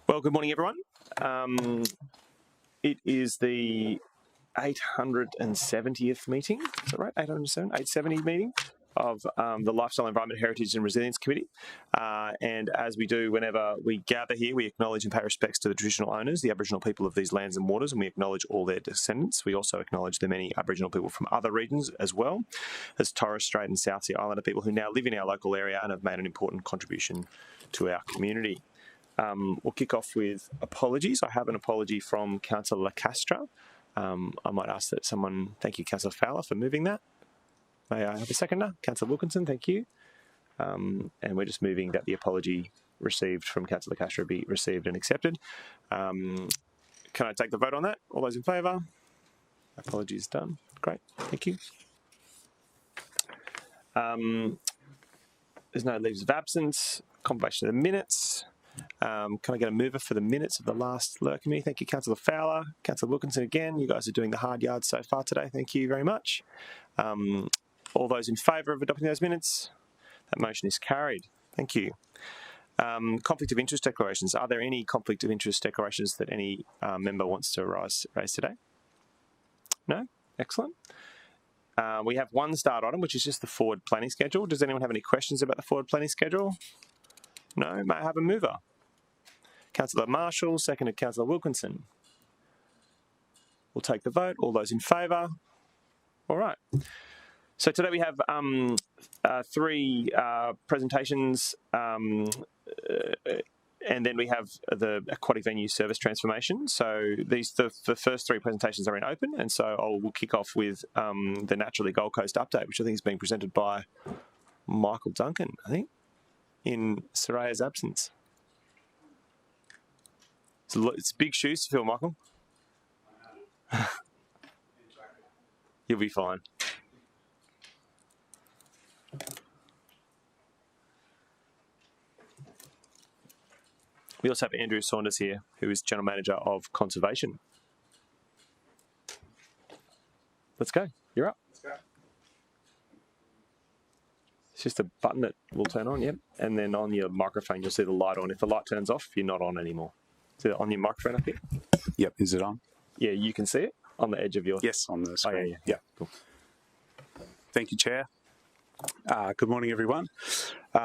Well, good morning, everyone. It is the 870th meeting, is that right? 870 meeting of the Lifestyle, Environment, Heritage and Resilience Committee. And as we do whenever we gather here, we acknowledge and pay respects to the traditional owners, the Aboriginal people of these lands and waters, and we acknowledge all their descendants. We also acknowledge the many Aboriginal people from other regions as well as Torres Strait and South Sea Islander people who now live in our local area and have made an important contribution to our community. We'll kick off with apologies. I have an apology from Councillor Castra. I might ask that someone, thank you, Councillor Fowler, for moving that. May I have a seconder? Councillor Wilkinson, thank you. And we're just moving that the apology received from Councillor Castra be received and accepted. Can I take the vote on that? All those in favour? Apologies done. Great, thank you. There's no leaves of absence. Confirmation of the minutes. Can I get a mover for the minutes of the last LER committee? Thank you, Councillor Fowler. Councillor Wilkinson again. You guys are doing the hard yards so far today. Thank you very much. All those in favour of adopting those minutes? That motion is carried. Thank you. Conflict of interest declarations. Are there any conflict of interest declarations that any member wants to raise today? No? Excellent. We have one start item, which is just the forward planning schedule. Does anyone have any questions about the forward planning schedule? No? May I have a mover? Councillor Marshall, seconded Councillor Wilkinson. We'll take the vote. All those in favour? All right. So today we have three presentations and then we have the aquatic venue service transformation. So the first three presentations are in open, and so we'll kick off with the Naturally Gold Coast update, which I think is being presented by Michael Duncan, I think, in Soraya's absence. It's big shoes to fill, Michael. You'll be fine. We also have Andrew Saunders here, who is General Manager of Conservation. Let's go. You're up. Let's go. It's just a button that will turn on, yep. And then on your microphone, you'll see the light on. If the light turns off, you're not on anymore. Is it on your microphone up here? Yep. Is it on? Yeah, you can see it on the edge of your... Yes, on the screen. Oh, yeah. Cool. Thank you, Chair. Good morning, everyone.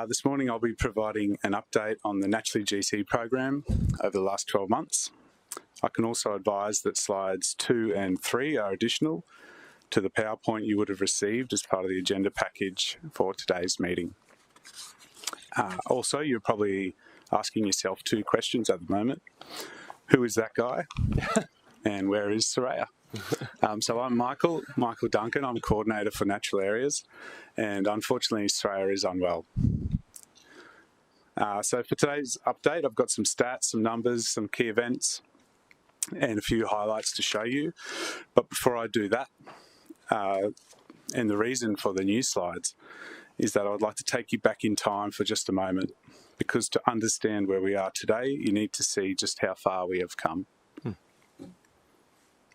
This morning I'll be providing an update on the Naturally GC program over the last 12 months. I can also advise that slides 2 and 3 are additional to the PowerPoint you would have received as part of the agenda package for today's meeting. Also, you're probably asking yourself two questions at the moment. Who is that guy? And where is Soraya? So I'm Michael Duncan. I'm Coordinator for Natural Areas, and unfortunately Soraya is unwell. So for today's update, I've got some stats, some numbers, some key events, and a few highlights to show you. But before I do that, and the reason for the new slides is that I would like to take you back in time for just a moment, because to understand where we are today, you need to see just how far we have come.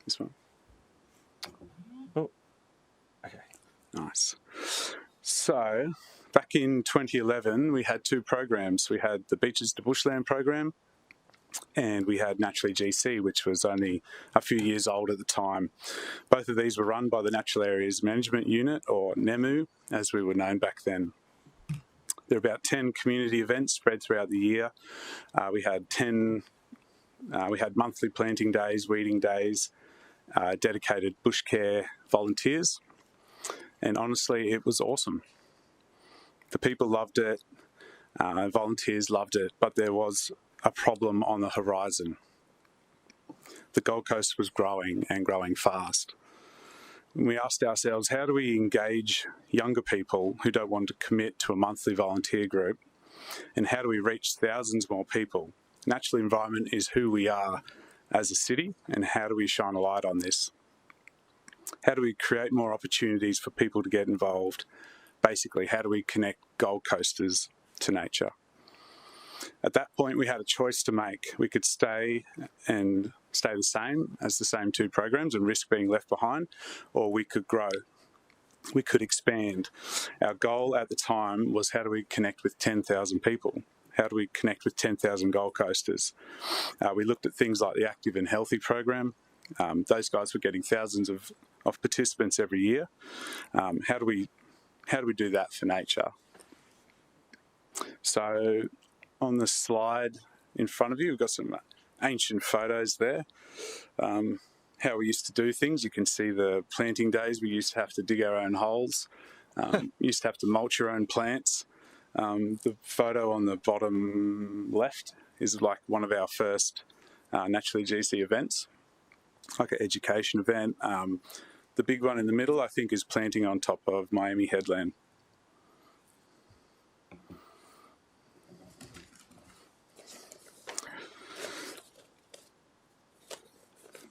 This one. Oh, okay. Nice. So, back in 2011, we had two programs. We had the Beaches to Bushland program, and we had Naturally GC, which was only a few years old at the time. Both of these were run by the Natural Areas Management Unit, or NEMU, as we were known back then. There were about 10 community events spread throughout the year. We had monthly planting days, weeding days, dedicated bush care volunteers, and honestly, it was awesome. The people loved it, volunteers loved it, but there was a problem on the horizon. The Gold Coast was growing and growing fast. We asked ourselves, how do we engage younger people who don't want to commit to a monthly volunteer group, and how do we reach thousands more people? Natural environment is who we are as a city, and how do we shine a light on this? How do we create more opportunities for people to get involved? Basically, how do we connect Gold Coasters to nature? At that point, we had a choice to make. We could stay the same as the same two programs and risk being left behind, or we could grow. We could expand. Our goal at the time was, how do we connect with 10,000 people? How do we connect with 10,000 Gold Coasters? We looked at things like the Active and Healthy program. Those guys were getting thousands of participants every year. How do we do that for nature? So on the slide in front of you, we've got some ancient photos there. How we used to do things. You can see the planting days. We used to have to dig our own holes. Used to have to mulch your own plants. The photo on the bottom left is like one of our first Naturally GC events, like an education event. The big one in the middle, I think, is planting on top of Miami Headland.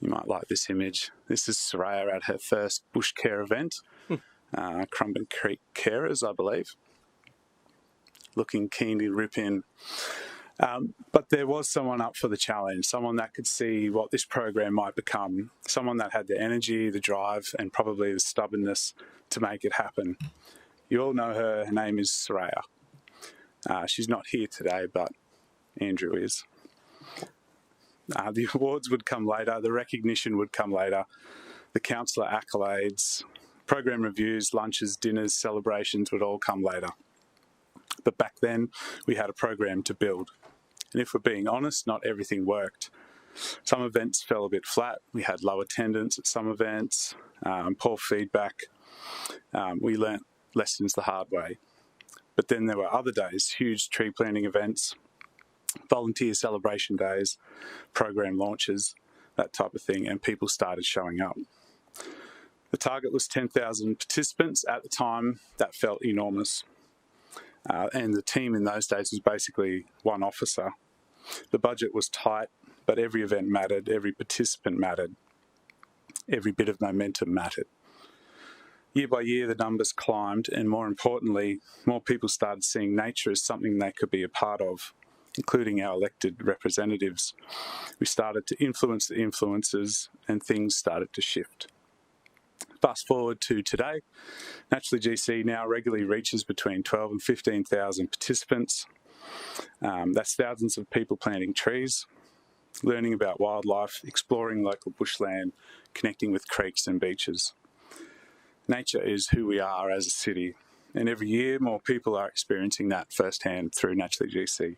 You might like this image. This is Soraya at her first bush care event, Crumbin Creek Carers, I believe, looking keen to rip in. But there was someone up for the challenge, someone that could see what this program might become, someone that had the energy, the drive, and probably the stubbornness to make it happen. You all know her. Her name is Soraya. She's not here today, but Andrew is. The awards would come later, the recognition would come later, the councillor accolades, program reviews, lunches, dinners, celebrations would all come later. But back then, we had a program to build. And if we're being honest, not everything worked. Some events fell a bit flat. We had low attendance at some events, poor feedback. We learnt lessons the hard way. But then there were other days, huge tree planting events, volunteer celebration days, program launches, that type of thing, and people started showing up. The target was 10,000 participants. At the time, that felt enormous. And the team in those days was basically one officer. The budget was tight, but every event mattered, every participant mattered, every bit of momentum mattered. Year by year, the numbers climbed, and more importantly, more people started seeing nature as something they could be a part of, including our elected representatives. We started to influence the influencers, and things started to shift. Fast forward to today, Naturally GC now regularly reaches between 12 and 15,000 participants. That's thousands of people planting trees, learning about wildlife, exploring local bushland, connecting with creeks and beaches. Nature is who we are as a city, and every year more people are experiencing that firsthand through Naturally GC.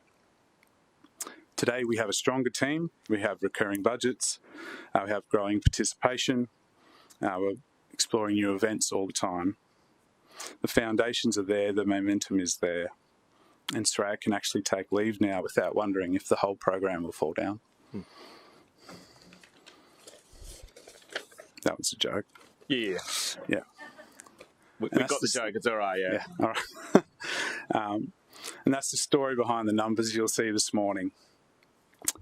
Today we have a stronger team, we have recurring budgets, we have growing participation, we're exploring new events all the time. The foundations are there, the momentum is there, and Soraya can actually take leave now without wondering if the whole program will fall down. That was a joke. Yeah. Yeah. We got the joke, it's all right, yeah. All right. And that's the story behind the numbers you'll see this morning.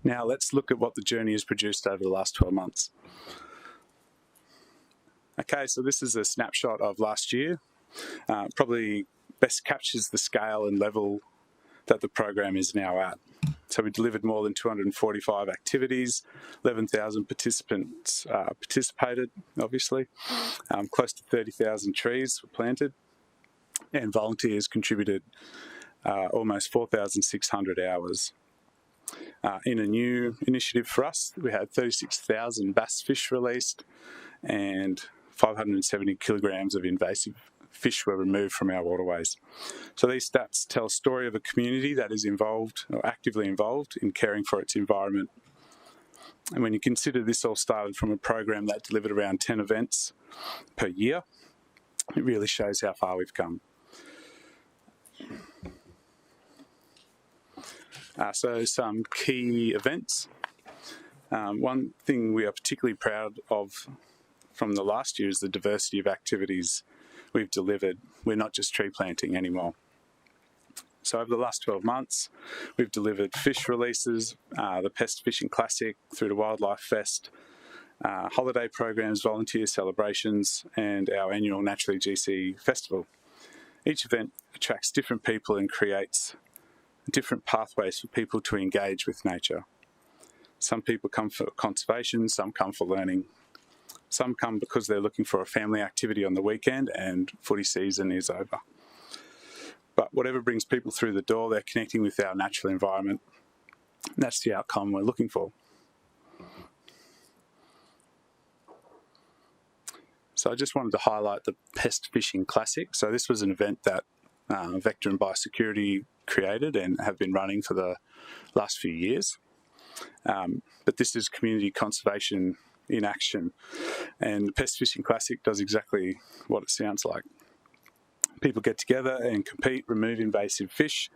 Now let's look at what the journey has produced over the last 12 months. Okay, so this is a snapshot of last year. Probably best captures the scale and level that the program is now at. So we delivered more than 245 activities, 11,000 participants participated, obviously. Close to 30,000 trees were planted, and volunteers contributed almost 4,600 hours. In a new initiative for us, we had 36,000 bass fish released, and 570 kilograms of invasive fish were removed from our waterways. So these stats tell a story of a community that is involved, or actively involved, in caring for its environment. And when you consider this all started from a program that delivered around 10 events per year, it really shows how far we've come. So some key events. One thing we are particularly proud of from the last year is the diversity of activities we've delivered. We're not just tree planting anymore. So over the last 12 months, we've delivered fish releases, the Pest Fishing Classic through to Wildlife Fest, holiday programs, volunteer celebrations, and our annual Naturally GC Festival. Each event attracts different people and creates different pathways for people to engage with nature. Some people come for conservation, some come for learning. Some come because they're looking for a family activity on the weekend and footy season is over. But whatever brings people through the door, they're connecting with our natural environment. And that's the outcome we're looking for. So I just wanted to highlight the Pest Fishing Classic. So this was an event that Vector and Biosecurity created and have been running for the last few years. But this is community conservation in action. And the Pest Fishing Classic does exactly what it sounds like. People get together and compete, remove invasive fish,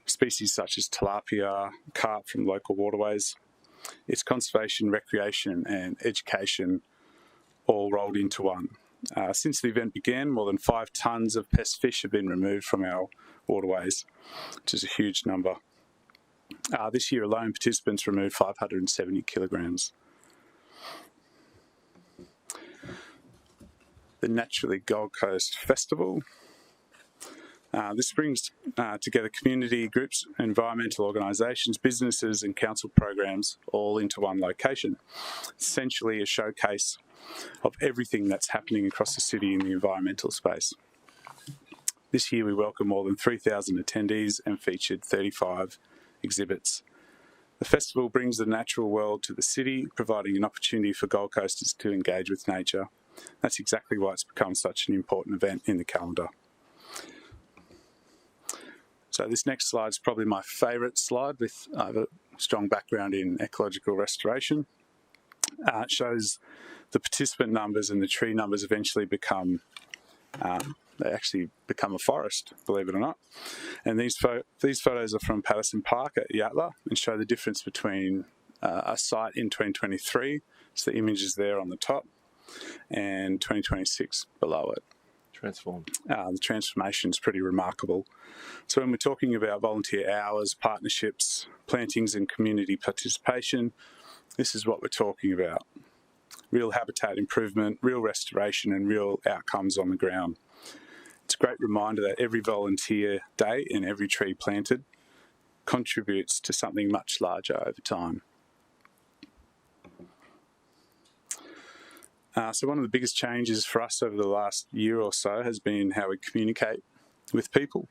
species such as tilapia, carp from local waterways. It's conservation, recreation and education all rolled into one. Since the event began, more than 5 tonnes of pest fish have been removed from our waterways, which is a huge number. This year alone, participants removed 570 kilograms. The Naturally Gold Coast Festival. This brings together community groups, environmental organisations, businesses and council programs all into one location. Essentially a showcase of everything that's happening across the city in the environmental space. This year we welcomed more than 3,000 attendees and featured 35 exhibits. The festival brings the natural world to the city, providing an opportunity for Gold Coasters to engage with nature. That's exactly why it's become such an important event in the calendar. So this next slide is probably my favourite slide, with I have a strong background in ecological restoration. It shows the participant numbers and the tree numbers eventually become, they actually become a forest, believe it or not. And these photos are from Patterson Park at Yatala and show the difference between a site in 2023, so the image is there on the top, and 2026 below it. Transformed. The transformation is pretty remarkable. So when we're talking about volunteer hours, partnerships, plantings and community participation, this is what we're talking about. Real habitat improvement, real restoration and real outcomes on the ground. It's a great reminder that every volunteer day and every tree planted contributes to something much larger over time. So one of the biggest changes for us over the last year or so has been how we communicate with people.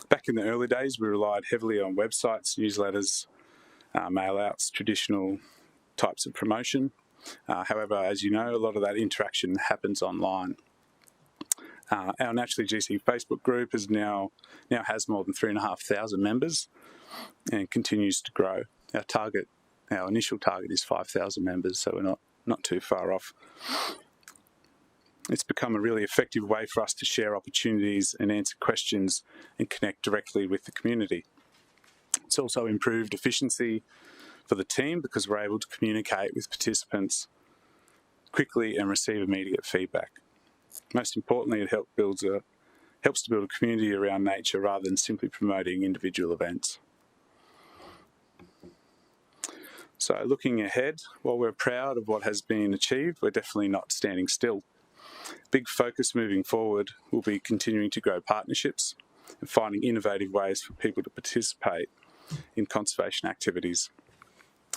Back in the early days, we relied heavily on websites, newsletters, mail-outs, traditional types of promotion. However, as you know, a lot of that interaction happens online. Our Naturally GC Facebook group is now has more than 3,500 members and continues to grow. Our initial target is 5,000 members, so we're not too far off. It's become a really effective way for us to share opportunities and answer questions and connect directly with the community. It's also improved efficiency for the team because we're able to communicate with participants quickly and receive immediate feedback. Most importantly, it helps to build a community around nature rather than simply promoting individual events. So looking ahead, while we're proud of what has been achieved, we're definitely not standing still. Big focus moving forward will be continuing to grow partnerships and finding innovative ways for people to participate in conservation activities.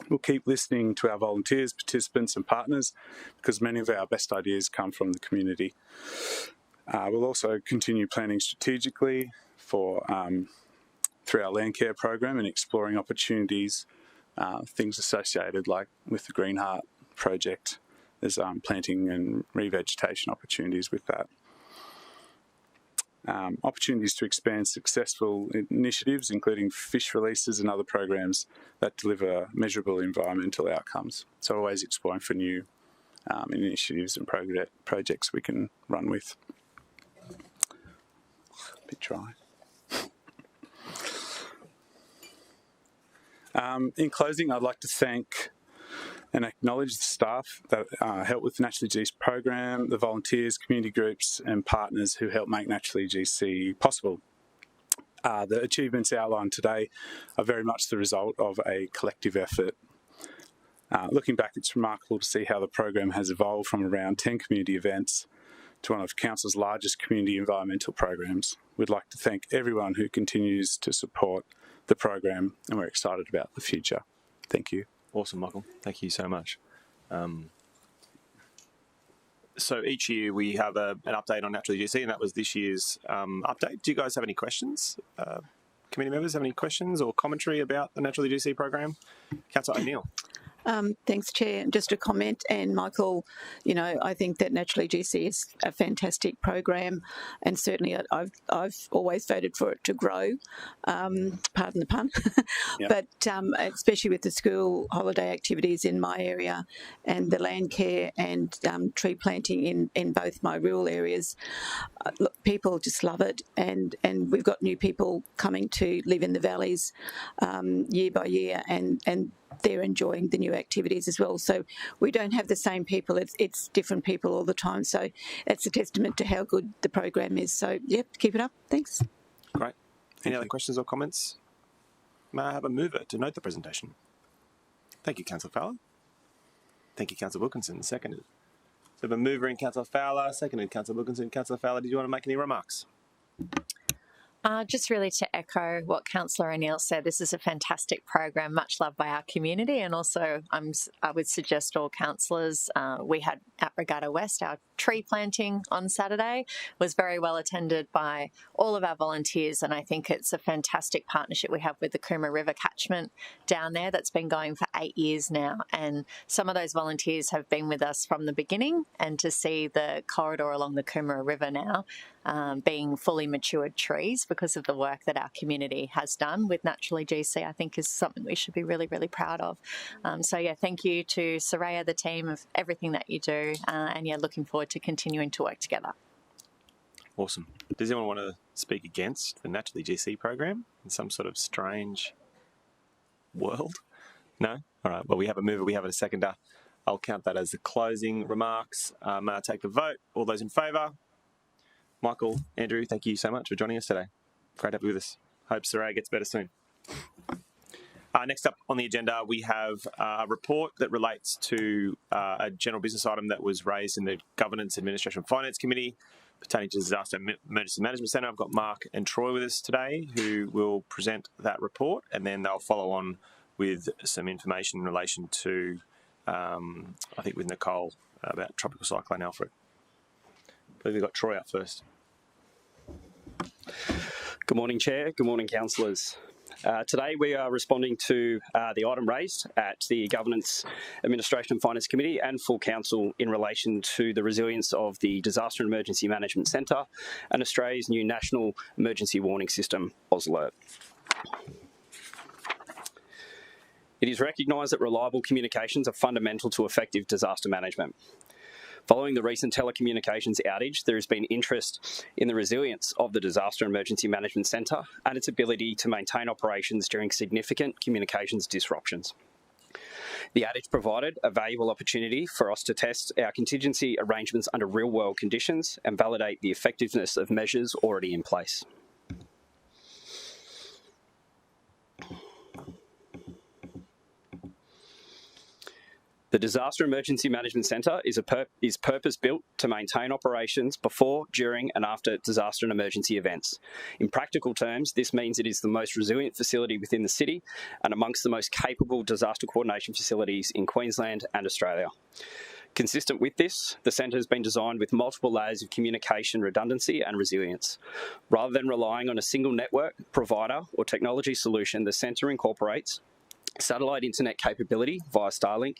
We'll keep listening to our volunteers, participants and partners because many of our best ideas come from the community. We'll also continue planning strategically through our land care program and exploring opportunities, things associated like with the Green Heart project. There's planting and revegetation opportunities with that. Opportunities to expand successful initiatives, including fish releases and other programs that deliver measurable environmental outcomes. So always exploring for new initiatives and projects we can run with. A bit dry. In closing, I'd like to thank and acknowledge the staff that help with the Naturally GC program, the volunteers, community groups and partners who help make Naturally GC possible. The achievements outlined today are very much the result of a collective effort. Looking back, it's remarkable to see how the program has evolved from around 10 community events to one of Council's largest community environmental programs. We'd like to thank everyone who continues to support the program, and we're excited about the future. Thank you. Awesome, Michael. Thank you so much. So each year we have an update on Naturally GC, and that was this year's update. Do you guys have any questions? Committee members have any questions or commentary about the Naturally GC program? Councillor O'Neill. Thanks, Chair. Just a comment, and Michael, I think that Naturally GC is a fantastic program, and certainly I've always voted for it to grow. Pardon the pun, yep. But especially with the school holiday activities in my area, and the land care and tree planting in both my rural areas, look, people just love it, and we've got new people coming to live in the valleys year by year, and they're enjoying the new activities as well. So we don't have the same people. It's different people all the time. So it's a testament to how good the program is. So, yep, keep it up. Thanks. Great. Any other questions or comments? May I have a mover to note the presentation? Thank you, Councillor Fowler. Thank you, Councillor Wilkinson. Seconded. So the mover in Councillor Fowler, seconded Councillor Wilkinson. Councillor Fowler, did you want to make any remarks? Just really to echo what Councillor O'Neill said, this is a fantastic program, much loved by our community, and also I would suggest all councillors, we had at Regatta West our tree planting on Saturday, was very well attended by all of our volunteers, and I think it's a fantastic partnership we have with the Coomera River catchment down there that's been going for 8 years now, and some of those volunteers have been with us from the beginning, and to see the corridor along the Coomera River now being fully matured trees because of the work that our community has done with Naturally GC, I think is something we should be really, really proud of. So, yeah, thank you to Soraya, the team, of everything that you do, and, yeah, looking forward to continuing to work together. Awesome. Does anyone want to speak against the Naturally GC program in some sort of strange world? No? All right. Well, we have a mover, we have a seconder. I'll count that as the closing remarks. May I take the vote? All those in favour? Michael, Andrew, thank you so much for joining us today. Great to have you with us. Hope Soraya gets better soon. Next up on the agenda, we have a report that relates to a general business item that was raised in the Governance, Administration and Finance Committee pertaining to the Disaster Emergency Management Centre. I've got Mark and Troy with us today who will present that report, and then they'll follow on with some information in relation to, I think with Nicole, about Tropical Cyclone Alfred. I believe we've got Troy up first. Good morning, Chair. Good morning, councillors. Today we are responding to the item raised at the Governance, Administration and Finance Committee and full Council in relation to the resilience of the Disaster and Emergency Management Centre and Australia's new National Emergency Warning System, AusAlert. It is recognised that reliable communications are fundamental to effective disaster management. Following the recent telecommunications outage, there has been interest in the resilience of the Disaster and Emergency Management Centre and its ability to maintain operations during significant communications disruptions. The outage provided a valuable opportunity for us to test our contingency arrangements under real-world conditions and validate the effectiveness of measures already in place. The Disaster Emergency Management Centre is purpose-built to maintain operations before, during and after disaster and emergency events. In practical terms, this means it is the most resilient facility within the city and amongst the most capable disaster coordination facilities in Queensland and Australia. Consistent with this, the centre has been designed with multiple layers of communication redundancy and resilience. Rather than relying on a single network, provider or technology solution, the centre incorporates satellite internet capability via Starlink,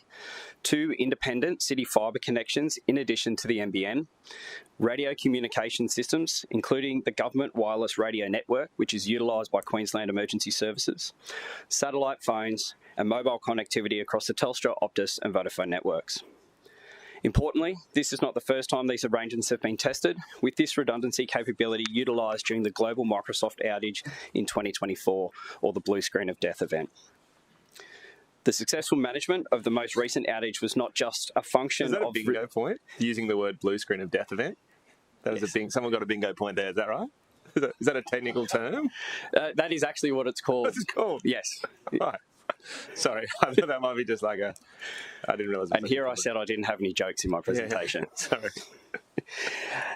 2 independent city fibre connections in addition to the NBN, radio communication systems, including the Government Wireless Radio Network, which is utilised by Queensland Emergency Services, satellite phones and mobile connectivity across the Telstra, Optus and Vodafone networks. Importantly, this is not the first time these arrangements have been tested, with this redundancy capability utilised during the global Microsoft outage in 2024, or the blue screen of death event. The successful management of the most recent outage was not just a function of... Is that a bingo point? Using the word blue screen of death event? That was yes. Someone got a bingo point there, is that right? Is that a technical term? That is actually what it's called. That's called? Yes. Right. Sorry, I thought that might be just like a... I didn't realise... And here I said I didn't have any jokes in my presentation. Yeah. Sorry.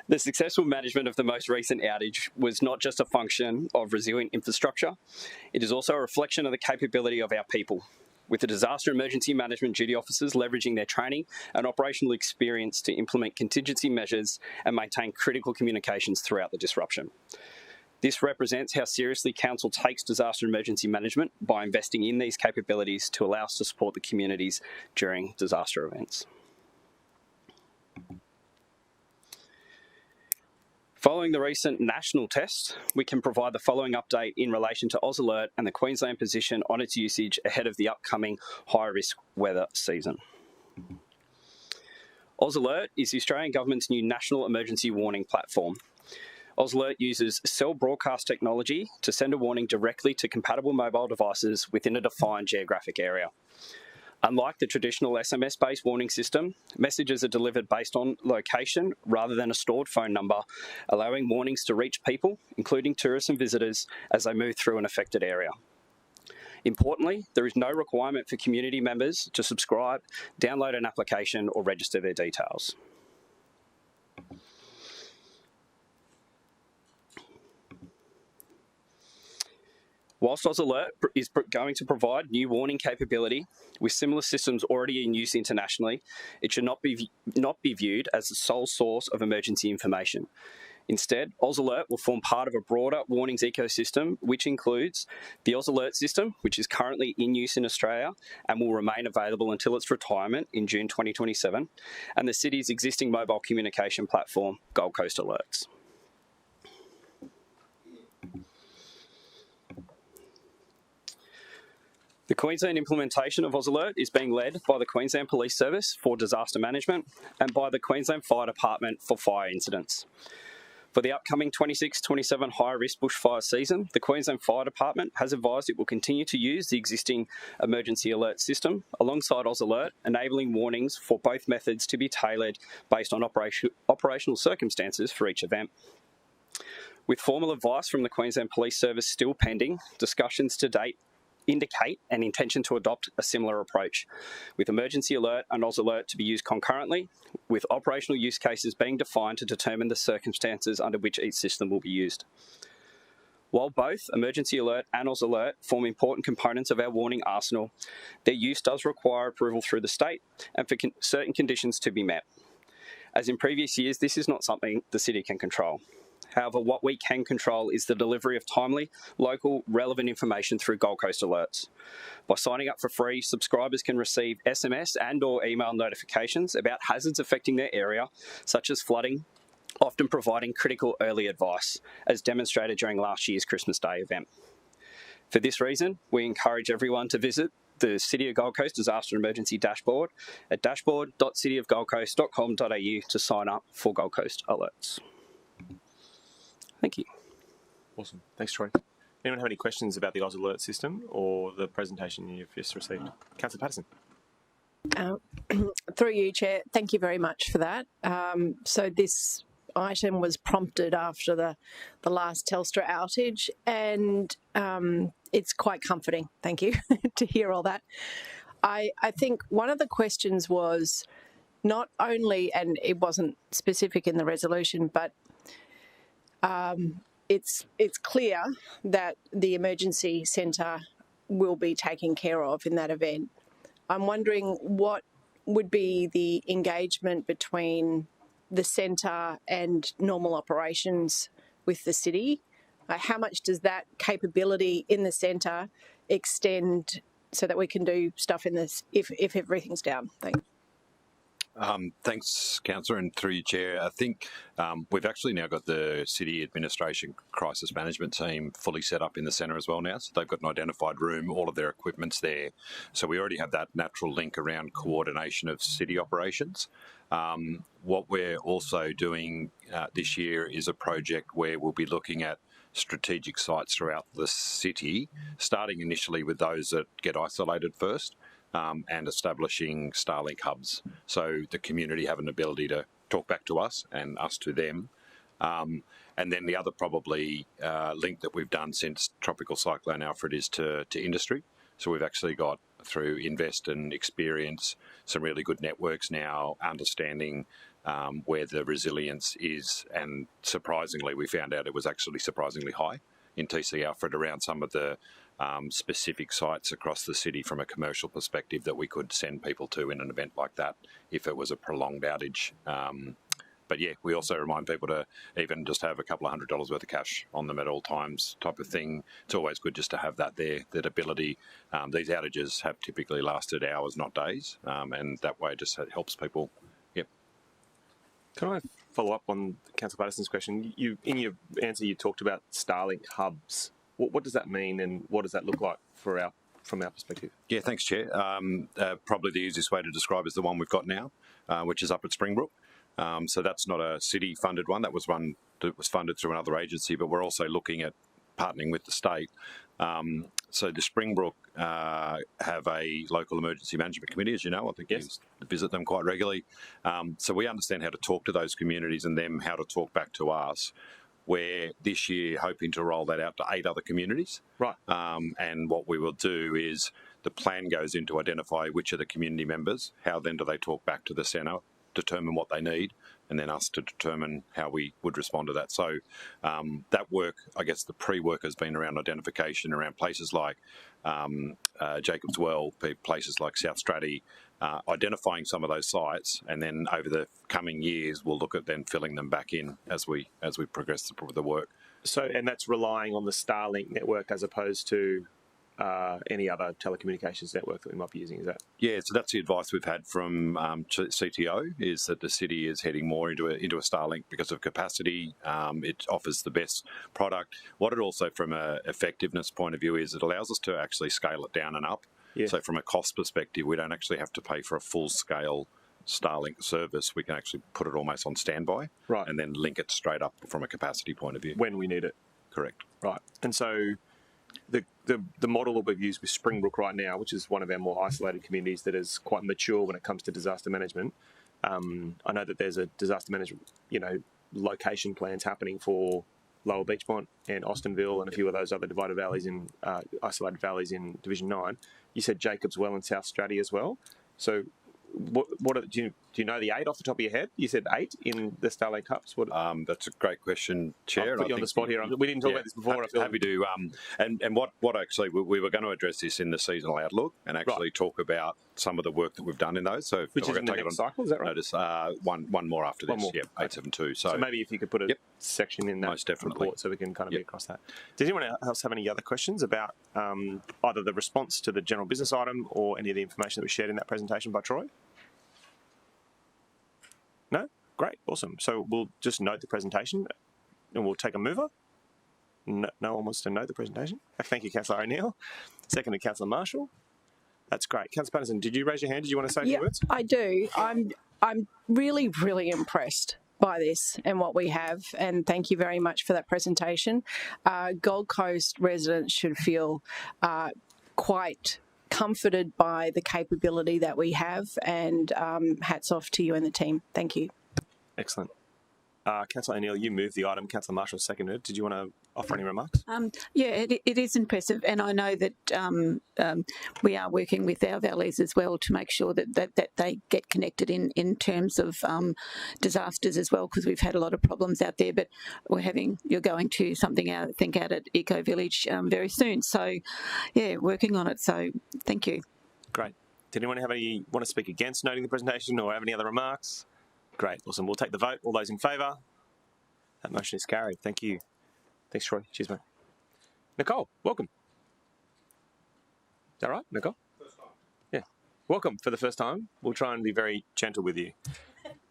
The successful management of the most recent outage was not just a function of resilient infrastructure, it is also a reflection of the capability of our people. with the disaster emergency management duty officers leveraging their training and operational experience to implement contingency measures and maintain critical communications throughout the disruption. This represents how seriously Council takes disaster emergency management by investing in these capabilities to allow us to support the communities during disaster events. Following the recent national test, we can provide the following update in relation to AusAlert and the Queensland position on its usage ahead of the upcoming high-risk weather season. AusAlert is the Australian Government's new national emergency warning platform. AusAlert uses cell broadcast technology to send a warning directly to compatible mobile devices within a defined geographic area. Unlike the traditional SMS-based warning system, messages are delivered based on location rather than a stored phone number, allowing warnings to reach people, including tourists and visitors, as they move through an affected area. Importantly, there is no requirement for community members to subscribe, download an application, or register their details. Whilst AusAlert is going to provide new warning capability with similar systems already in use internationally, it should not be viewed as the sole source of emergency information. Instead, AusAlert will form part of a broader warnings ecosystem, which includes the AusAlert system, which is currently in use in Australia and will remain available until its retirement in June 2027, and the city's existing mobile communication platform, Gold Coast Alerts. The Queensland implementation of AusAlert is being led by the Queensland Police Service for disaster management and by the Queensland Fire Department for fire incidents. For the upcoming 26-27 high-risk bushfire season, the Queensland Fire Department has advised it will continue to use the existing emergency alert system alongside AusAlert, enabling warnings for both methods to be tailored based on operational circumstances for each event. With formal advice from the Queensland Police Service still pending, discussions to date indicate an intention to adopt a similar approach, with emergency alert and AusAlert to be used concurrently, with operational use cases being defined to determine the circumstances under which each system will be used. While both emergency alert and AusAlert form important components of our warning arsenal, their use does require approval through the state and for certain conditions to be met. As in previous years, this is not something the city can control. However, what we can control is the delivery of timely, local, relevant information through Gold Coast Alerts. By signing up for free, subscribers can receive SMS and/or email notifications about hazards affecting their area, such as flooding, often providing critical early advice, as demonstrated during last year's Christmas Day event. For this reason, we encourage everyone to visit the City of Gold Coast Disaster Emergency Dashboard at dashboard.cityofgoldcoast.com.au to sign up for Gold Coast Alerts. Thank you. Awesome. Thanks, Troy. Anyone have any questions about the AusAlert system or the presentation you've just received? Councillor Patterson. Through you, Chair, thank you very much for that. So this item was prompted after the last Telstra outage, and it's quite comforting, thank you, to hear all that. I think one of the questions was not only, and it wasn't specific in the resolution, but it's clear that the emergency centre will be taken care of in that event. I'm wondering what would be the engagement between the centre and normal operations with the city. How much does that capability in the centre extend so that we can do stuff in this if everything's down? Thanks. Thanks, Councillor, and through you, Chair. I think we've actually now got the City Administration Crisis Management team fully set up in the centre as well now. So they've got an identified room, all of their equipment's there. So we already have that natural link around coordination of city operations. What we're also doing this year is a project where we'll be looking at strategic sites throughout the city, starting initially with those that get isolated first. And establishing Starlink hubs, so the community have an ability to talk back to us and us to them. And then the other probably link that we've done since Tropical Cyclone Alfred is to industry. So we've actually got, through Invest and Experience, some really good networks now, understanding where the resilience is. And surprisingly, we found out it was actually surprisingly high in TC Alfred around some of the specific sites across the city from a commercial perspective that we could send people to in an event like that if it was a prolonged outage. But yeah, we also remind people to even just have a couple of $100 worth of cash on them at all times, type of thing. It's always good just to have that there, that ability. These outages have typically lasted hours, not days, and that way it just helps people. Yep. Can I follow up on Councillor Patterson's question? You, in your answer, you talked about Starlink hubs. What does that mean, and what does that look like from our perspective? Yeah, thanks, Chair. Probably the easiest way to describe is the one we've got now, which is up at Springbrook. So that's not a city-funded one. That was one that was funded through another agency, but we're also looking at partnering with the state. So the Springbrook have a local emergency management committee, as you know. I think yes. You visit them quite regularly. So we understand how to talk to those communities and them how to talk back to us. We're this year hoping to roll that out to 8 other communities. Right. And what we will do is the plan goes in to identify which are the community members, how then do they talk back to the centre, determine what they need, and then us to determine how we would respond to that. So that work, I guess the pre-work has been around identification around places like Jacob's Well, places like South Stratty, identifying some of those sites, and then over the coming years we'll look at then filling them back in as we progress the work. So, and that's relying on the Starlink network as opposed to any other telecommunications network that we might be using, is that? Yeah, so that's the advice we've had from CTO, is that the city is heading more into a Starlink because of capacity. It offers the best product. What it also, from an effectiveness point of view, is it allows us to actually scale it down and up. Yeah. So from a cost perspective, we don't actually have to pay for a full-scale Starlink service. We can actually put it almost on standby, right, and then link it straight up from a capacity point of view. When we need it. Correct. Right. And so the model that we've used with Springbrook right now, which is one of our more isolated communities that is quite mature when it comes to disaster management. I know that there's a disaster management, location plans happening for Lower Beachmont and Austinville and a few of those other divided valleys in isolated valleys in Division 9. You said Jacob's Well and South Stratty as well. So do you know the 8 off the top of your head? You said 8 in the Starlink hubs. That's a great question, Chair. I'll put you on the spot here. We didn't talk about this before. Happy to. And what actually we were going to address this in the seasonal outlook and actually talk about some of the work that we've done in those. So which is in the next cycle, is that right? Notice one more after this. More. Yeah, 872. So maybe if you could put a section in that most definitely report so we can kind of get across that. Does anyone else have any other questions about either the response to the general business item or any of the information that was shared in that presentation by Troy? No? Great, awesome. So we'll just note the presentation and we'll take a mover. No one wants to note the presentation. Thank you, Councillor O'Neill. Second to Councillor Marshall. That's great. Councillor Patterson, did you raise your hand? Did you want to say a few words? I do. I'm really, really impressed by this and what we have, and thank you very much for that presentation. Gold Coast residents should feel quite comforted by the capability that we have, and hats off to you and the team. Thank you. Excellent. Councillor O'Neill, you moved the item. Councillor Marshall seconded. Did you want to offer any remarks? It is impressive, and I know that we are working with our valleys as well to make sure that they get connected in terms of disasters as well, because we've had a lot of problems out there. But you're going to something out at Eco Village very soon. So, yeah, working on it. So, thank you. Great. Did anyone want to speak against noting the presentation or have any other remarks? Great, awesome. We'll take the vote. All those in favour? That motion is carried. Thank you. Thanks, Troy. Cheers, mate. Nicole, welcome. Is that right, Nicole? First time. Yeah. Welcome for the first time. We'll try and be very gentle with you.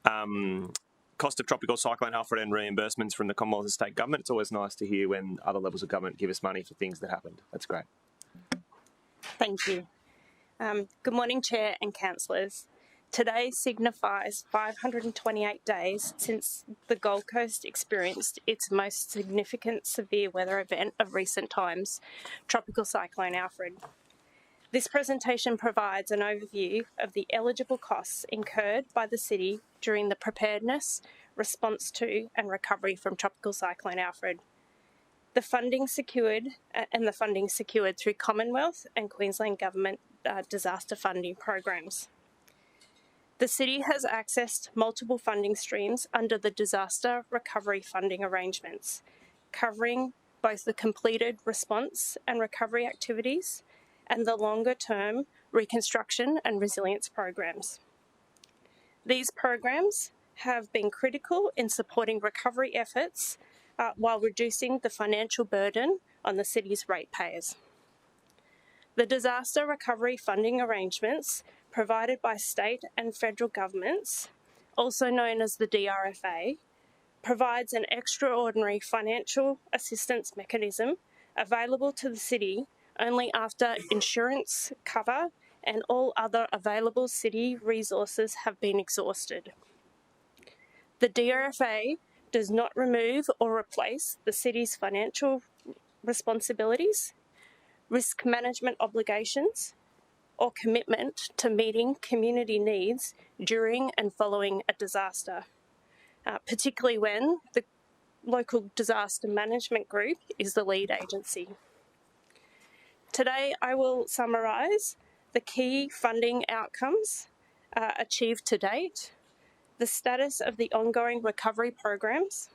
Cost of Tropical Cyclone Alfred and reimbursements from the Commonwealth and state government. It's always nice to hear when other levels of government give us money for things that happened. That's great. Thank you. Good morning, Chair and councillors. Today signifies 528 days since the Gold Coast experienced its most significant severe weather event of recent times, Tropical Cyclone Alfred. This presentation provides an overview of the eligible costs incurred by the City during the preparedness, response to and recovery from Tropical Cyclone Alfred. The funding secured through Commonwealth and Queensland Government disaster funding programs. The City has accessed multiple funding streams under the disaster recovery funding arrangements, covering both the completed response and recovery activities and the longer-term reconstruction and resilience programs. These programs have been critical in supporting recovery efforts while reducing the financial burden on the city's ratepayers. The disaster recovery funding arrangements provided by state and federal governments, also known as the DRFA, provides an extraordinary financial assistance mechanism available to the city only after insurance cover and all other available city resources have been exhausted. The DRFA does not remove or replace the city's financial responsibilities, risk management obligations, or commitment to meeting community needs during and following a disaster, particularly when the local disaster management group is the lead agency. Today, I will summarise the key funding outcomes achieved to date, the status of the ongoing recovery programs,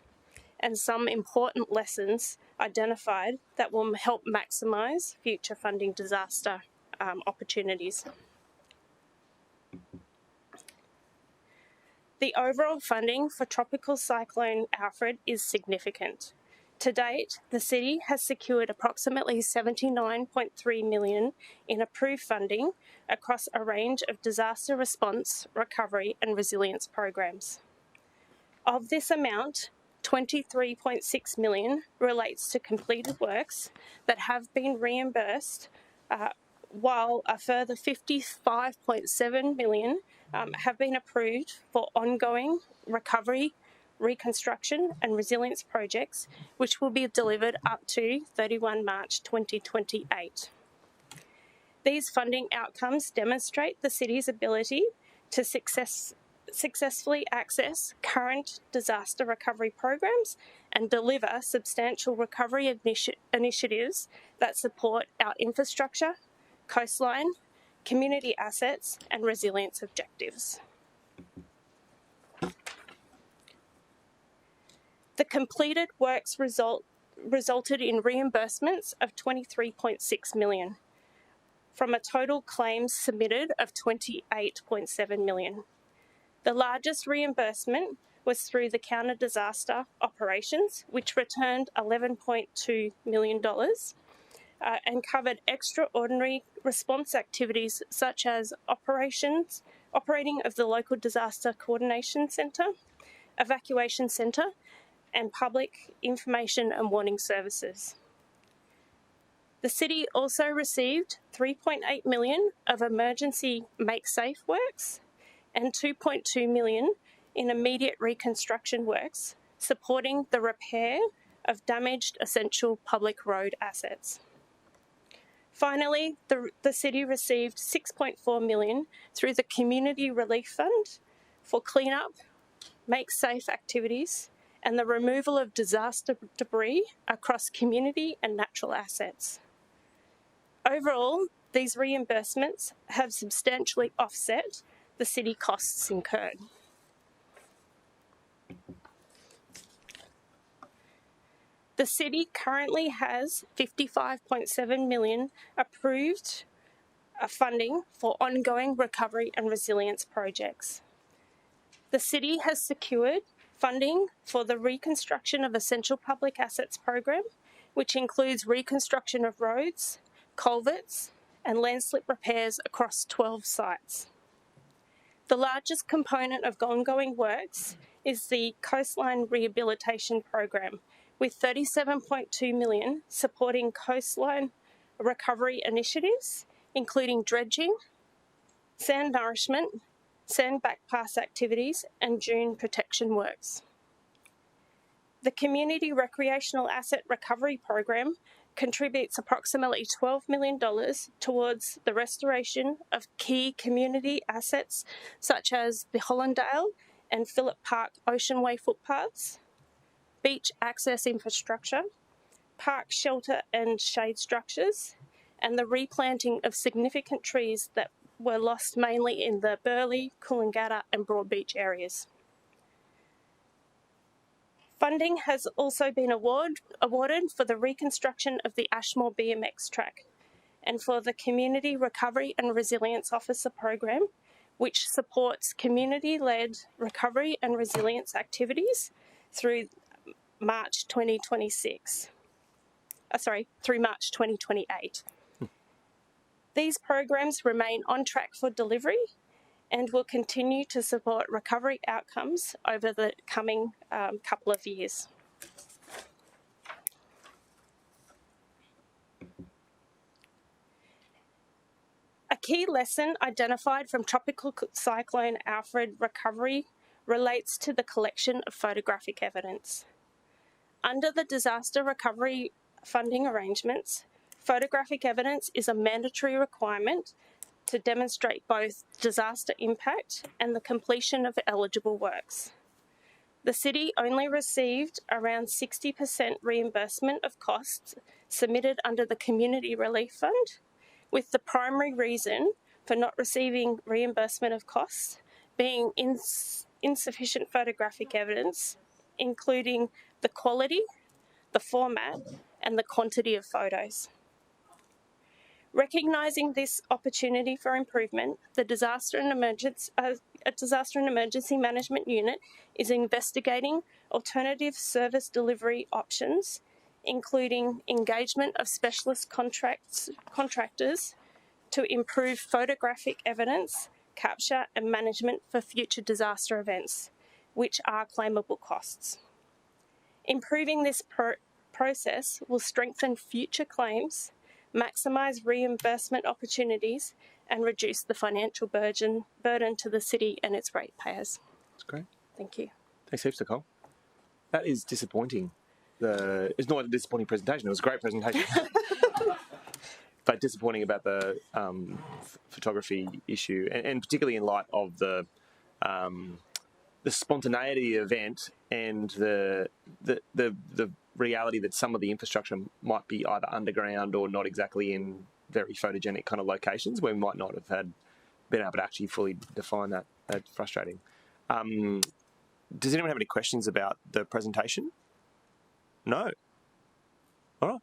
and some important lessons identified that will help maximise future funding disaster opportunities. The overall funding for Tropical Cyclone Alfred is significant. To date, the city has secured approximately $79.3 million in approved funding across a range of disaster response, recovery and resilience programs. Of this amount, $23.6 million relates to completed works that have been reimbursed, while a further $55.7 million have been approved for ongoing recovery, reconstruction and resilience projects, which will be delivered up to 31 March 2028. These funding outcomes demonstrate the city's ability to successfully access current disaster recovery programs and deliver substantial recovery initiatives that support our infrastructure, coastline, community assets and resilience objectives. The completed works resulted in reimbursements of $23.6 million from a total claims submitted of $28.7 million. The largest reimbursement was through the counter-disaster operations, which returned $11.2 million and covered extraordinary response activities such as operating of the local disaster coordination centre, evacuation centre, and public information and warning services. The city also received $3.8 million of emergency make-safe works and $2.2 million in immediate reconstruction works, supporting the repair of damaged essential public road assets. Finally, the city received $6.4 million through the Community Relief Fund for clean-up, make-safe activities, and the removal of disaster debris across community and natural assets. Overall, these reimbursements have substantially offset the city costs incurred. The city currently has $55.7 million approved funding for ongoing recovery and resilience projects. The city has secured funding for the reconstruction of essential public assets program, which includes reconstruction of roads, culverts, and landslip repairs across 12 sites. The largest component of ongoing works is the Coastline Rehabilitation Program, with $37.2 million supporting coastline recovery initiatives, including dredging, sand nourishment, sand backpass activities, and dune protection works. The Community Recreational Asset Recovery Program contributes approximately $12 million towards the restoration of key community assets such as the Hollandale and Phillip Park Oceanway footpaths, beach access infrastructure, park shelter and shade structures, and the replanting of significant trees that were lost mainly in the Burleigh, Coolangatta and Broadbeach areas. Funding has also been awarded for the reconstruction of the Ashmore BMX track and for the Community Recovery and Resilience Officer program, which supports community-led recovery and resilience activities through March 2026. Through March 2028. These programs remain on track for delivery and will continue to support recovery outcomes over the coming couple of years. A key lesson identified from Tropical Cyclone Alfred recovery relates to the collection of photographic evidence. Under the disaster recovery funding arrangements, photographic evidence is a mandatory requirement to demonstrate both disaster impact and the completion of eligible works. The City only received around 60% reimbursement of costs submitted under the Community Relief Fund, with the primary reason for not receiving reimbursement of costs being insufficient photographic evidence, including the quality, the format, and the quantity of photos. Recognising this opportunity for improvement, the Disaster and Emergency Management Unit is investigating alternative service delivery options, including engagement of specialist contractors to improve photographic evidence, capture and management for future disaster events, which are claimable costs. Improving this process will strengthen future claims, maximise reimbursement opportunities, and reduce the financial burden to the City and its ratepayers. That's great. Thank you. Thanks heaps, Nicole. That is disappointing. It's not a disappointing presentation. It was a great presentation. But disappointing about the photography issue, and particularly in light of the spontaneity event and the reality that some of the infrastructure might be either underground or not exactly in very photogenic kind of locations where we might not have been able to actually fully define that. That's frustrating. Does anyone have any questions about the presentation? No? All right.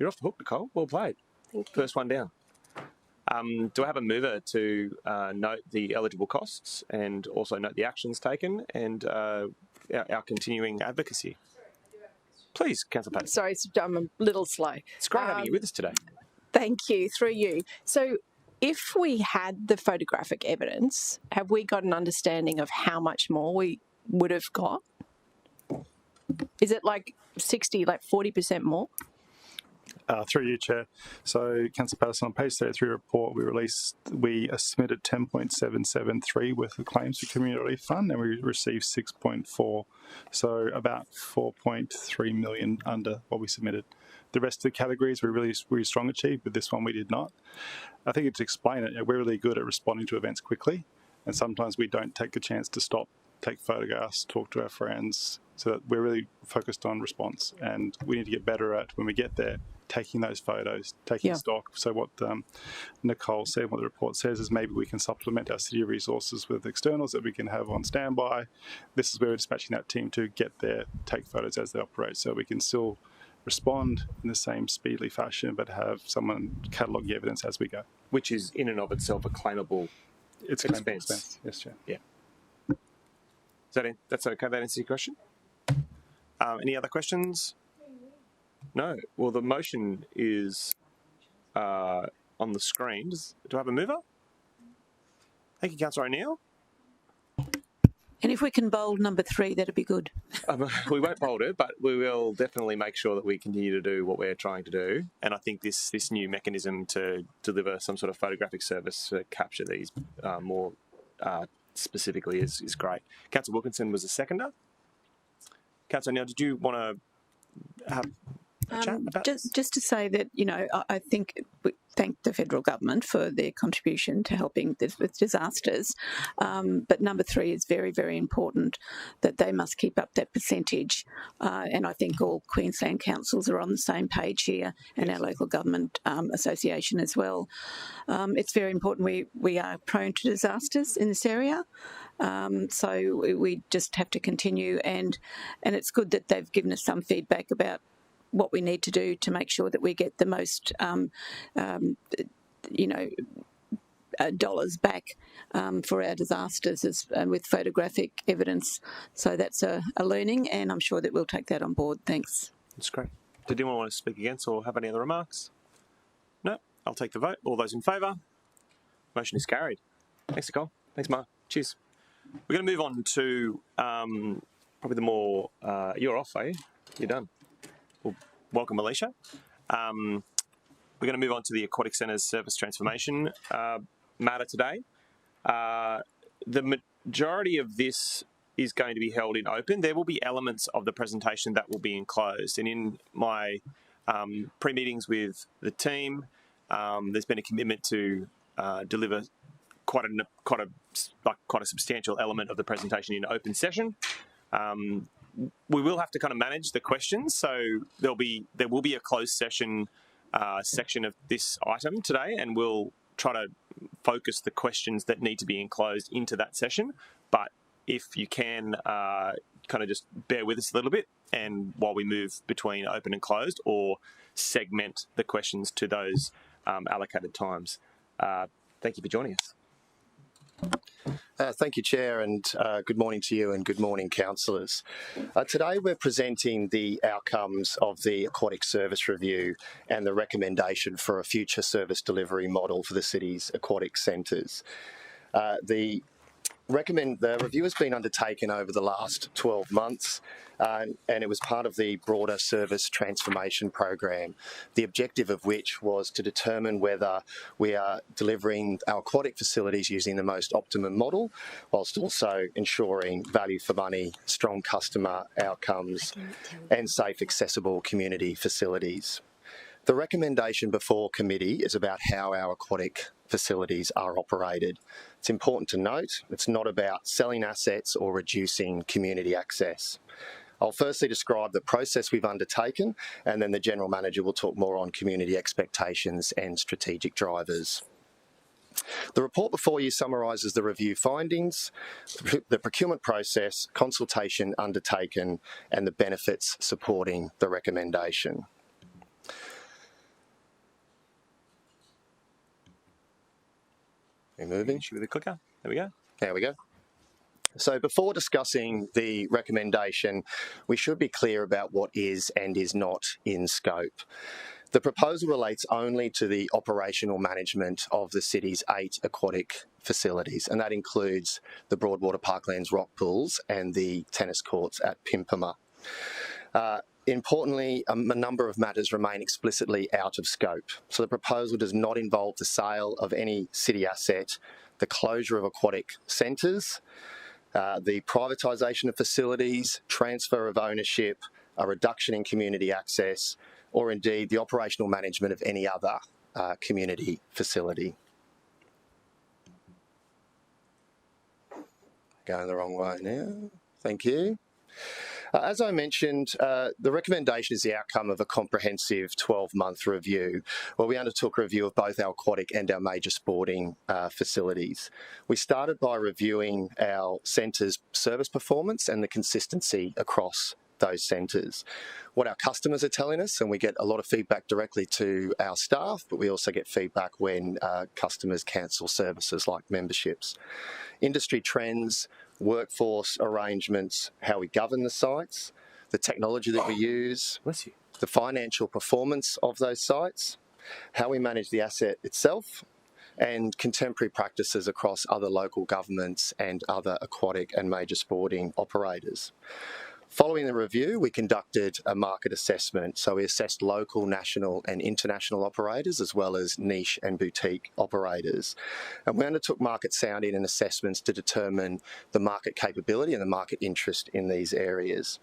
You're off the hook, Nicole. Well played. Thank you. First one down. Do I have a mover to note the eligible costs and also note the actions taken and our continuing advocacy? Please, Councillor Patterson. Sorry, I'm a little slow. It's great having you with us today. Thank you, through you. So if we had the photographic evidence, have we got an understanding of how much more we would have got? Is it like 40% more? Through you, Chair. So, Councillor Patterson, on page 33 report, we submitted 10.773 worth of claims for Community Relief Fund, and we received 6.4, so about 4.3 million under what we submitted. The rest of the categories were really strong achieved, but this one we did not. I think to explain it, we're really good at responding to events quickly, and sometimes we don't take the chance to stop, take photographs, talk to our friends, so that we're really focused on response, and we need to get better at, when we get there, taking those photos, taking stock. So what Nicole said, what the report says, is maybe we can supplement our city resources with externals that we can have on standby. This is where we're dispatching that team to get there, take photos as they operate, so we can still respond in the same speedily fashion, but have someone catalogue the evidence as we go. Which is in and of itself a claimable expense. Yes, Chair. Yeah. That's okay? That answers your question? Any other questions? No. Well, the motion is on the screen. Do I have a mover? Thank you, Councillor O'Neill. And if we can bold number 3, that'd be good. We won't bold it, but we will definitely make sure that we continue to do what we're trying to do. And I think this new mechanism to deliver some sort of photographic service to capture these more specifically is great. Councillor Wilkinson was a seconder. Councillor O'Neill, did you want to have a chat about just to say that, I think thank the federal government for their contribution to helping with disasters. But number 3 is very, very important, that they must keep up that percentage. And I think all Queensland councils are on the same page here, and our local government association as well. It's very important. We are prone to disasters in this area. So we just have to continue, and it's good that they've given us some feedback about what we need to do to make sure that we get the most, dollars back for our disasters with photographic evidence. So that's a learning, and I'm sure that we'll take that on board. Thanks. That's great. Did anyone want to speak against or have any other remarks? No? I'll take the vote. All those in favour? Motion is carried. Thanks, Nicole. Thanks, Mark. Cheers. We're going to move on to probably the more... you're off, are you? You're done. Well, welcome, Alicia. We're going to move on to the Aquatic Centre's service transformation matter today. The majority of this is going to be held in open. There will be elements of the presentation that will be enclosed. And in my pre-meetings with the team, there's been a commitment to deliver quite a substantial element of the presentation in open session. We will have to kind of manage the questions, so there will be a closed session section of this item today, and we'll try to focus the questions that need to be enclosed into that session. But if you can kind of just bear with us a little bit, and while we move between open and closed, or segment the questions to those allocated times. Thank you for joining us. Thank you, Chair, and good morning to you and good morning, councillors. Today we're presenting the outcomes of the Aquatic Service Review and the recommendation for a future service delivery model for the city's aquatic centres. The review has been undertaken over the last 12 months and it was part of the broader service transformation program, the objective of which was to determine whether we are delivering our aquatic facilities using the most optimum model, whilst also ensuring value for money, strong customer outcomes and safe, accessible community facilities. The recommendation before committee is about how our aquatic facilities are operated. It's important to note it's not about selling assets or reducing community access. I'll firstly describe the process we've undertaken, and then the General Manager will talk more on community expectations and strategic drivers. The report before you summarises the review findings, the procurement process, consultation undertaken, and the benefits supporting the recommendation. We're moving. Issue with the clicker. There we go. There we go. So before discussing the recommendation, we should be clear about what is and is not in scope. The proposal relates only to the operational management of the city's 8 aquatic facilities, and that includes the Broadwater Parklands rock pools and the tennis courts at Pimpama. Importantly, a number of matters remain explicitly out of scope. So the proposal does not involve the sale of any city asset, the closure of aquatic centres, the privatisation of facilities, transfer of ownership, a reduction in community access, or indeed the operational management of any other community facility. Going the wrong way now. Thank you. As I mentioned, the recommendation is the outcome of a comprehensive 12-month review where we undertook a review of both our aquatic and our major sporting facilities. We started by reviewing our centres' service performance and the consistency across those centres. What our customers are telling us, and we get a lot of feedback directly to our staff, but we also get feedback when customers cancel services like memberships. Industry trends, workforce arrangements, how we govern the sites, the technology that we use, the financial performance of those sites, how we manage the asset itself, and contemporary practices across other local governments and other aquatic and major sporting operators. Following the review, we conducted a market assessment. So we assessed local, national and international operators as well as niche and boutique operators. And we undertook market sounding and assessments to determine the market capability and the market interest in these areas.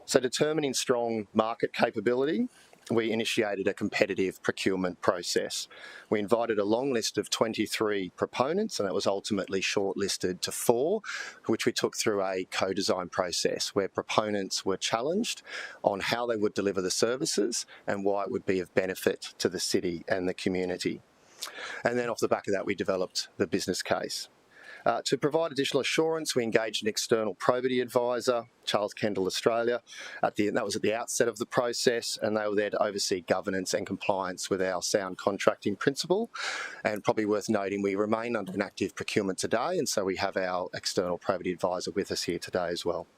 So determining strong market capability, we initiated a competitive procurement process. We invited a long list of 23 proponents, and that was ultimately shortlisted to 4, which we took through a co-design process where proponents were challenged on how they would deliver the services and why it would be of benefit to the city and the community. And then off the back of that, we developed the business case. To provide additional assurance, we engaged an external probity advisor, Charles Kendall Australia. That was at the outset of the process, and they were there to oversee governance and compliance with our sound contracting principle. And probably worth noting, we remain under an active procurement today, and so we have our external probity advisor with us here today as well.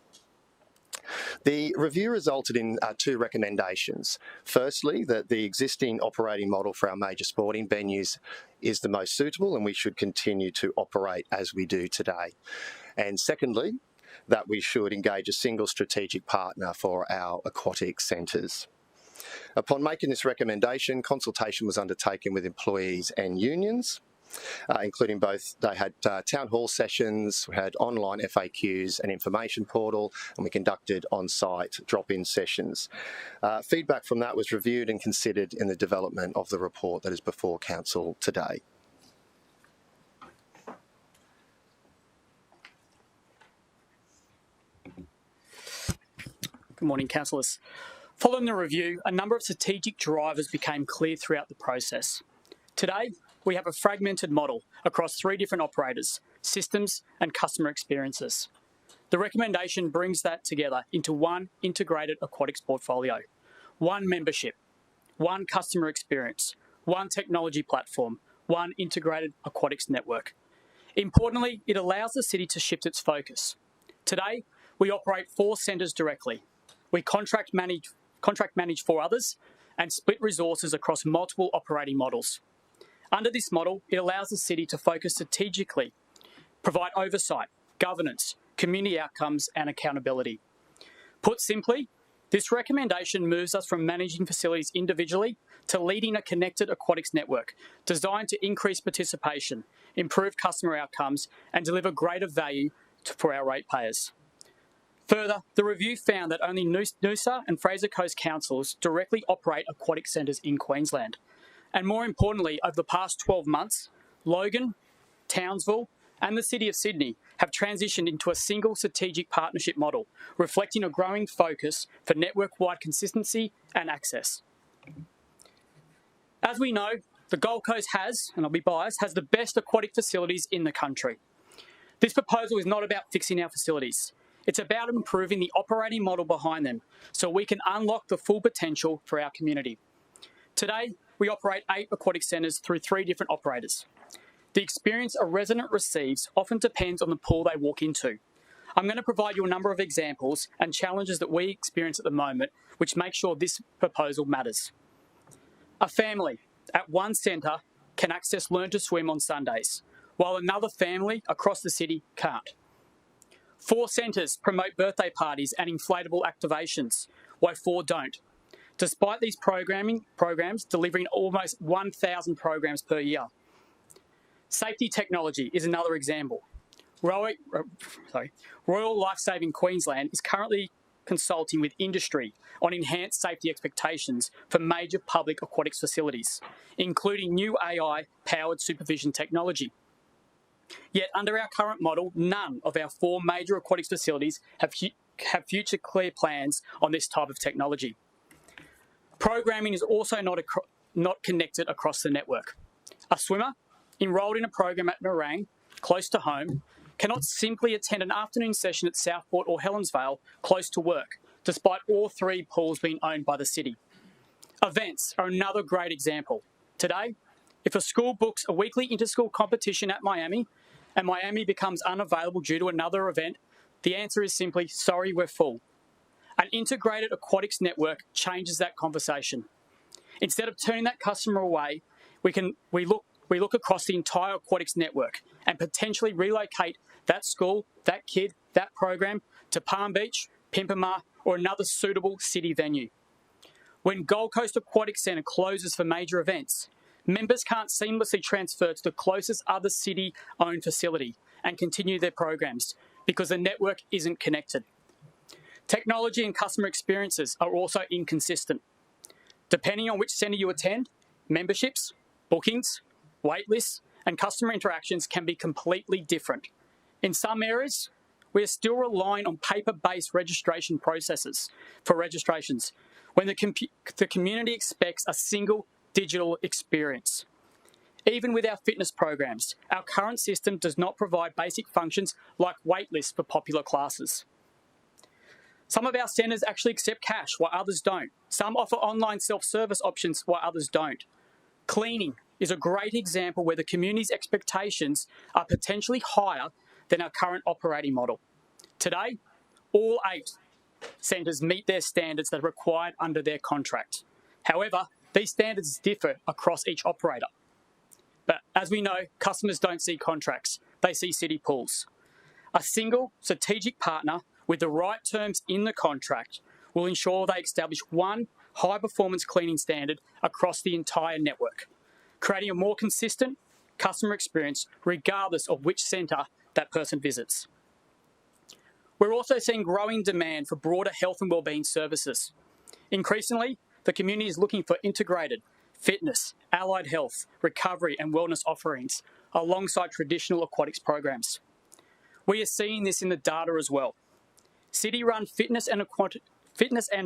The review resulted in 2 recommendations. Firstly, that the existing operating model for our major sporting venues is the most suitable and we should continue to operate as we do today. And secondly, that we should engage a single strategic partner for our aquatic centres. Upon making this recommendation, consultation was undertaken with employees and unions. Including both, they had town hall sessions, we had online FAQs and information portal, and we conducted on-site drop-in sessions. Feedback from that was reviewed and considered in the development of the report that is before Council today. Good morning, councillors. Following the review, a number of strategic drivers became clear throughout the process. Today, we have a fragmented model across 3 different operators, systems and customer experiences. The recommendation brings that together into one integrated aquatics portfolio, one membership, one customer experience, one technology platform, one integrated aquatics network. Importantly, it allows the city to shift its focus. Today, we operate 4 centres directly. We contract manage 4 others and split resources across multiple operating models. Under this model, it allows the city to focus strategically, provide oversight, governance, community outcomes and accountability. Put simply, this recommendation moves us from managing facilities individually to leading a connected aquatics network designed to increase participation, improve customer outcomes and deliver greater value for our ratepayers. Further, the review found that only Noosa and Fraser Coast councils directly operate aquatic centres in Queensland. And more importantly, over the past 12 months, Logan, Townsville and the City of Sydney have transitioned into a single strategic partnership model, reflecting a growing focus for network-wide consistency and access. As we know, the Gold Coast has, and I'll be biased, has the best aquatic facilities in the country. This proposal is not about fixing our facilities. It's about improving the operating model behind them so we can unlock the full potential for our community. Today, we operate 8 aquatic centres through 3 different operators. The experience a resident receives often depends on the pool they walk into. I'm going to provide you a number of examples and challenges that we experience at the moment, which make sure this proposal matters. A family at one centre can access Learn to Swim on Sundays, while another family across the city can't. 4 centres promote birthday parties and inflatable activations, while 4 don't. Despite these programs delivering almost 1,000 programs per year. Safety technology is another example. Royal Lifesaving Queensland is currently consulting with industry on enhanced safety expectations for major public aquatics facilities, including new AI-powered supervision technology. Yet under our current model, none of our 4 major aquatics facilities have future clear plans on this type of technology. Programming is also not connected across the network. A swimmer enrolled in a program at Nerang, close to home, cannot simply attend an afternoon session at Southport or Helensvale, close to work, despite all 3 pools being owned by the city. Events are another great example. Today, if a school books a weekly inter-school competition at Miami, and Miami becomes unavailable due to another event, the answer is simply, sorry, we're full. An integrated aquatics network changes that conversation. Instead of turning that customer away, we look across the entire aquatics network and potentially relocate that school, that kid, that program to Palm Beach, Pimpama, or another suitable city venue. When Gold Coast Aquatic Centre closes for major events, members can't seamlessly transfer to the closest other city-owned facility and continue their programs because the network isn't connected. Technology and customer experiences are also inconsistent. Depending on which centre you attend, memberships, bookings, waitlists, and customer interactions can be completely different. In some areas, we are still relying on paper-based registration processes for registrations when the community expects a single digital experience. Even with our fitness programs, our current system does not provide basic functions like waitlists for popular classes. Some of our centres actually accept cash while others don't. Some offer online self-service options while others don't. Cleaning is a great example where the community's expectations are potentially higher than our current operating model. Today, all 8 centres meet their standards that are required under their contract. However, these standards differ across each operator. But as we know, customers don't see contracts, they see city pools. A single strategic partner with the right terms in the contract will ensure they establish one high-performance cleaning standard across the entire network, creating a more consistent customer experience regardless of which centre that person visits. We're also seeing growing demand for broader health and wellbeing services. Increasingly, the community is looking for integrated fitness, allied health, recovery and wellness offerings alongside traditional aquatics programs. We are seeing this in the data as well. City-run fitness and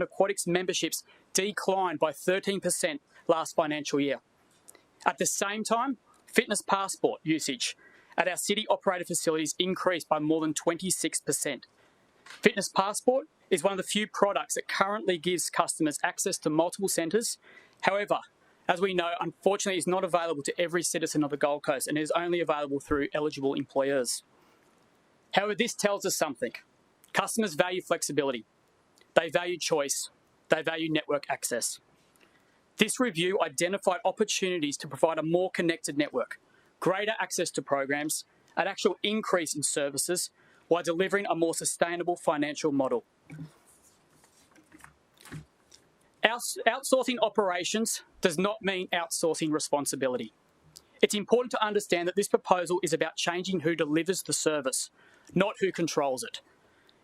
aquatics memberships declined by 13% last financial year. At the same time, fitness passport usage at our city-operated facilities increased by more than 26%. Fitness passport is one of the few products that currently gives customers access to multiple centres. However, as we know, unfortunately, it's not available to every citizen of the Gold Coast and is only available through eligible employers. However, this tells us something. Customers value flexibility. They value choice. They value network access. This review identified opportunities to provide a more connected network, greater access to programs, an actual increase in services, while delivering a more sustainable financial model. Outsourcing operations does not mean outsourcing responsibility. It's important to understand that this proposal is about changing who delivers the service, not who controls it.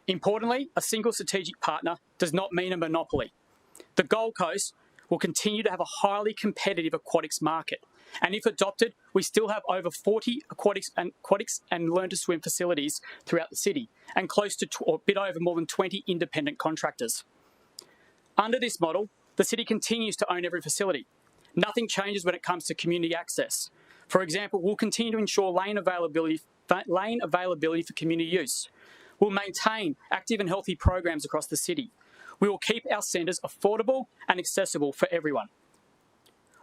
Importantly, a single strategic partner does not mean a monopoly. The Gold Coast will continue to have a highly competitive aquatics market, and if adopted, we still have over 40 aquatics and learn to swim facilities throughout the city, and close to or a bit over more than 20 independent contractors. Under this model, the city continues to own every facility. Nothing changes when it comes to community access. For example, we'll continue to ensure lane availability for community use. We'll maintain active and healthy programs across the city. We will keep our centres affordable and accessible for everyone.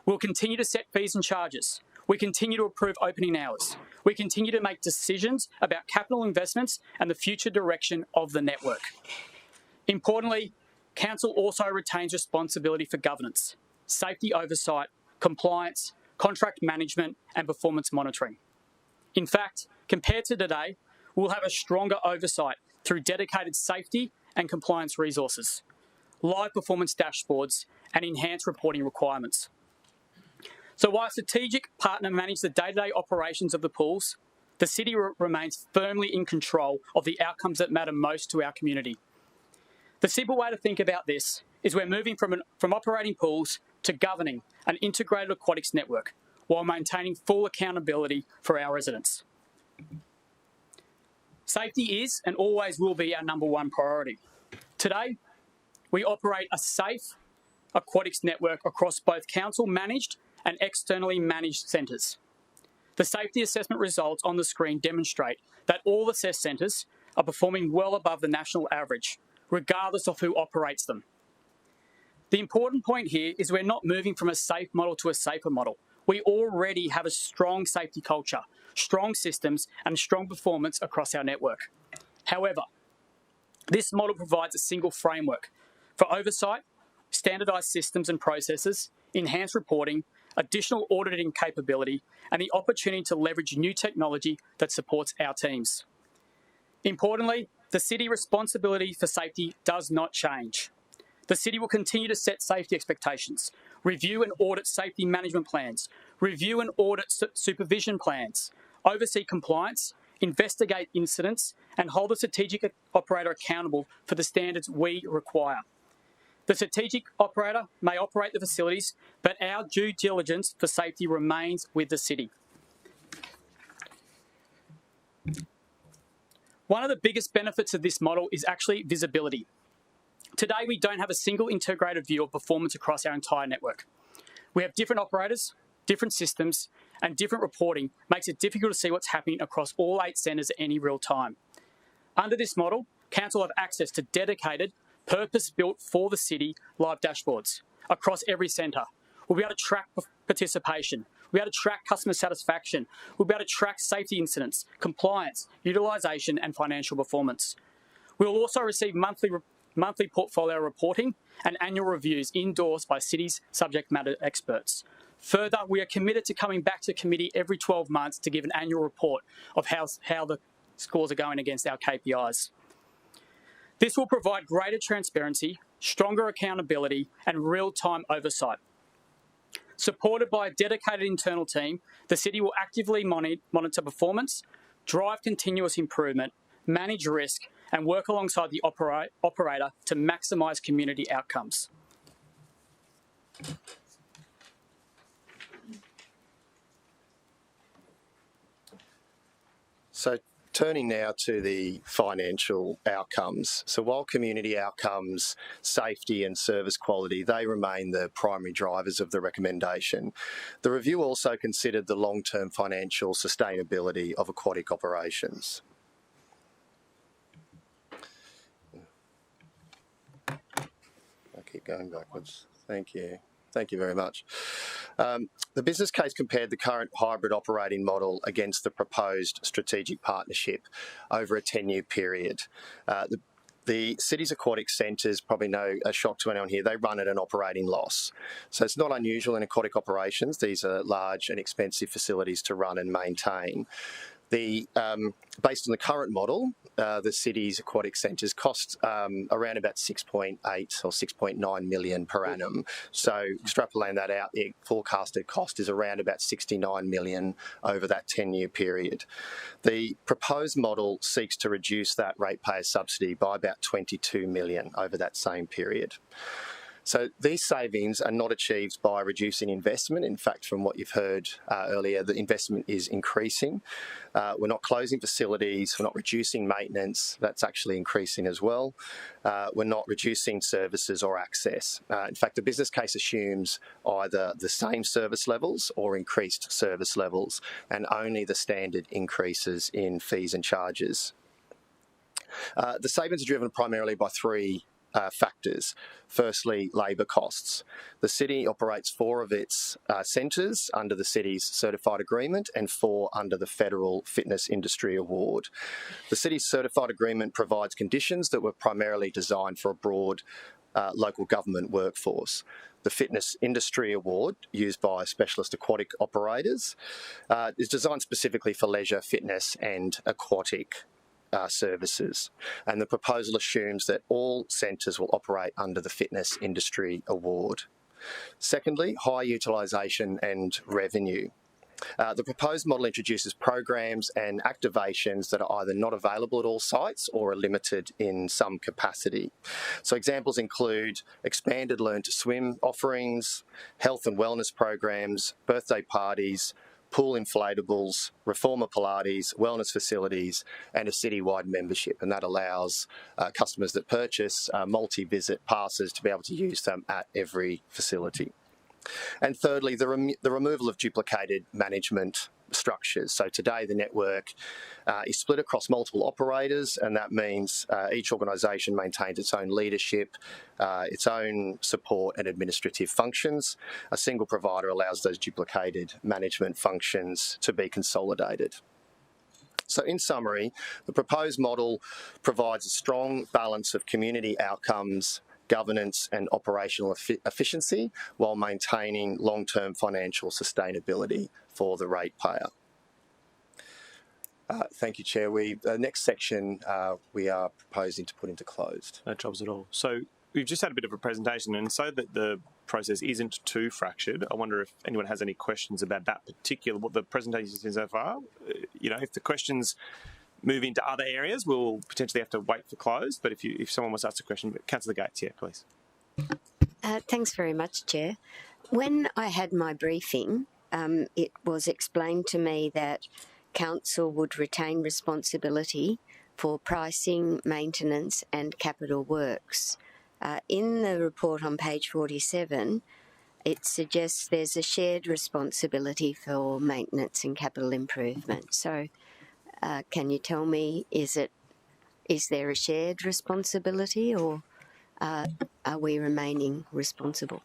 We'll continue to set fees and charges. We continue to approve opening hours. We continue to make decisions about capital investments and the future direction of the network. Importantly, Council also retains responsibility for governance, safety oversight, compliance, contract management and performance monitoring. In fact, compared to today, we'll have a stronger oversight through dedicated safety and compliance resources, live performance dashboards and enhanced reporting requirements. So while a strategic partner manages the day-to-day operations of the pools, the city remains firmly in control of the outcomes that matter most to our community. The simple way to think about this is we're moving from operating pools to governing an integrated aquatics network while maintaining full accountability for our residents. Safety is and always will be our #1 priority. Today, we operate a safe aquatics network across both council-managed and externally managed centres. The safety assessment results on the screen demonstrate that all assessed centres are performing well above the national average, regardless of who operates them. The important point here is we're not moving from a safe model to a safer model. We already have a strong safety culture, strong systems, and strong performance across our network. However, this model provides a single framework for oversight, standardised systems and processes, enhanced reporting, additional auditing capability, and the opportunity to leverage new technology that supports our teams. Importantly, the city responsibility for safety does not change. The city will continue to set safety expectations, review and audit safety management plans, review and audit supervision plans, oversee compliance, investigate incidents, and hold the strategic operator accountable for the standards we require. The strategic operator may operate the facilities, but our due diligence for safety remains with the city. One of the biggest benefits of this model is actually visibility. Today, we don't have a single integrated view of performance across our entire network. We have different operators, different systems, and different reporting makes it difficult to see what's happening across all 8 centres at any real time. Under this model, Council have access to dedicated, purpose-built for the city live dashboards across every centre. We'll be able to track participation. We'll be able to track customer satisfaction. We'll be able to track safety incidents, compliance, utilisation, and financial performance. We'll also receive monthly portfolio reporting and annual reviews endorsed by city's subject matter experts. Further, we are committed to coming back to committee every 12 months to give an annual report of how the scores are going against our KPIs. This will provide greater transparency, stronger accountability, and real-time oversight. Supported by a dedicated internal team, the city will actively monitor performance, drive continuous improvement, manage risk, and work alongside the operator to maximise community outcomes. So turning now to the financial outcomes. So while community outcomes, safety and service quality, they remain the primary drivers of the recommendation, the review also considered the long-term financial sustainability of aquatic operations. I'll keep going backwards. Thank you. Thank you very much. The business case compared the current hybrid operating model against the proposed strategic partnership over a 10-year period. The city's aquatic centres, probably no shock to anyone here, they run at an operating loss. So it's not unusual in aquatic operations. These are large and expensive facilities to run and maintain. Based on the current model, the city's aquatic centres cost around about 6.8 or 6.9 million per annum. So extrapolating that out, the forecasted cost is around about 69 million over that 10-year period. The proposed model seeks to reduce that ratepayer subsidy by about 22 million over that same period. So these savings are not achieved by reducing investment. In fact, from what you've heard earlier, the investment is increasing. We're not closing facilities, we're not reducing maintenance, that's actually increasing as well. We're not reducing services or access. In fact, the business case assumes either the same service levels or increased service levels, and only the standard increases in fees and charges. The savings are driven primarily by three factors. Firstly, labour costs. The city operates 4 of its centres under the city's certified agreement and 4 under the Federal Fitness Industry Award. The city's certified agreement provides conditions that were primarily designed for a broad local government workforce. The Fitness Industry Award, used by specialist aquatic operators, is designed specifically for leisure, fitness and aquatic services, and the proposal assumes that all centres will operate under the Fitness Industry Award. Secondly, high utilisation and revenue. The proposed model introduces programs and activations that are either not available at all sites or are limited in some capacity. So examples include expanded Learn to Swim offerings, health and wellness programs, birthday parties, pool inflatables, reformer Pilates, wellness facilities, and a citywide membership. And that allows customers that purchase multi-visit passes to be able to use them at every facility. And thirdly, the removal of duplicated management structures. So today the network is split across multiple operators, and that means each organisation maintains its own leadership, its own support and administrative functions. A single provider allows those duplicated management functions to be consolidated. So in summary, the proposed model provides a strong balance of community outcomes, governance and operational efficiency while maintaining long-term financial sustainability for the ratepayer. Thank you, Chair. The next section we are proposing to put into closed. No troubles at all. So we've just had a bit of a presentation, and so that the process isn't too fractured, I wonder if anyone has any questions about that particular, what the presentation has been so far. You know, if the questions move into other areas, we'll potentially have to wait for close, but if someone wants to ask a question, Councillor Gates, yeah, please. Thanks very much, Chair. When I had my briefing, it was explained to me that Council would retain responsibility for pricing, maintenance and capital works. In the report on page 47, it suggests there's a shared responsibility for maintenance and capital improvement. So can you tell me, is there a shared responsibility, or are we remaining responsible?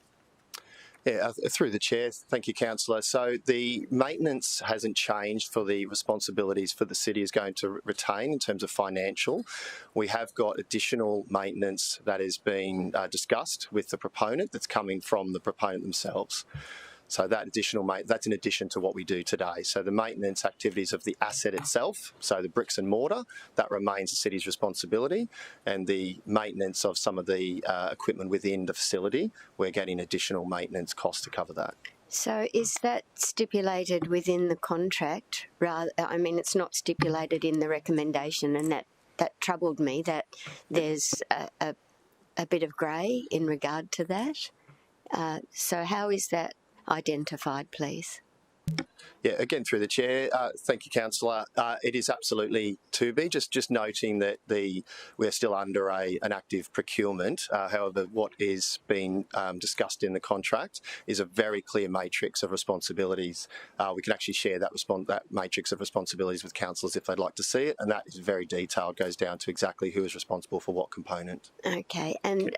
Yeah, through the chair, thank you, councillor. So the maintenance hasn't changed for the responsibilities for the city is going to retain in terms of financial. We have got additional maintenance that is being discussed with the proponent that's coming from the proponent themselves. So that additional that's in addition to what we do today. So the maintenance activities of the asset itself, so the bricks and mortar, that remains the city's responsibility, and the maintenance of some of the equipment within the facility, we're getting additional maintenance costs to cover that. So is that stipulated within the contract? Rather, I mean, it's not stipulated in the recommendation, and that troubled me, that there's a bit of grey in regard to that. So how is that identified, please? Yeah, again, through the chair, thank you, councillor. It is absolutely to be. Just noting that we're still under an active procurement. However, what is being discussed in the contract is a very clear matrix of responsibilities. We can actually share that matrix of responsibilities with councillors if they'd like to see it, and that is very detailed. Goes down to exactly who is responsible for what component. Okay, and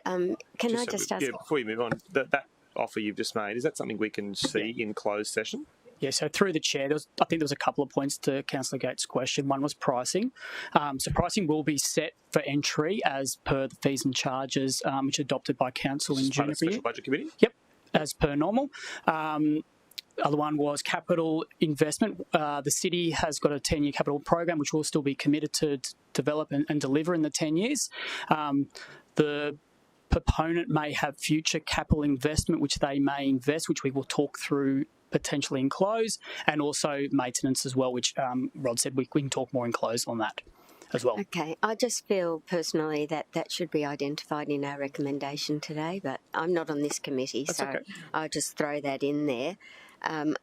can I just ask? Yeah, before you move on, that offer you've just made, is that something we can see in closed session? Yeah, so through the chair, I think there was a couple of points to Councillor Gates' question. One was pricing. So pricing will be set for entry as per the fees and charges, which are adopted by Council in June. Special Budget Committee? Yep, as per normal. Other one was capital investment. The city has got a 10-year capital program, which will still be committed to develop and deliver in the 10 years. The proponent may have future capital investment which they may invest, which we will talk through potentially in close, and also maintenance as well, which Rod said we can talk more in close on that as well. Okay, I just feel personally that should be identified in our recommendation today, but I'm not on this committee, That's so okay. I'll just throw that in there. And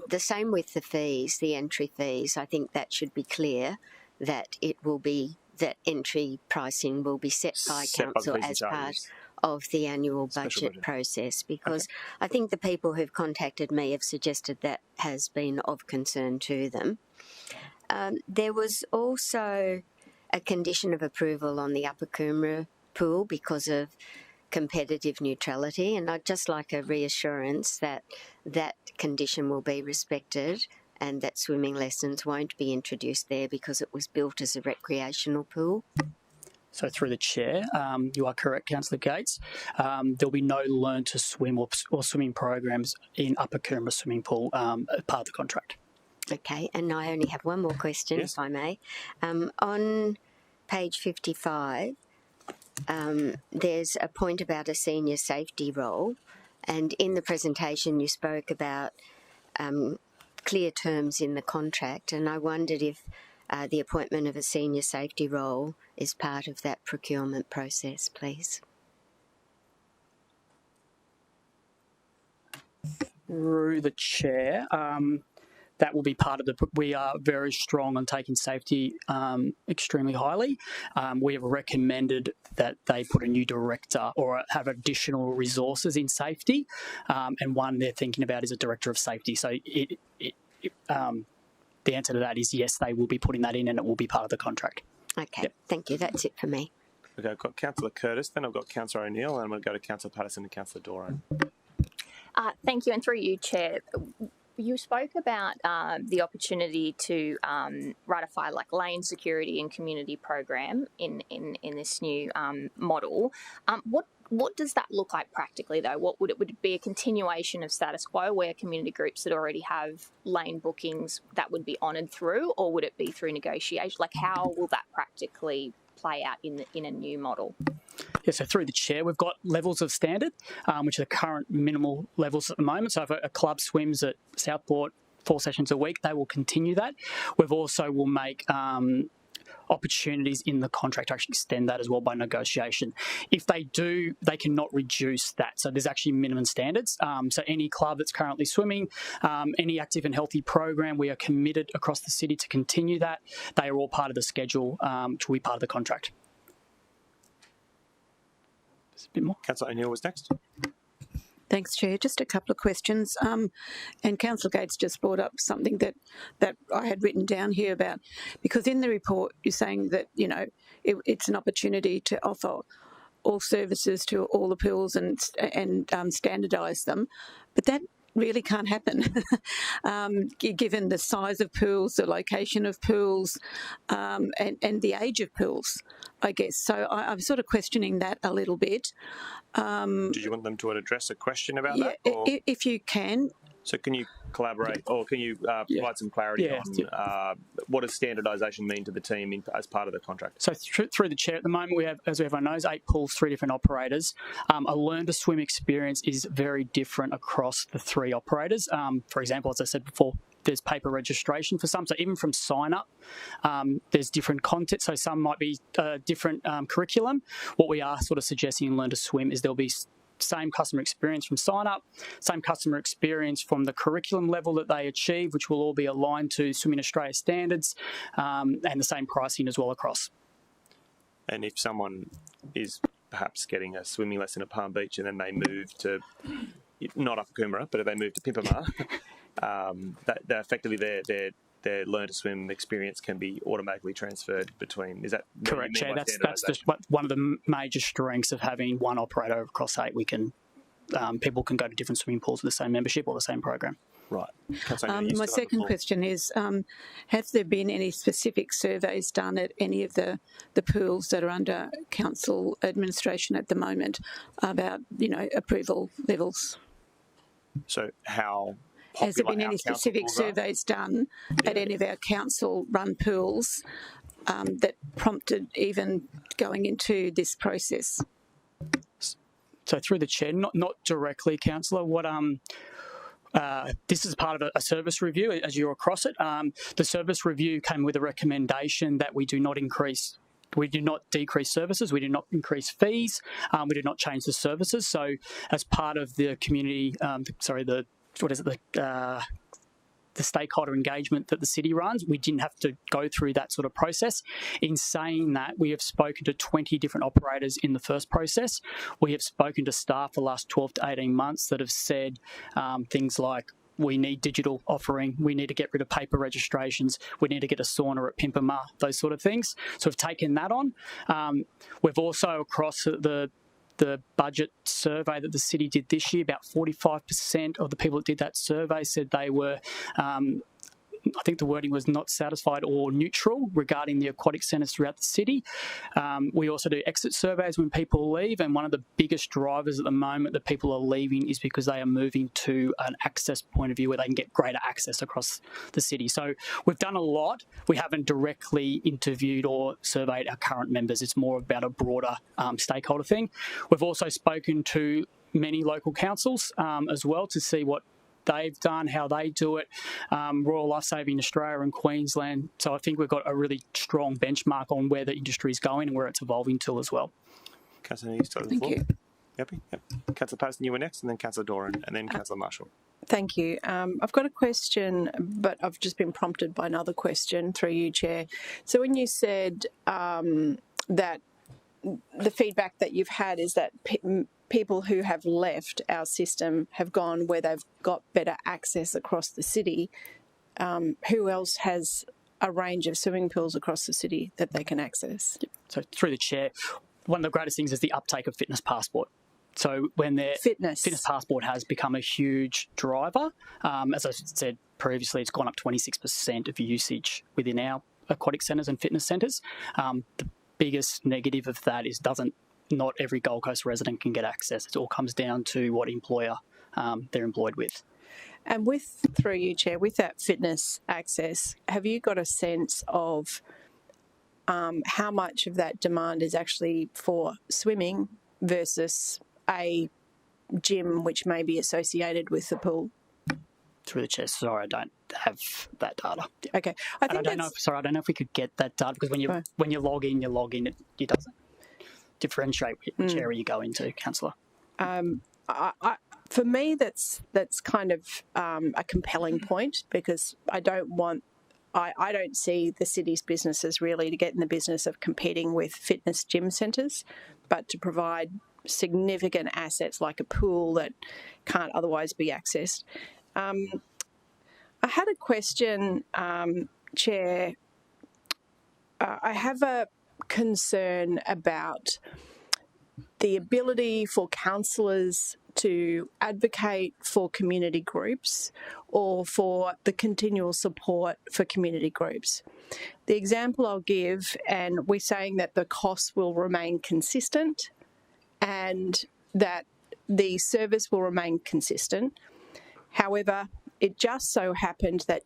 the same with the fees, the entry fees. I think that should be clear that it will be that entry pricing will be set by council as part of the annual budget process, because I think the people who've contacted me have suggested that has been of concern to them. There was also a condition of approval on the Upper Coomera pool because of competitive neutrality, and I'd just like a reassurance that that condition will be respected and that swimming lessons won't be introduced there because it was built as a recreational pool. So through the chair, you are correct, Councillor Gates. There'll be no learn to swim or swimming programs in Upper Coomera swimming pool part of the contract. Okay, and I only have one more question, if I may. On page 55, there's a point about a senior safety role, and in the presentation you spoke about clear terms in the contract, and I wondered if the appointment of a senior safety role is part of that procurement process, please. Through the chair, that will be part of the. We are very strong on taking safety extremely highly. We have recommended that they put a new director or have additional resources in safety, and one they're thinking about is a director of safety. So the answer to that is yes, they will be putting that in, and it will be part of the contract. Okay, thank you. That's it for me. Okay, I've got Councillor Curtis, then I've got Councillor O'Neill, and I'm going to go to Councillor Patterson and Councillor Doran. Thank you, and through you, Chair. You spoke about the opportunity to ratify like lane security and community program in this new model. What does that look like practically, though? Would it be a continuation of status quo where community groups that already have lane bookings that would be honoured through, or would it be through negotiation? Like, how will that practically play out in a new model? Yeah, so through the chair, we've got levels of standard, which are the current minimal levels at the moment. So if a club swims at Southport 4 sessions a week, they will continue that. We've also will make opportunities in the contract to actually extend that as well by negotiation. If they do, they cannot reduce that. So there's actually minimum standards. So any club that's currently swimming, any active and healthy program, we are committed across the city to continue that. They are all part of the schedule to be part of the contract. Just a bit more. Councillor O'Neill was next. Thanks, Chair. Just a couple of questions. And Councillor Gates just brought up something that I had written down here about, because in the report you're saying that, you know, it's an opportunity to offer all services to all the pools and standardise them, but that really can't happen given the size of pools, the location of pools, and the age of pools, I guess. So I'm sort of questioning that a little bit. Do you want them to address a question about that? Or? If you can. So can you collaborate, or can you provide some clarity on what does standardisation mean to the team as part of the contract? So through the chair, at the moment we have, as everyone knows, 8 pools, 3 different operators. A learn to swim experience is very different across the 3 operators. For example, as I said before, there's paper registration for some. So even from sign up, there's different content. So some might be different curriculum. What we are sort of suggesting in Learn to Swim is there'll be same customer experience from sign up, same customer experience from the curriculum level that they achieve, which will all be aligned to Swimming Australia standards, and the same pricing as well across. And if someone is perhaps getting a swimming lesson at Palm Beach and then they move to, not Upper Coomera, but if they move to Pimpama, that effectively their Learn to Swim experience can be automatically transferred between. Is that correct, Chair? That's just one of the major strengths of having one operator across 8. We can people can go to different swimming pools with the same membership or the same program. Right. My second question is, has there been any specific surveys done at any of the pools that are under council administration at the moment about, you know, approval levels? So how has there been any specific surveys done at any of our council-run pools that prompted even going into this process? So through the chair, not directly, councillor. What this is part of a service review as you're across it. The service review came with a recommendation that we do not decrease services, we do not increase fees, we do not change the services. So as part of the community, the stakeholder engagement that the city runs, we didn't have to go through that sort of process. In saying that, we have spoken to 20 different operators in the first process. We have spoken to staff the last 12 to 18 months that have said things like, we need digital offering, we need to get rid of paper registrations, we need to get a sauna at Pimpama, those sort of things. So we've taken that on. We've also, across the budget survey that the city did this year, about 45% of the people that did that survey said they were, I think the wording was not satisfied or neutral regarding the aquatic centres throughout the city. We also do exit surveys when people leave, and one of the biggest drivers at the moment that people are leaving is because they are moving to an access point of view where they can get greater access across the city. So we've done a lot. We haven't directly interviewed or surveyed our current members. It's more about a broader stakeholder thing. We've also spoken to many local councils as well to see what they've done, how they do it, Royal Lifesaving Australia and Queensland. So I think we've got a really strong benchmark on where the industry is going and where it's evolving to as well. Councillor, you start on the floor. Thank you. Happy? Yep. Councillor Patterson, you were next, and then Councillor Doran, and then Councillor Marshall. Thank you. I've got a question, but I've just been prompted by another question through you, Chair. So when you said that the feedback that you've had is that people who have left our system have gone where they've got better access across the city, who else has a range of swimming pools across the city that they can access? So through the chair, one of the greatest things is the uptake of Fitness Passport. So when their Fitness Passport has become a huge driver, as I said previously, it's gone up 26% of usage within our aquatic centres and fitness centres. The biggest negative of that is not every Gold Coast resident can get access. It all comes down to what employer they're employed with. And through you, Chair, with that fitness access, have you got a sense of how much of that demand is actually for swimming versus a gym which may be associated with the pool? Through the chair, sorry, I don't have that data. Yeah. Okay, I don't know. I don't know if we could get that data because when you log in, it doesn't differentiate which area you go into, Councillor. For me, that's kind of a compelling point because I don't see the city's businesses really to get in the business of competing with fitness gym centres, but to provide significant assets like a pool that can't otherwise be accessed. I had a question, Chair. I have a concern about the ability for councillors to advocate for community groups or for the continual support for community groups. The example I'll give, and we're saying that the costs will remain consistent and that the service will remain consistent. However, it just so happened that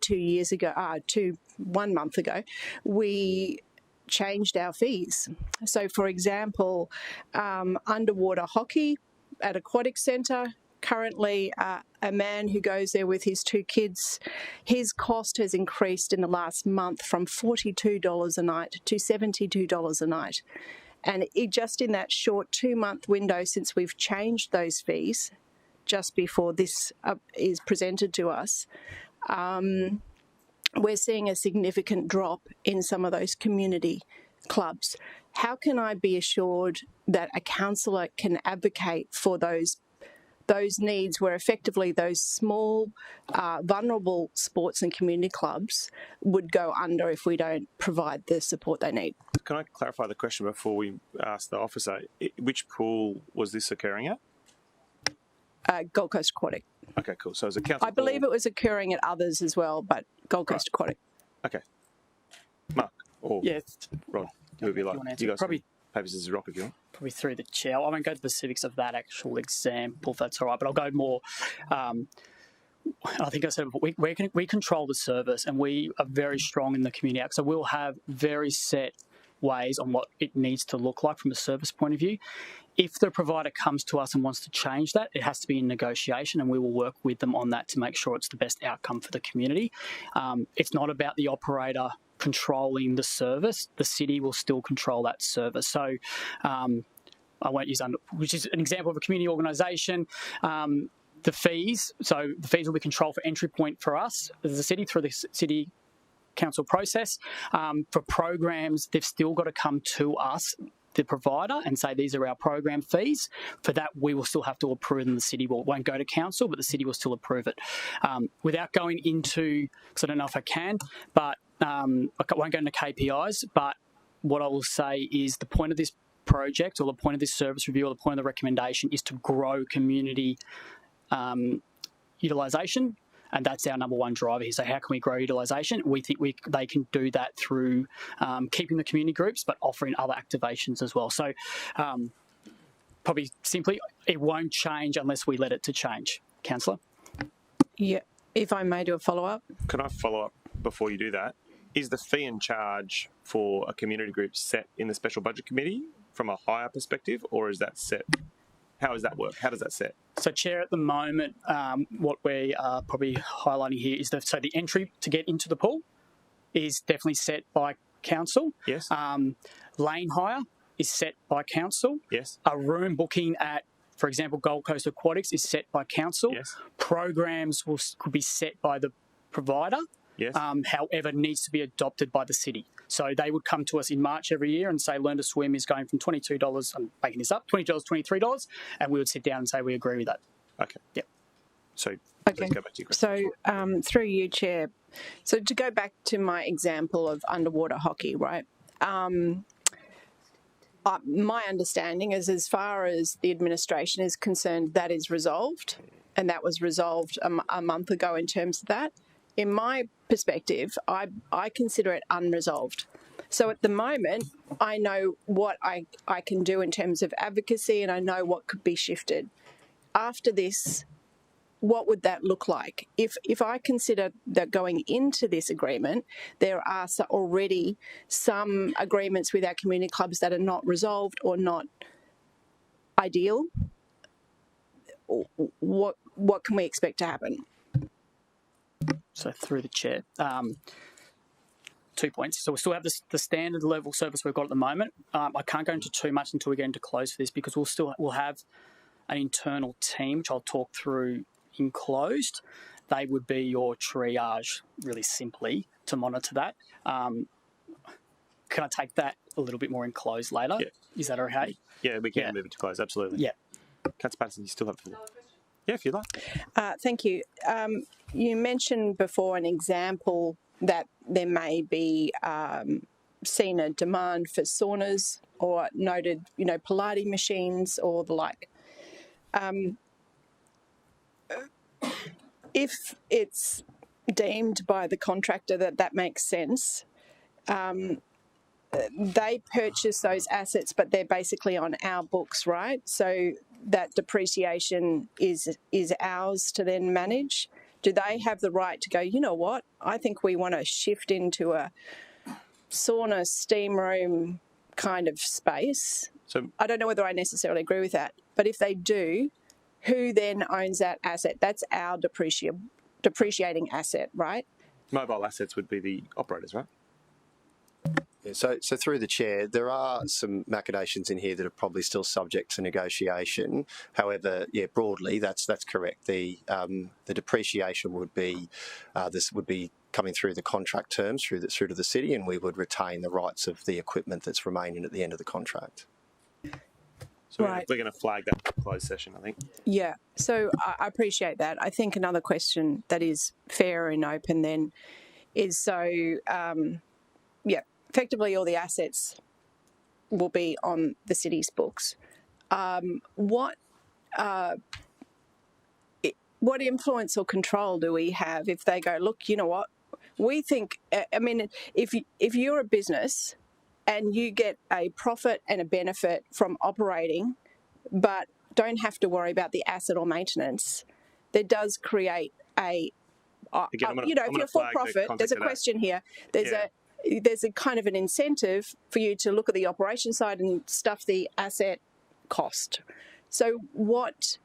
1 month ago, we changed our fees. So, for example, underwater hockey at Aquatic Centre, currently a man who goes there with his 2 kids, his cost has increased in the last month from $42 a night to $72 a night. And just in that short 2-month window since we've changed those fees, just before this is presented to us, we're seeing a significant drop in some of those community clubs. How can I be assured that a councillor can advocate for those needs where effectively those small, vulnerable sports and community clubs would go under if we don't provide the support they need? Can I clarify the question before we ask the officer? Which pool was this occurring at? Gold Coast Aquatic. Okay, cool. So as a council, I believe it was occurring at others as well, but Gold Coast Aquatic. Okay. Mark or Rod, whoever you like. You guys probably paper, scissors, rock if you want. Probably through the chair. I won't go to the specifics of that actual example, if that's all right, but I'll go more. I think I said we control the service, and we are very strong in the Community Act, so we'll have very set ways on what it needs to look like from a service point of view. If the provider comes to us and wants to change that, it has to be in negotiation, and we will work with them on that to make sure it's the best outcome for the community. It's not about the operator controlling the service. The city will still control that service. So I won't use which is an example of a community organisation. The fees will be controlled for entry point for us as a city through the city council process. For programs, they've still got to come to us, the provider, and say these are our program fees. For that, we will still have to approve them. The city won't go to council, but the city will still approve it. Without going into, because I don't know if I can, but I won't go into KPIs, but what I will say is the point of this project, or the point of this service review, or the point of the recommendation is to grow community utilisation. And that's our number one driver here. So how can we grow utilisation? We think they can do that through keeping the community groups, but offering other activations as well. So probably simply, it won't change unless we let it to change. Councillor? Yeah, if I may do a follow-up. Can I follow up before you do that? Is the fee and charge for a community group set in the Special Budget Committee from a higher perspective, or is that set? How does that work? How does that set? So, Chair, at the moment, what we are probably highlighting here is that the entry to get into the pool is definitely set by council. Yes. Lane hire is set by council. Yes. A room booking at, for example, Gold Coast Aquatics is set by council. Yes. Programs could be set by the provider. Yes. However, it needs to be adopted by the city. So they would come to us in March every year and say, Learn to Swim is going from $22, I'm making this up, $20, $23, and we would sit down and say, we agree with that. Okay. Yep. So okay. Let's go back to your question. So through you, Chair, so to go back to my example of underwater hockey, right? My understanding is, as far as the administration is concerned, that is resolved, and that was resolved a month ago in terms of that. In my perspective, I consider it unresolved. So at the moment, I know what I can do in terms of advocacy, and I know what could be shifted. After this, what would that look like? If I consider that going into this agreement, there are already some agreements with our community clubs that are not resolved or not ideal, what can we expect to happen? So through the chair. 2 points. So we still have the standard level service we've got at the moment. I can't go into too much until we get into close for this because we'll have an internal team, which I'll talk through in closed. They would be your triage, really simply, to monitor that. Can I take that a little bit more in closed later? Yeah. Is that okay? Yeah, we can move it to close, absolutely. Yeah. Councillor Patterson, you still have... Yeah, if you like. Thank you. You mentioned before an example that there may be seen a demand for saunas or noted, Pilates machines or the like. If it's deemed by the contractor that makes sense, they purchase those assets, but they're basically on our books, right? So that depreciation is ours to then manage. Do they have the right to go, you know what, I think we want to shift into a sauna, steam room kind of space? So I don't know whether I necessarily agree with that, but if they do, who then owns that asset? That's our depreciating asset, right? Mobile assets would be the operators, right? Yeah, so through the chair, there are some machinations in here that are probably still subject to negotiation. However, yeah, broadly, that's correct. The depreciation would be this would be coming through the contract terms through to the city, and we would retain the rights of the equipment that's remaining at the end of the contract. So we're going to flag that for closed session, I think. Yeah, so I appreciate that. I think another question that is fair and open then is effectively all the assets will be on the city's books. What influence or control do we have if they go, look, you know what, we think, I mean, if you're a business and you get a profit and a benefit from operating, but don't have to worry about the asset or maintenance, that does create if you're for profit, there's a question here. There's a kind of an incentive for you to look at the operation side and stuff the asset cost. So what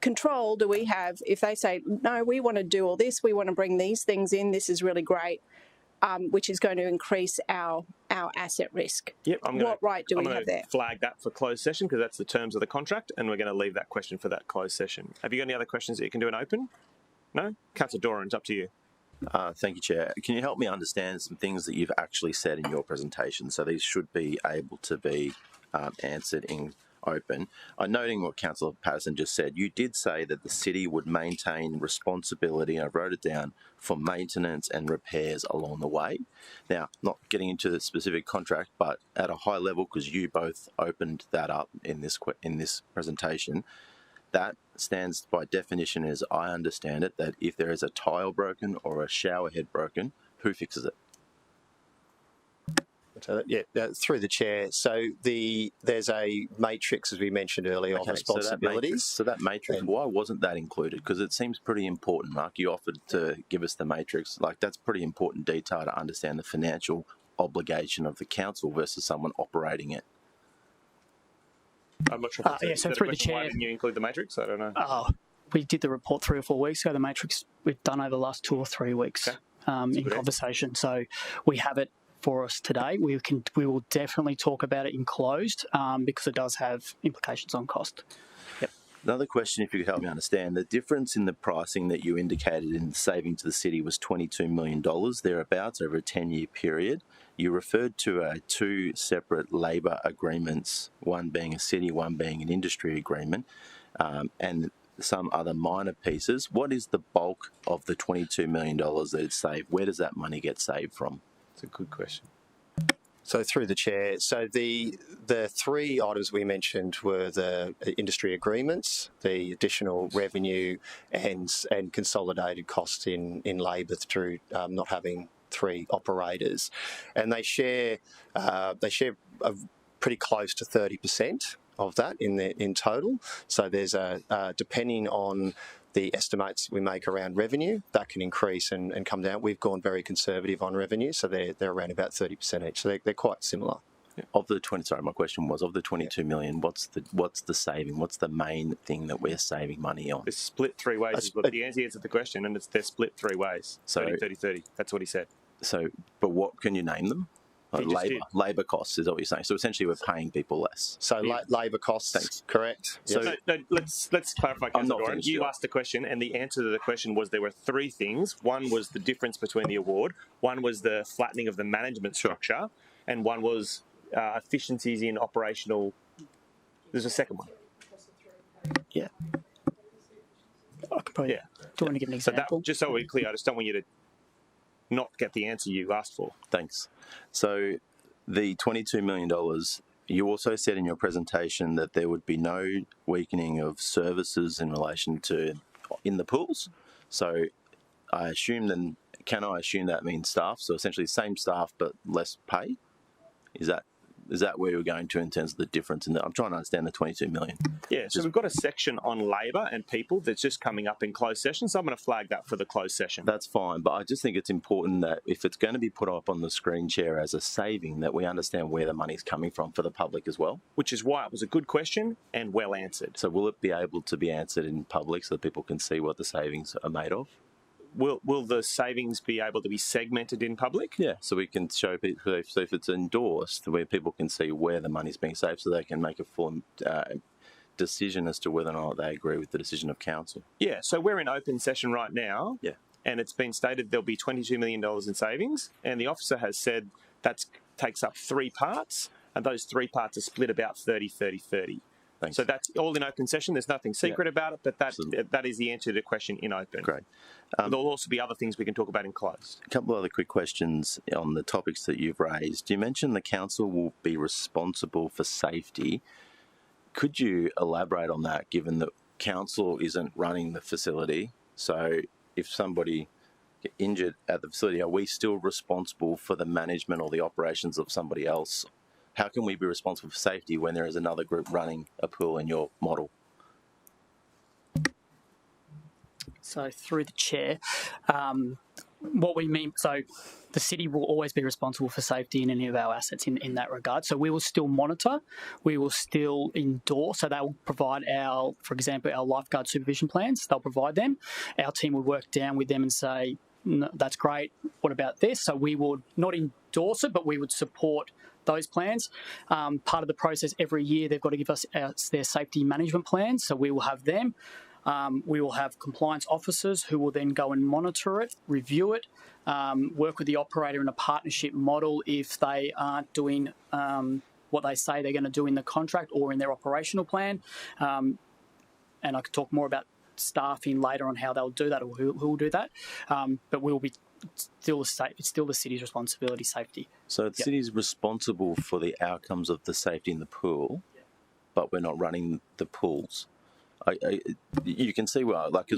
control do we have if they say, no, we want to do all this, we want to bring these things in, this is really great, which is going to increase our asset risk? Yep, what right do we have there? Flag that for closed session because that's the terms of the contract, and we're going to leave that question for that closed session. Have you got any other questions that you can do in open? No? Councillor Doran, it's up to you. Thank you, Chair. Can you help me understand some things that you've actually said in your presentation? So these should be able to be answered in open. Noting what Councillor Patterson just said, you did say that the city would maintain responsibility, and I wrote it down, for maintenance and repairs along the way. Now, not getting into the specific contract, but at a high level, because you both opened that up in this presentation, that stands by definition, as I understand it, that if there is a tile broken or a shower head broken, who fixes it? Through the chair. So there's a matrix, as we mentioned earlier, of responsibilities. So that matrix, why wasn't that included? Because it seems pretty important, Mark. You offered to give us the matrix. Like, that's pretty important detail to understand the financial obligation of the council versus someone operating it. I'm not sure if so through the chair. Why didn't you include the matrix? I don't know. We did the report 3 or 4 weeks ago. The matrix we've done over the last 2 or 3 weeks in conversation. So we have it for us today. We will definitely talk about it in closed because it does have implications on cost. Yep. Another question, if you could help me understand, the difference in the pricing that you indicated in the saving to the city was $22 million, thereabouts, over a 10-year period. You referred to 2 separate labour agreements, one being a city, one being an industry agreement, and some other minor pieces. What is the bulk of the $22 million that it's saved? Where does that money get saved from? It's a good question. So through the chair, so the 3 items we mentioned were the industry agreements, the additional revenue, and consolidated costs in labour through not having 3 operators, and they share pretty close to 30% of that in total. So there's depending on the estimates we make around revenue, that can increase and come down. We've gone very conservative on revenue, so they're around about 30% each. So they're quite similar. Of the 20, sorry, my question was, of the 22 million, what's the saving? What's the main thing that we're saving money on? It's split three ways. Is what the answer to the question, and they're split three ways. So 30. That's what he said. So, but what can you name them? Labour costs is what you're saying. So essentially, we're paying people less. So labour costs, thanks. Correct. So let's clarify. You asked the question, and the answer to the question was there were three things. One was the difference between the award. One was the flattening of the management structure, and one was efficiencies in operational. There's a second one. Yeah. I could probably. Yeah. Do you want to give an example? So just so we're clear, I just don't want you to not get the answer you asked for. Thanks. So the $22 million, you also said in your presentation that there would be no weakening of services in relation to in the pools. So I assume then, can I assume that means staff? So essentially same staff but less pay? Is that where you're going to in terms of the difference? I'm trying to understand the 22 million. Yeah, so we've got a section on labour and people that's just coming up in closed session, so I'm going to flag that for the closed session. That's fine, but I just think it's important that if it's going to be put up on the screen, Chair, as a saving, that we understand where the money's coming from for the public as well. Which is why it was a good question and well answered. So will it be able to be answered in public so that people can see what the savings are made of? Will the savings be able to be segmented in public? Yeah, so we can show people, so if it's endorsed, where people can see where the money's being saved so they can make a full decision as to whether or not they agree with the decision of council. Yeah, so we're in open session right now. Yeah. And it's been stated there'll be $22 million in savings, and the officer has said that takes up three parts, and those three parts are split about 30-30-30. Thanks. So that's all in open session. There's nothing secret about it, but that is the answer to the question in open. Great. There'll also be other things we can talk about in closed. A couple of other quick questions on the topics that you've raised. You mentioned the council will be responsible for safety. Could you elaborate on that, given that council isn't running the facility? So if somebody get injured at the facility, are we still responsible for the management or the operations of somebody else? How can we be responsible for safety when there is another group running a pool in your model? So through the chair, what we mean, so the city will always be responsible for safety in any of our assets in that regard. So we will still monitor, we will still endorse, so they'll provide for example, our lifeguard supervision plans, they'll provide them. Our team would work down with them and say, no, that's great, what about this? So we would not endorse it, but we would support those plans. Part of the process every year, they've got to give us their safety management plans, so we will have them. We will have compliance officers who will then go and monitor it, review it, work with the operator in a partnership model if they aren't doing what they say they're going to do in the contract or in their operational plan. And I could talk more about staffing later on how they'll do that or who will do that. But we'll be it's still the city's responsibility, safety. So the city's responsible for the outcomes of the safety in the pool, but we're not running the pools. You can see why, like,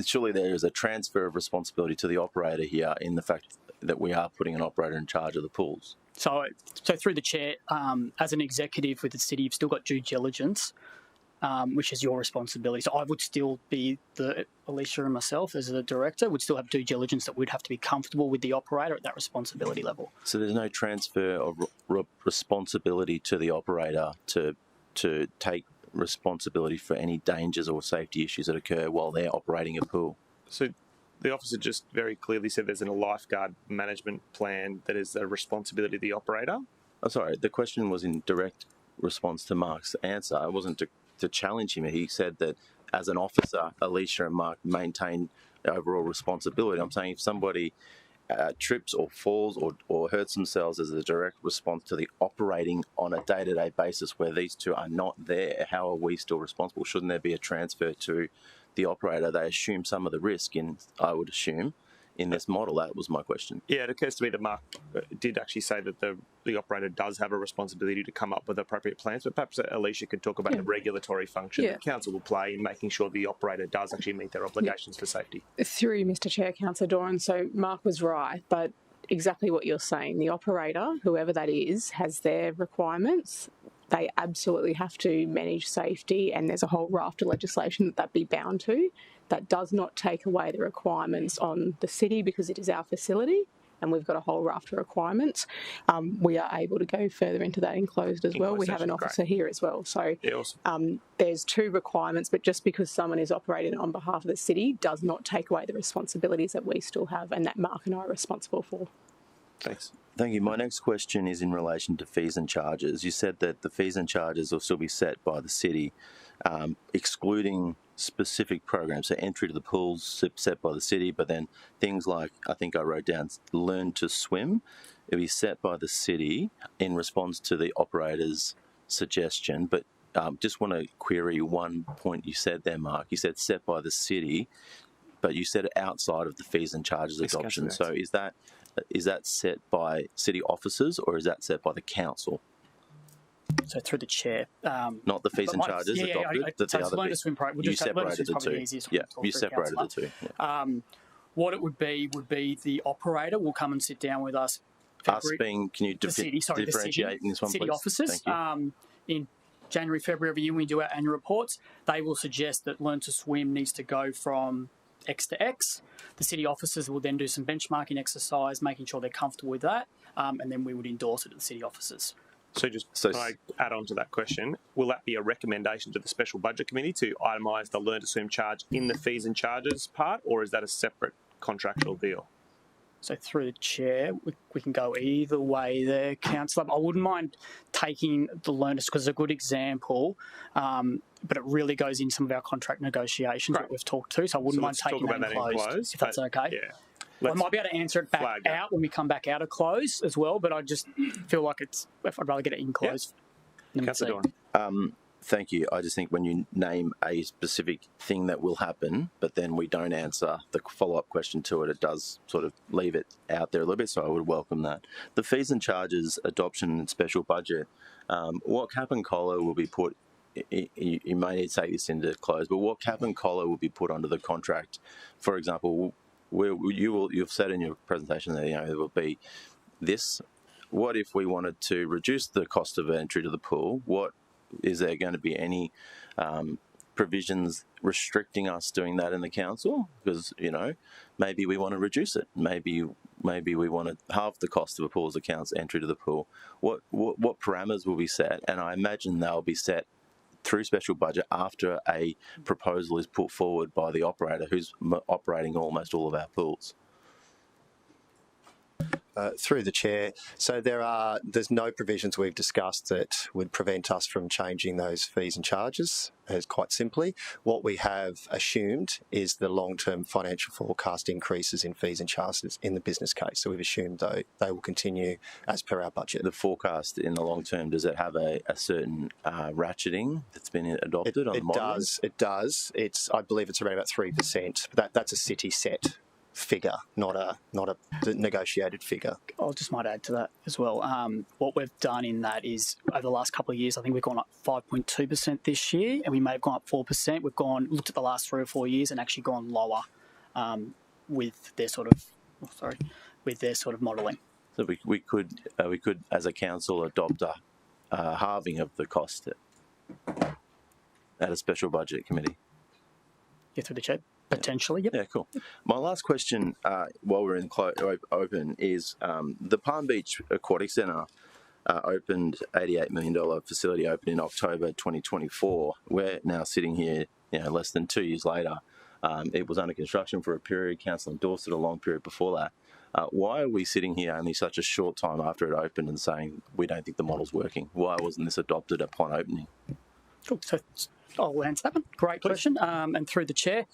surely there is a transfer of responsibility to the operator here in the fact that we are putting an operator in charge of the pools. So through the chair, as an executive with the city, you've still got due diligence, which is your responsibility. So I would still be Alicia and myself as the director would still have due diligence that we'd have to be comfortable with the operator at that responsibility level. So there's no transfer of responsibility to the operator to take responsibility for any dangers or safety issues that occur while they're operating a pool. So the officer just very clearly said there's a lifeguard management plan that is a responsibility of the operator. Oh, sorry, the question was in direct response to Mark's answer. It wasn't to challenge him. He said that as an officer, Alicia and Mark maintain overall responsibility. I'm saying if somebody trips or falls or hurts themselves as a direct response to the operating on a day-to-day basis where these two are not there, how are we still responsible? Shouldn't there be a transfer to the operator? They assume some of the risk I would assume, in this model. That was my question. Yeah, it occurs to me that Mark did actually say that the operator does have a responsibility to come up with appropriate plans, but perhaps Alicia could talk about the regulatory function that council will play in making sure the operator does actually meet their obligations for safety. Through Mr Chair, Councillor Doran, so Mark was right, but exactly what you're saying, the operator, whoever that is, has their requirements. They absolutely have to manage safety, and there's a whole raft of legislation that be bound to. That does not take away the requirements on the city because it is our facility. and we've got a whole raft of requirements, we are able to go further into that enclosed as well. We have an officer here as well. So there's 2 requirements, but just because someone is operating on behalf of the city does not take away the responsibilities that we still have and that Mark and I are responsible for. Thanks. Thank you. My next question is in relation to fees and charges. You said that the fees and charges will still be set by the city, excluding specific programs. So entry to the pools set by the city, but then things like, I think I wrote down, learn to swim, it'll be set by the city in response to the operator's suggestion. But just want to query one point you said there, Mark. You said set by the city, but you said outside of the fees and charges adoption. So is that set by city officers or is that set by the council? So through the chair. Not the fees and charges adopted. So learn to swim program. You separated the two. Yeah, you separated the two. Yeah. What it would be the operator will come and sit down with us. Us being, can you differentiate in this one, city please? officers. In January, February every year when we do our annual reports, they will suggest that learn to swim needs to go from X to X. The city officers will then do some benchmarking exercise, making sure they're comfortable with that, and then we would endorse it to the city officers. So can I add on to that question? Will that be a recommendation to the Special Budget Committee to itemise the learn to swim charge in the fees and charges part, or is that a separate contractual deal? So through the chair, we can go either way there, Councillor. I wouldn't mind taking the learners because it's a good example, but it really goes in some of our contract negotiations that we've talked to. So I wouldn't mind taking that in closed, if that's okay. Yeah. I might be able to answer it back out when we come back out of close as well, but I just feel like I'd rather get it in close. Thank you. I just think when you name a specific thing that will happen, but then we don't answer the follow-up question to it, it does sort of leave it out there a little bit, so I would welcome that. The fees and charges adoption and special budget, what cap and collar will be put, you may need to take this into close, but what cap and collar will be put under the contract? For example, you've said in your presentation that there will be this. What if we wanted to reduce the cost of entry to the pool? Is there going to be any provisions restricting us doing that in the council? Because maybe we want to reduce it. Maybe we want to halve the cost of a pool's accounts entry to the pool. What parameters will be set? And I imagine they'll be set through special budget after a proposal is put forward by the operator who's operating almost all of our pools. Through the chair. So there's no provisions we've discussed that would prevent us from changing those fees and charges, as quite simply. What we have assumed is the long-term financial forecast increases in fees and charges in the business case. So we've assumed they will continue as per our budget. The forecast in the long term, does it have a certain ratcheting that's been adopted on the modelling? It does. I believe it's around about 3%. But that's a city set figure, not a negotiated figure. I just might add to that as well. What we've done in that is over the last couple of years, I think we've gone up 5.2% this year, and we may have gone up 4%. We've looked at the last 3 or 4 years and actually gone lower with their sort of modelling. So we could as a council adopt a halving of the cost at a special budget committee. Yeah, through the chair. Potentially, yep. Yeah, cool. My last question while we're in open is the Palm Beach Aquatic Centre opened $88 million facility opened in October 2024. We're now sitting here less than 2 years later. It was under construction for a period. Council endorsed it a long period before that. Why are we sitting here only such a short time after it opened and saying we don't think the model's working? Why wasn't this adopted upon opening? Cool. So I'll answer that one. Great question. And through the chair.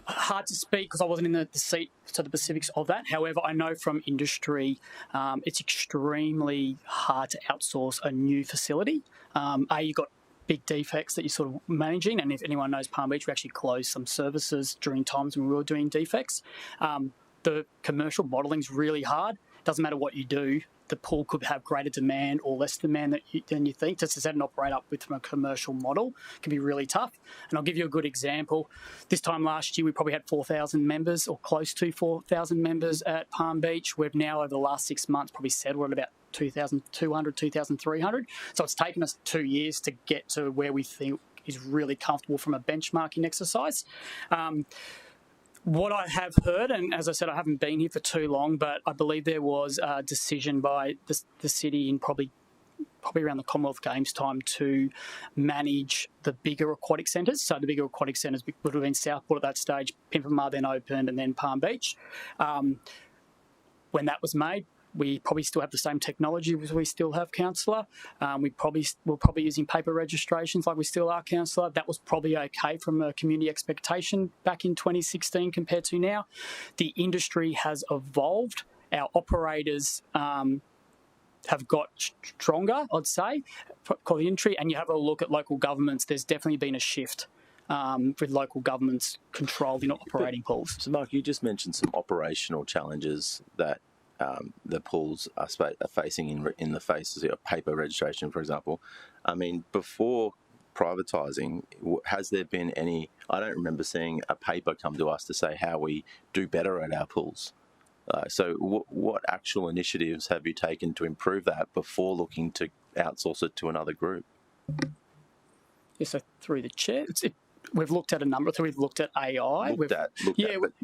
Hard to speak because I wasn't in the seat to the specifics of that. However, I know from industry it's extremely hard to outsource a new facility. You've got big defects that you're sort of managing, and if anyone knows Palm Beach, we actually closed some services during times when we were doing defects. The commercial modelling is really hard. Doesn't matter what you do. The pool could have greater demand or less demand than you think. Just to set and operate up with from a commercial model can be really tough. And I'll give you a good example. This time last year, we probably had 4,000 members or close to 4,000 members at Palm Beach. We've now, over the last 6 months, probably settled at about 2,200, 2,300. So it's taken us 2 years to get to where we think is really comfortable from a benchmarking exercise. What I have heard, and as I said, I haven't been here for too long, but I believe there was a decision by the city in probably around the Commonwealth Games time to manage the bigger aquatic centres. So the bigger aquatic centres would have been Southport at that stage, Pimpamar then opened, and then Palm Beach. When that was made, we probably still have the same technology as we still have, Councillor. We're probably using paper registrations like we still are, Councillor. That was probably okay from a community expectation back in 2016 compared to now. The industry has evolved. Our operators have got stronger, I'd say, for the industry. And you have a look at local governments, there's definitely been a shift with local governments controlled in operating pools. So, Mark, you just mentioned some operational challenges that the pools are facing in the faces of paper registration, for example. I mean, before privatising, has there been any, I don't remember seeing a paper come to us to say how we do better at our pools. So what actual initiatives have you taken to improve that before looking to outsource it to another group? Yeah, so through the chair, we've looked at a number. So we've looked at AI.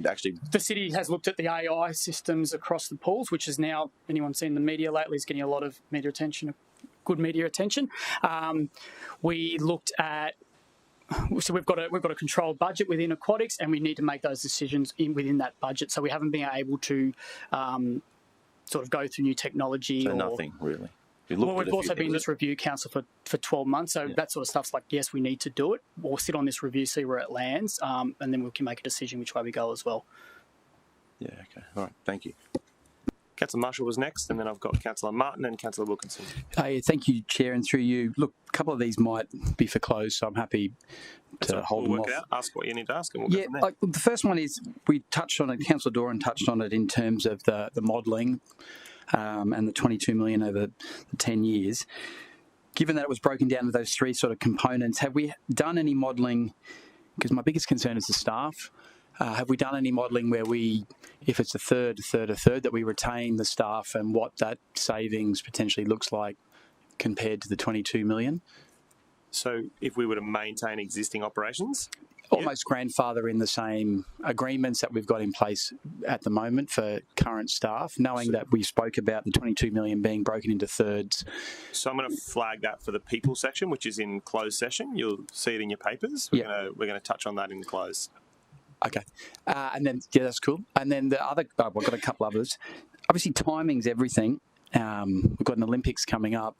Actually, the city has looked at the AI systems across the pools, which is now, anyone seen the media lately, is getting a lot of media attention, good media attention. We looked at, so we've got a controlled budget within aquatics, and we need to make those decisions within that budget. So we haven't been able to sort of go through new technology. So nothing really. Well, we've also been in this review council for 12 months, so that sort of stuff's like, yes, we need to do it. We'll sit on this review, see where it lands, and then we can make a decision which way we go as well. Yeah, okay. All right, thank you. Councillor Marshall was next, and then I've got Councillor Martin and Councillor Wilkinson. Thank you, Chair, and through you. Look, a couple of these might be for close, so I'm happy to hold them off. We'll work it out, ask what you need to ask, and we'll go from there. The first one is, we touched on it, Councillor Doran touched on it in terms of the modelling and the 22 million over the 10 years. Given that it was broken down to those three sort of components, have we done any modelling? Because my biggest concern is the staff. Have we done any modelling where we, if it's a third, that we retain the staff and what that savings potentially looks like compared to the 22 million? So if we were to maintain existing operations? Almost grandfather in the same agreements that we've got in place at the moment for current staff, knowing that we spoke about the 22 million being broken into thirds. So I'm going to flag that for the people section, which is in closed session. You'll see it in your papers. We're going to touch on that in closed. Okay. And then, that's cool. And then the other, I've got a couple others. Obviously, timing's everything. We've got an Olympics coming up.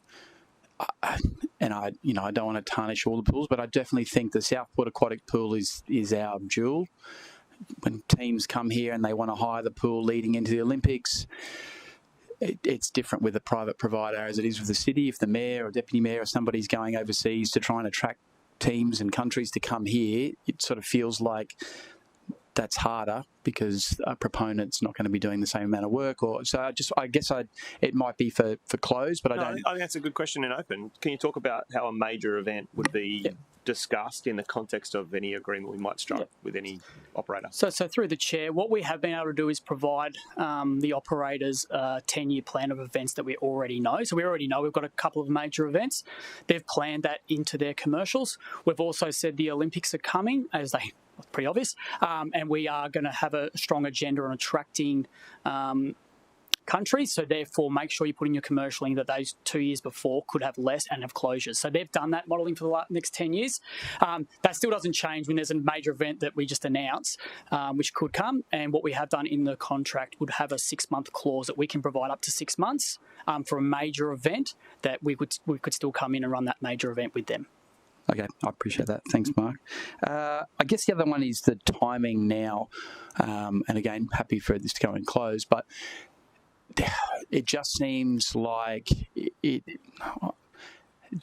And I don't want to tarnish all the pools, but I definitely think the Southport Aquatic Pool is our jewel. When teams come here and they want to hire the pool leading into the Olympics, it's different with a private provider as it is with the city. If the mayor or deputy mayor or somebody's going overseas to try and attract teams and countries to come here, it sort of feels like that's harder because a proponent's not going to be doing the same amount of work. I guess it might be for close, but I think that's a good question in open. Can you talk about how a major event would be discussed in the context of any agreement we might strike with any operator? So through the chair, what we have been able to do is provide the operators a 10-year plan of events that we already know. So we already know we've got a couple of major events. They've planned that into their commercials. We've also said the Olympics are coming, as they pretty obvious, and we are going to have a strong agenda on attracting countries, so therefore make sure you put in your commercialing that those 2 years before could have less and have closures. So they've done that modelling for the next 10 years. That still doesn't change when there's a major event that we just announced, which could come, and what we have done in the contract would have a 6-month clause that we can provide up to 6 months for a major event that we could still come in and run that major event with them. Okay, I appreciate that. Thanks, Mark. I guess the other one is the timing now, and again, happy for this to go and close, but it just seems like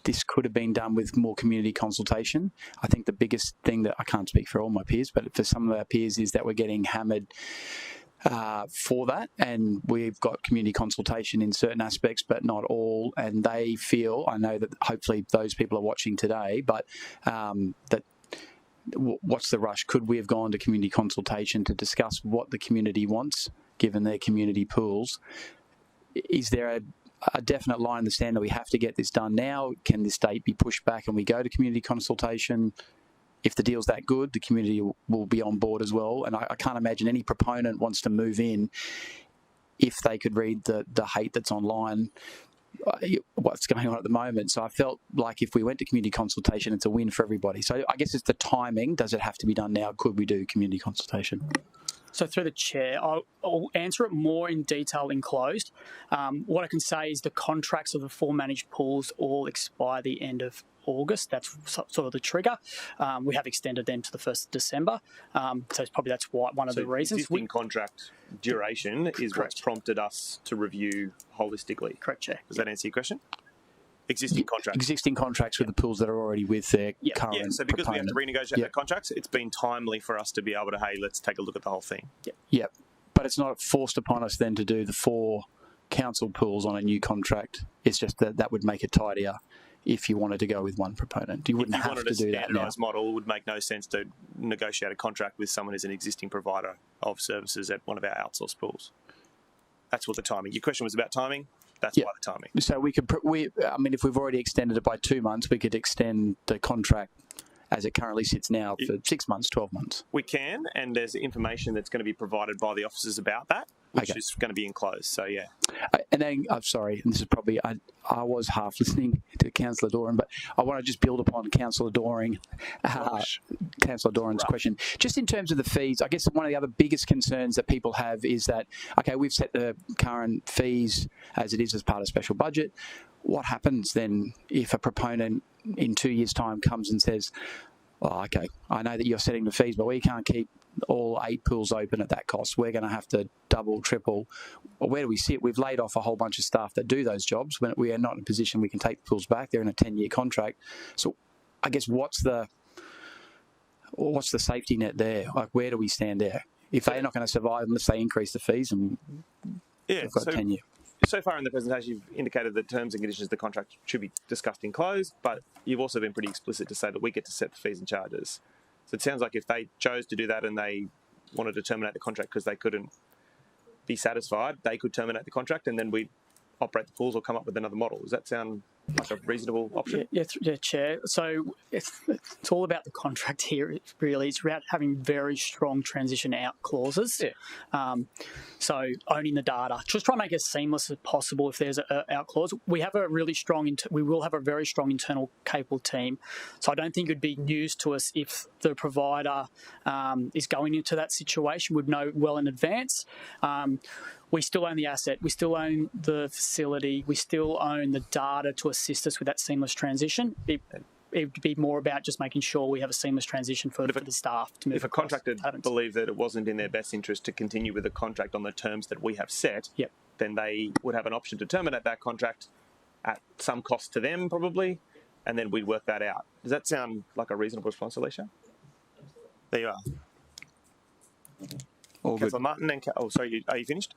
this could have been done with more community consultation. I think the biggest thing that, I can't speak for all my peers, but for some of our peers, is that we're getting hammered for that, and we've got community consultation in certain aspects but not all, and they feel, I know that hopefully those people are watching today, but that what's the rush? Could we have gone to community consultation to discuss what the community wants given their community pools? Is there a definite line in the sand that we have to get this done now? Can this date be pushed back and we go to community consultation? if the deal's that good, the community will be on board as well. And I can't imagine any proponent wants to move in if they could read the hate that's online, what's going on at the moment. So I felt like if we went to community consultation, it's a win for everybody. So I guess it's the timing. Does it have to be done now? Could we do community consultation? So through the chair, I'll answer it more in detail in closed. What I can say is the contracts of the 4 managed pools all expire the end of August. That's sort of the trigger. We have extended them to the 1st of December. So probably that's one of the reasons. Existing contract duration is what's prompted us to review holistically. Correct, Chair. Does that answer your question? Existing contracts. Existing contracts with the pools that are already with their current Yeah, so because we have to renegotiate the contracts, it's been timely for us to be able to, hey, let's take a look at the whole thing. Yep. But it's not forced upon us then to do the 4 council pools on a new contract. It's just that would make it tidier if you wanted to go with one proponent. You wouldn't have to do that now. If you wanted a standardised model, it would make no sense to negotiate a contract with someone who's an existing provider of services at one of our outsourced pools. That's what the timing. Your question was about timing. That's why the timing. So we could, I mean, if we've already extended it by 2 months, we could extend the contract as it currently sits now for 6 months, 12 months. We can, and there's information that's going to be provided by the officers about that, which is going to be enclosed. So, yeah. And then, I'm sorry, and this is probably, I was half listening to Councillor Doran, but I want to just build upon Councillor Doran's question. Just in terms of the fees, I guess one of the other biggest concerns that people have is that, okay, we've set the current fees as it is as part of special budget. What happens then if a proponent in 2 years' time comes and says, oh, okay, I know that you're setting the fees, but we can't keep all 8 pools open at that cost. We're going to have to double, triple. Well, where do we sit? We've laid off a whole bunch of staff that do those jobs. When we are not in a position we can take the pools back. They're in a 10-year contract. So I guess what's the safety net there? Like, where do we stand there? If they're not going to survive unless they increase the fees and they've got a 10-year. So far in the presentation, you've indicated that terms and conditions of the contract should be discussed in closed, but you've also been pretty explicit to say that we get to set the fees and charges. So it sounds like if they chose to do that and they wanted to terminate the contract because they couldn't be satisfied, they could terminate the contract and then we'd operate the pools or come up with another model. Does that sound like a reasonable option? Yeah, Chair. So it's all about the contract here, really. It's about having very strong transition out clauses. So owning the data. Just try and make it as seamless as possible if there's an out clause. We have a really strong, we will have a very strong internal capable team. So I don't think it would be news to us if the provider is going into that situation, would know well in advance. We still own the asset, we still own the facility, we still own the data to assist us with that seamless transition. It would be more about just making sure we have a seamless transition for the staff to move. If a contractor believed that it wasn't in their best interest to continue with the contract on the terms that we have set, then they would have an option to terminate that contract at some cost to them, probably, and then we'd work that out. Does that sound like a reasonable response, Alicia? There you are. All Councillor Martin and... Oh, sorry, are you finished?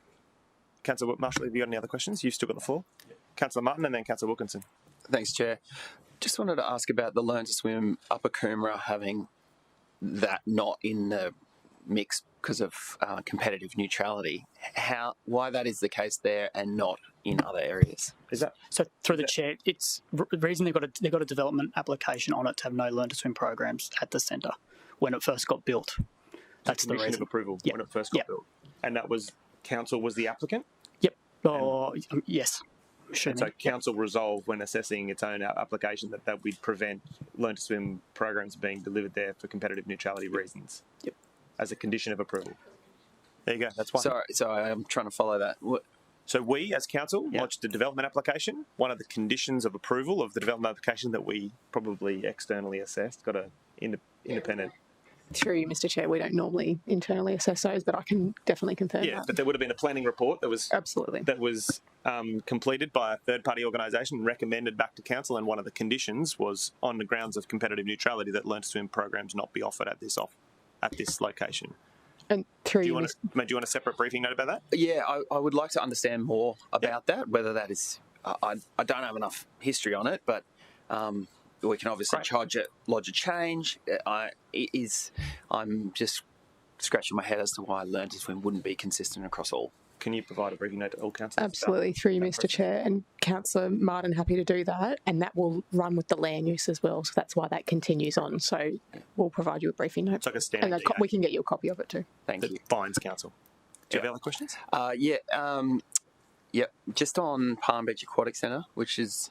Councillor Marshall, have you got any other questions? You've still got the floor. Councillor Martin and then Councillor Wilkinson. Thanks, Chair. Just wanted to ask about the Learn to Swim Upper Coomera having that not in the mix because of competitive neutrality. Why that is the case there and not in other areas? Is that so? Through the chair, it's the reason they've got a development application on it to have no Learn to Swim programs at the centre when it first got built. That's the reason of approval when it first got built, and that was council was the applicant. Yes. And so council resolved when assessing its own application that we'd prevent Learn to Swim programs being delivered there for competitive neutrality reasons. As a condition of approval. There you go. That's one. Sorry, I'm trying to follow that. So we, as council, launched a development application. One of the conditions of approval of the development application that we probably externally assessed, got an independent. Through you, Mr. Chair, we don't normally internally assess those, but I can definitely confirm that. But there would have been a planning report that was completed by a third-party organisation and recommended back to council, and one of the conditions was on the grounds of competitive neutrality that Learn to Swim programs not be offered at this location. And through do you want a separate briefing note about that? Yeah, I would like to understand more about that. Whether that is, I don't have enough history on it, but. We can obviously lodge a change. I'm just scratching my head as to why Learn to Swim wouldn't be consistent across all can you provide a briefing note to all councillors? Absolutely, through you, Mr. Chair. And Councillor Martin, happy to do that. And that will run with the land use as well. So that's why that continues on. So we'll provide you a briefing note. It's like a standard. And we can get you a copy of it too. Thank you. Fines Council. Do you have other questions? Yep, just on Palm Beach Aquatic Centre, which is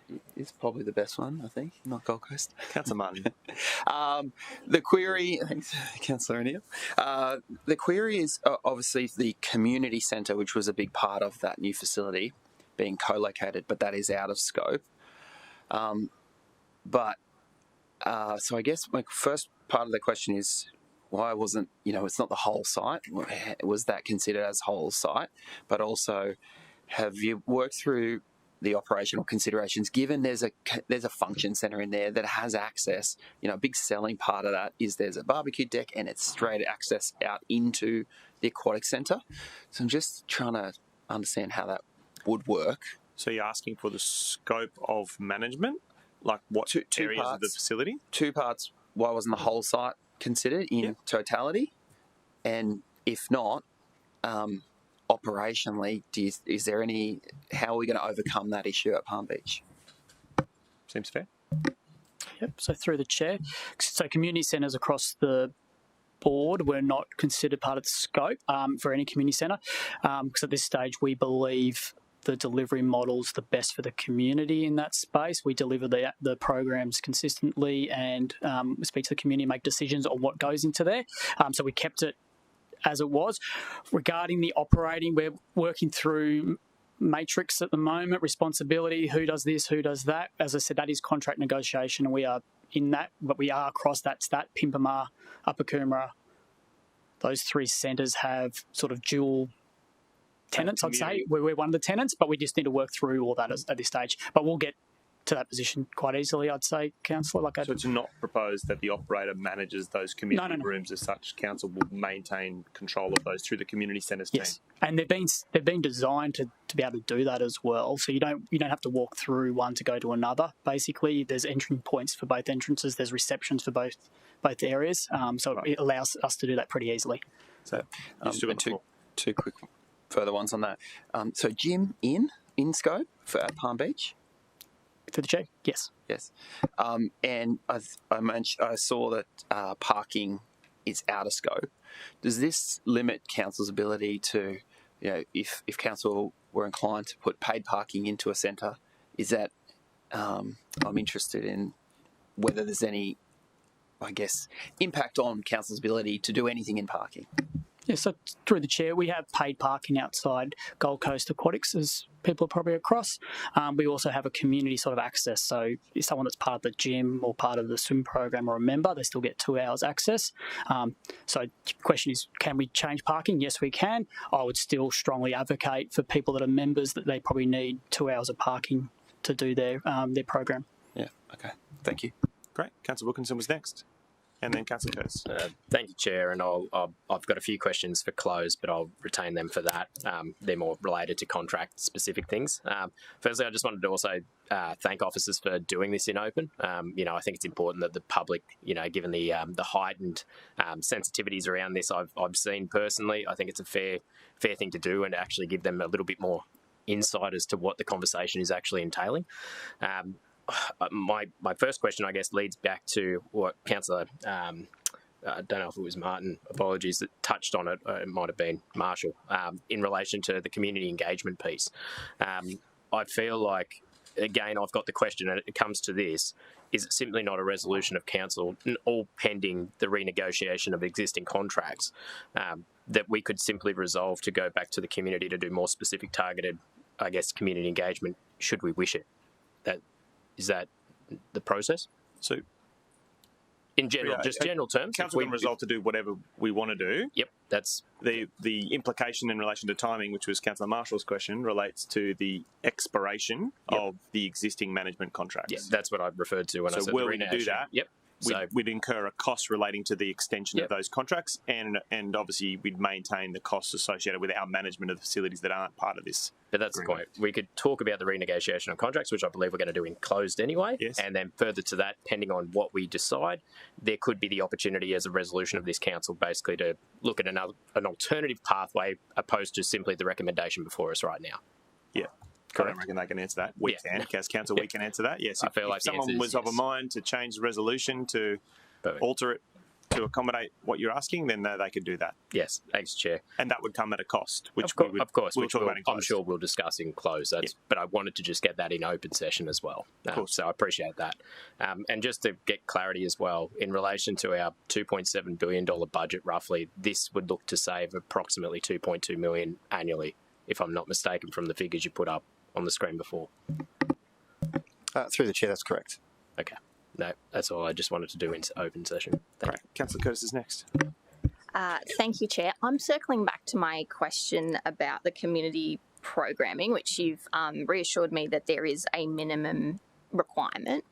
probably the best one, I think, not Gold Coast. Councillor Martin. The query, thanks, Councillor O'Neill. The query is obviously the community centre, which was a big part of that new facility being co-located, but that is out of scope. So I guess my first part of the question is, why wasn't, it's not the whole site. Was that considered as whole site? But also, have you worked through the operational considerations, given there's a function centre in there that has access? A big selling part of that is there's a barbecue deck and it's straight access out into the aquatic centre. So I'm just trying to understand how that would work. So you're asking for the scope of management? Like what two areas parts, of the facility? 2 parts. Why wasn't the whole site considered in totality? And if not, operationally, is there any? How are we going to overcome that issue at Palm Beach? Seems fair. Yep. So through the chair, so community centres across the board were not considered part of the scope for any community centre, because at this stage we believe the delivery model's the best for the community in that space. We deliver the programs consistently and speak to the community, make decisions on what goes into there. So we kept it as it was. Regarding the operating, we're working through matrix at the moment, responsibility, who does this, who does that. As I said, that is contract negotiation, and we are in that, but we are across that. Pimpama, Upper Coomera, those 3 centres have sort of dual tenants, I'd say. We're one of the tenants, but we just need to work through all that at this stage. But we'll get to that position quite easily, I'd say, Councillor. So it's not proposed that the operator manages those community rooms as such. Council will maintain control of those through the community centres team. Yes, and they've been designed to be able to do that as well. So you don't have to walk through one to go to another. Basically, there's entry points for both entrances. There's receptions for both areas. So it allows us to do that pretty easily. So two quick further ones on that. So gym in scope for at Palm Beach? For the chair? Yes. Yes. And I saw that parking is out of scope. Does this limit council's ability to, if council were inclined to put paid parking into a centre, is that, I'm interested in whether there's any, I guess, impact on council's ability to do anything in parking? Yeah, so through the chair, we have paid parking outside Gold Coast Aquatics, as people are probably across. We also have a community sort of access. So if someone that's part of the gym or part of the swim program or a member, they still get 2 hours access. So the question is, can we change parking? Yes, we can. I would still strongly advocate for people that are members that they probably need 2 hours of parking to do their program. Yeah, okay. Thank you. Great. Councillor Wilkinson was next. And then Councillor Curtis. Thank you, Chair. And I've got a few questions for close, but I'll retain them for that. They're more related to contract-specific things. Firstly, I just wanted to also thank officers for doing this in open. I think it's important that the public, given the heightened sensitivities around this I've seen personally, I think it's a fair thing to do and to actually give them a little bit more insight as to what the conversation is actually entailing. My first question, I guess, leads back to what Councillor, I don't know if it was Martin, apologies, that touched on it, it might have been Marshall, in relation to the community engagement piece. I feel like, again, I've got the question, and it comes to this, is it simply not a resolution of council, all pending the renegotiation of existing contracts, that we could simply resolve to go back to the community to do more specific targeted, I guess, community engagement, should we wish it? Is that the process? So, in general, just general terms, council can resolve to do whatever we want to do. Yep, that's the implication in relation to timing, which was Councillor Marshall's question, relates to the expiration of the existing management contracts. Yeah, that's what I referred to when I said will we do that? Yep. we'd incur a cost relating to the extension of those contracts, and obviously we'd maintain the costs associated with our management of the facilities that aren't part of this. But that's the point. We could talk about the renegotiation of contracts, which I believe we're going to do in closed anyway. Yes. And then further to that, depending on what we decide, there could be the opportunity as a resolution of this council basically to look at an alternative pathway opposed to simply the recommendation before us right now. Yeah. I don't reckon they can answer that. We can. As council, we can answer that. Yes. I feel like if someone was of a mind to change the resolution, to alter it to accommodate what you're asking, then they could do that. Yes, thanks, Chair. And that would come at a cost, which of course, we'll talk about in closed. I'm sure we'll discuss in close. But I wanted to just get that in open session as well. So I appreciate that. And just to get clarity as well, in relation to our $2.7 billion budget, roughly, this would look to save approximately $2.2 million annually, if I'm not mistaken, from the figures you put up on the screen before. Through the Chair, that's correct. Okay. No, that's all I just wanted to do in open session. Right. Councillor Curtis is next. Thank you, Chair. I'm circling back to my question about the community programming, which you've reassured me that there is a minimum requirement.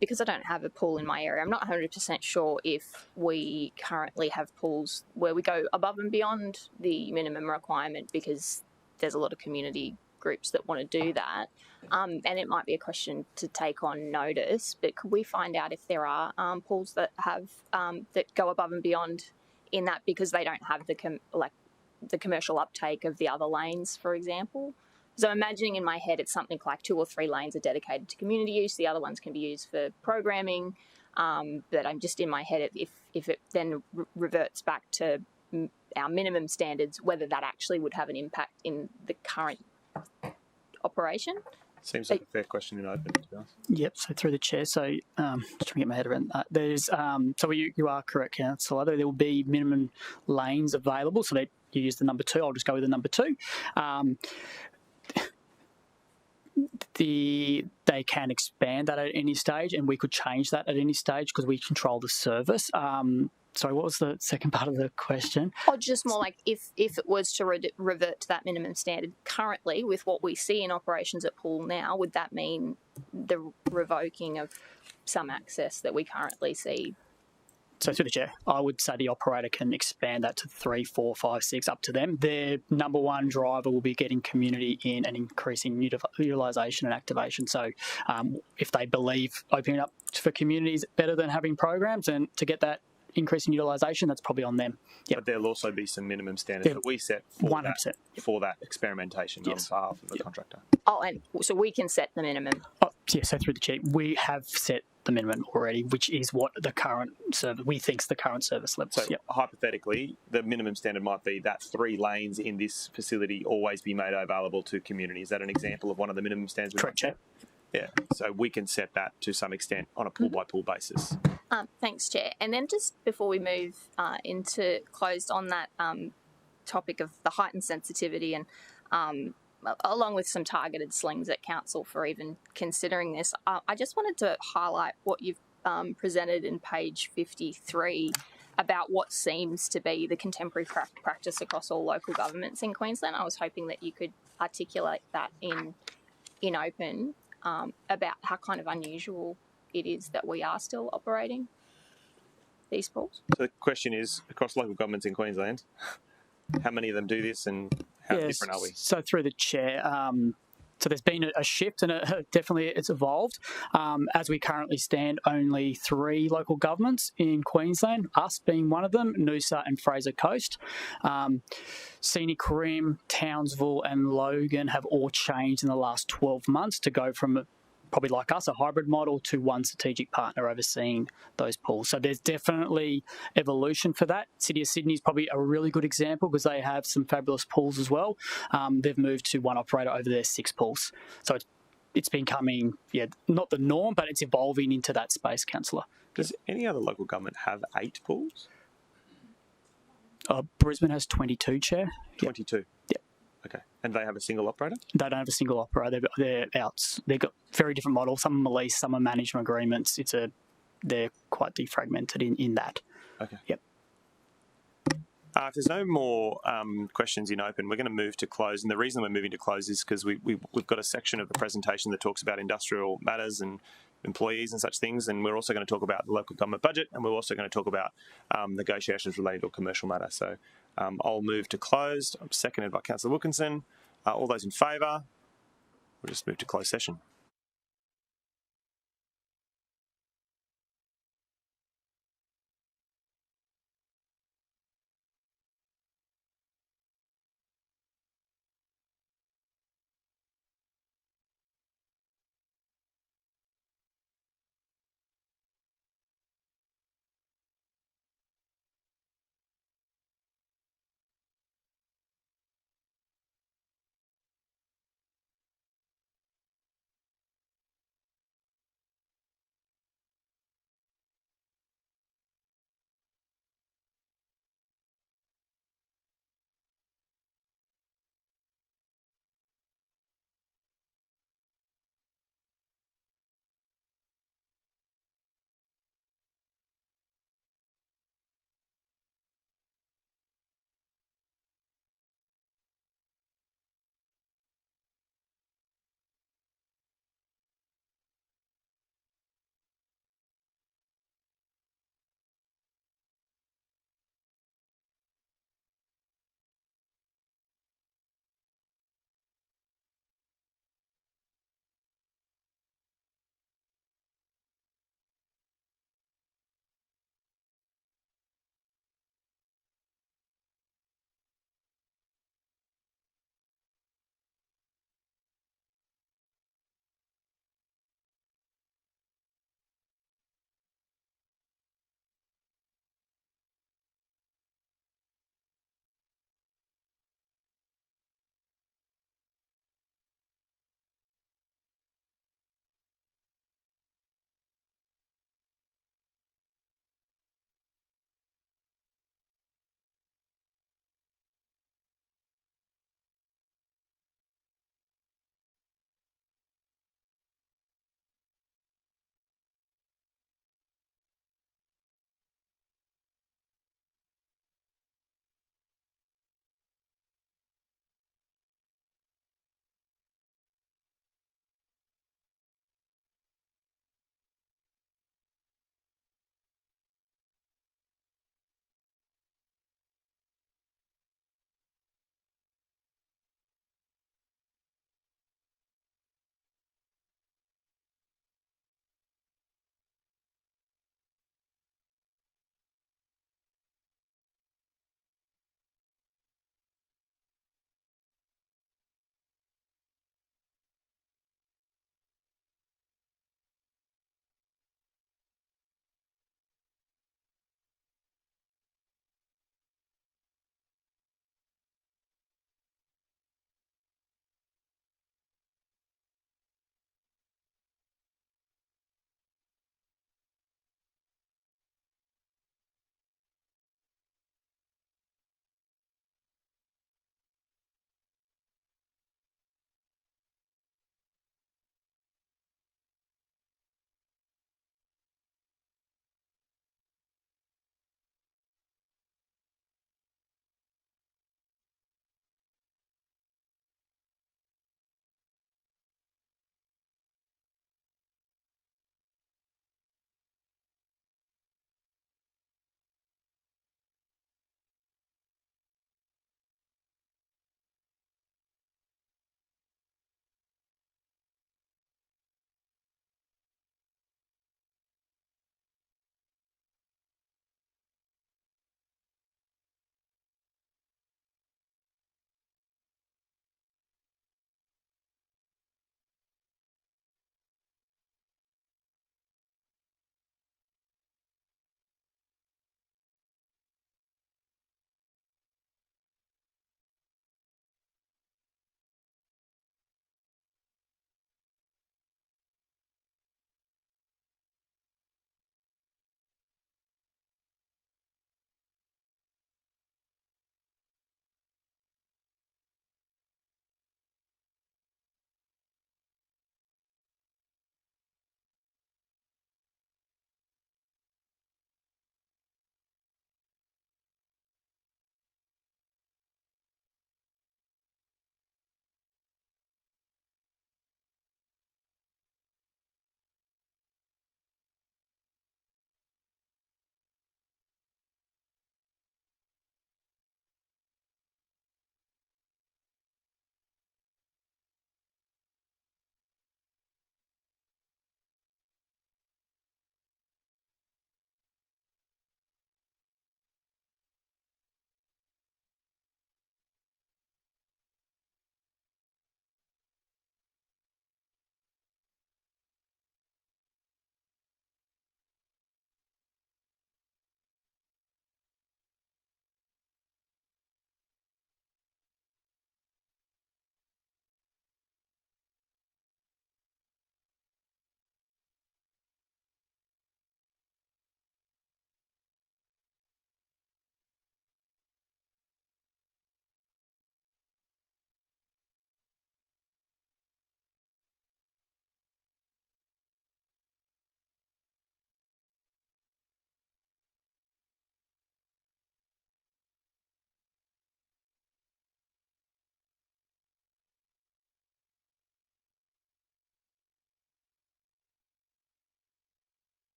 Because I don't have a pool in my area, I'm not 100% sure if we currently have pools where we go above and beyond the minimum requirement, because there's a lot of community groups that want to do that. And it might be a question to take on notice, but could we find out if there are pools that have that go above and beyond in that, because they don't have the commercial uptake of the other lanes, for example? So I'm imagining in my head it's something like 2 or 3 lanes are dedicated to community use, the other ones can be used for programming. But I'm just in my head, if it then reverts back to our minimum standards, whether that actually would have an impact in the current operation. Seems like a fair question in open, to be honest. Yep, so through the Chair, so just trying to get my head around that. There's, so you are correct, Councillor. There will be minimum lanes available, so that you use the number 2. I'll just go with the number 2. They can expand that at any stage, and we could change that at any stage because we control the service. Sorry, what was the second part of the question? Or just more like if it was to revert to that minimum standard currently with what we see in operations at pool now, would that mean the revoking of some access that we currently see? So through the Chair, I would say the operator can expand that to 3, 4, 5, 6, up to them. Their number one driver will be getting community in and increasing utilisation and activation. So if they believe opening up for communities is better than having programs, and to get that increase in utilisation, that's probably on them. Yep. But there'll also be some minimum standards that we set for 100%. For that experimentation on behalf of the contractor. Oh, and so we can set the minimum. Oh, yeah, so through the Chair, we have set the minimum already, which is what the current service, we think is the current service level. So hypothetically, the minimum standard might be that 3 lanes in this facility always be made available to community. Is that an example of one of the minimum standards? Correct, Chair. Yeah, so we can set that to some extent on a pool-by-pool basis. Thanks, Chair. And then just before we move into closed on that topic of the heightened sensitivity and along with some targeted slings at Council for even considering this, I just wanted to highlight what you've presented in page 53 about what seems to be the contemporary practice across all local governments in Queensland. I was hoping that you could articulate that in open about how kind of unusual it is that we are still operating these pools. So the question is, across local governments in Queensland, how many of them do this and how different are we? So through the Chair, so there's been a shift, and definitely it's evolved. As we currently stand, only 3 local governments in Queensland, us being one of them, Noosa and Fraser Coast. Scenic Rim, Townsville and Logan have all changed in the last 12 months to go from probably like us, a hybrid model, to one strategic partner overseeing those pools. So there's definitely evolution for that. City of Sydney is probably a really good example because they have some fabulous pools as well. They've moved to one operator over their 6 pools. So it's becoming, not the norm, but it's evolving into that space, Councillor. Does any other local government have 8 pools? Brisbane has 22, Chair. 22? Yep. Okay. And they have a single operator? They don't have a single operator. They're out. They've got very different models. Some are lease, some are management agreements. They're quite defragmented in that. Okay. Yep. If there's no more questions in open, we're going to move to close. And the reason we're moving to close is because we've got a section of the presentation that talks about industrial matters and employees and such things. And we're also going to talk about the local government budget, and we're also going to talk about negotiations related to a commercial matter. So I'll move to closed. I'm seconded by Councillor Wilkinson. All those in favour? We'll just move to closed session.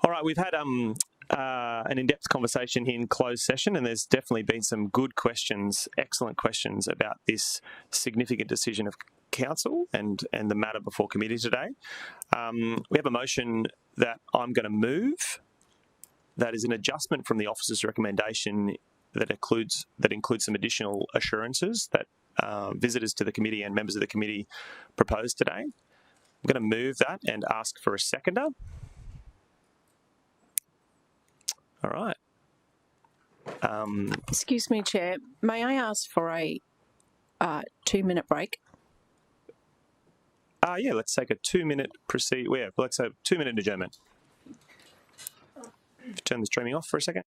All right, we've had an in-depth conversation in closed session, and there's definitely been some good questions, excellent questions about this significant decision of Council and the matter before committee today. We have a motion that I'm going to move that is an adjustment from the officer's recommendation that includes some additional assurances that visitors to the committee and members of the committee proposed today. I'm going to move that and ask for a seconder. All right. Excuse me, Chair. May I ask for a 2-minute break? Yeah, let's take a 2-minute proceed. Yeah, let's have 2-minute adjournment. Turn the streaming off for a second.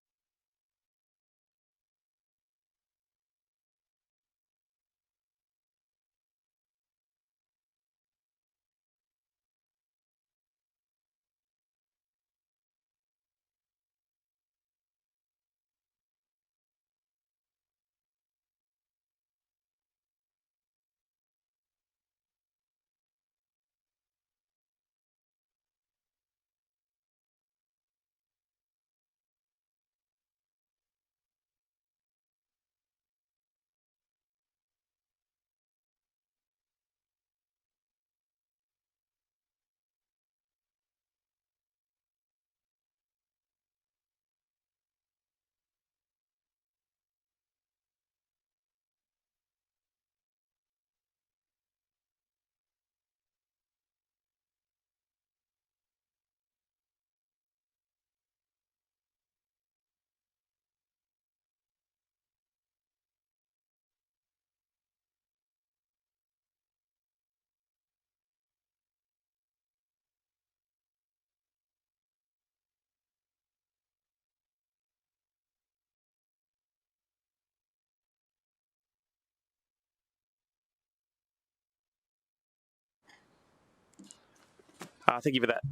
Thank you for that,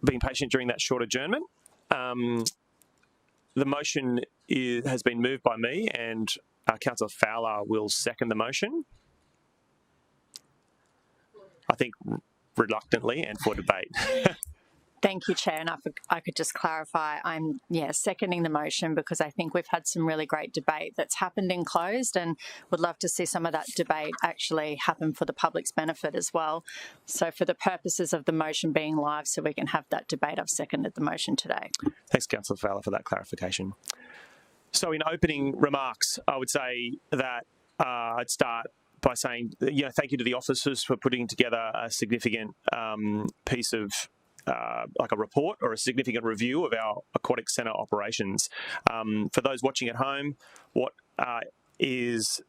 being patient during that short adjournment. The motion has been moved by me, and Councillor Fowler will second the motion. I think reluctantly and for debate. Thank you, Chair. And I could just clarify, I'm seconding the motion because I think we've had some really great debate that's happened in closed, and would love to see some of that debate actually happen for the public's benefit as well. So for the purposes of the motion being live, so we can have that debate, I've seconded the motion today. Thanks, Councillor Fowler, for that clarification. So in opening remarks, I would say that I'd start by saying, thank you to the officers for putting together a significant piece of like a report or a significant review of our aquatic centre operations. For those watching at home, what is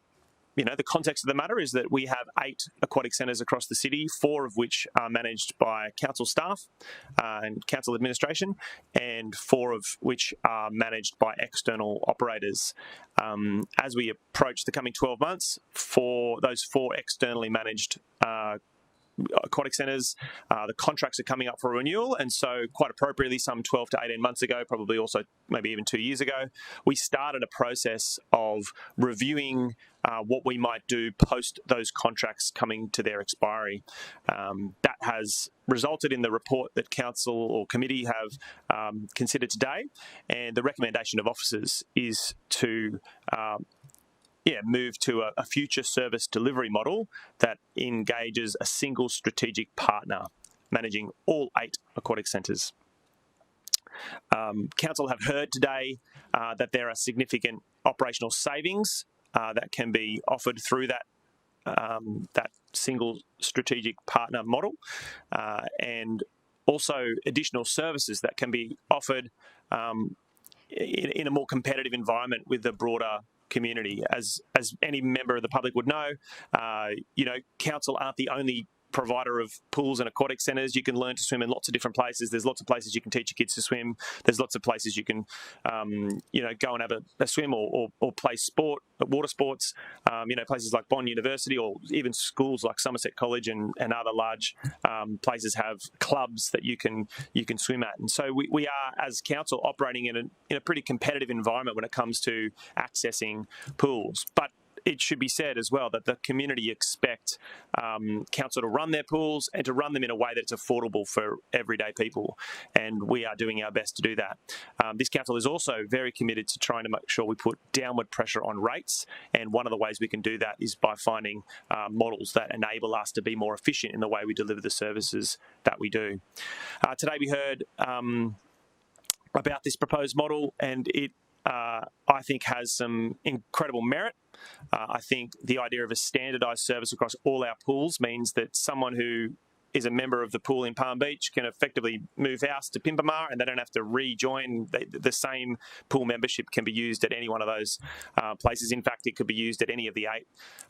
the context of the matter is that we have 8 aquatic centres across the city, 4 of which are managed by council staff and council administration, and 4 of which are managed by external operators. As we approach the coming 12 months, for those 4 externally managed aquatic centres, the contracts are coming up for renewal, and so quite appropriately, some 12 to 18 months ago, probably also maybe even 2 years ago, we started a process of reviewing what we might do post those contracts coming to their expiry. That has resulted in the report that council or committee have considered today, and the recommendation of officers is to move to a future service delivery model that engages a single strategic partner managing all 8 aquatic centres. Council have heard today that there are significant operational savings that can be offered through that single strategic partner model, and also additional services that can be offered in a more competitive environment with the broader community. As any member of the public would know, council aren't the only provider of pools and aquatic centres. You can learn to swim in lots of different places. There's lots of places you can teach your kids to swim. There's lots of places you can, go and have a swim or play sport, water sports. Places like Bond University or even schools like Somerset College and other large places have clubs that you can swim at. And so we are, as council, operating in a pretty competitive environment when it comes to accessing pools. But it should be said as well that the community expect council to run their pools and to run them in a way that's affordable for everyday people, and we are doing our best to do that. This council is also very committed to trying to make sure we put downward pressure on rates, and one of the ways we can do that is by finding models that enable us to be more efficient in the way we deliver the services that we do. Today we heard about this proposed model, and it I think has some incredible merit. I think the idea of a standardised service across all our pools means that someone who is a member of the pool in Palm Beach can effectively move house to Pimpamar, and they don't have to rejoin. The same pool membership can be used at any one of those places. In fact, it could be used at any of the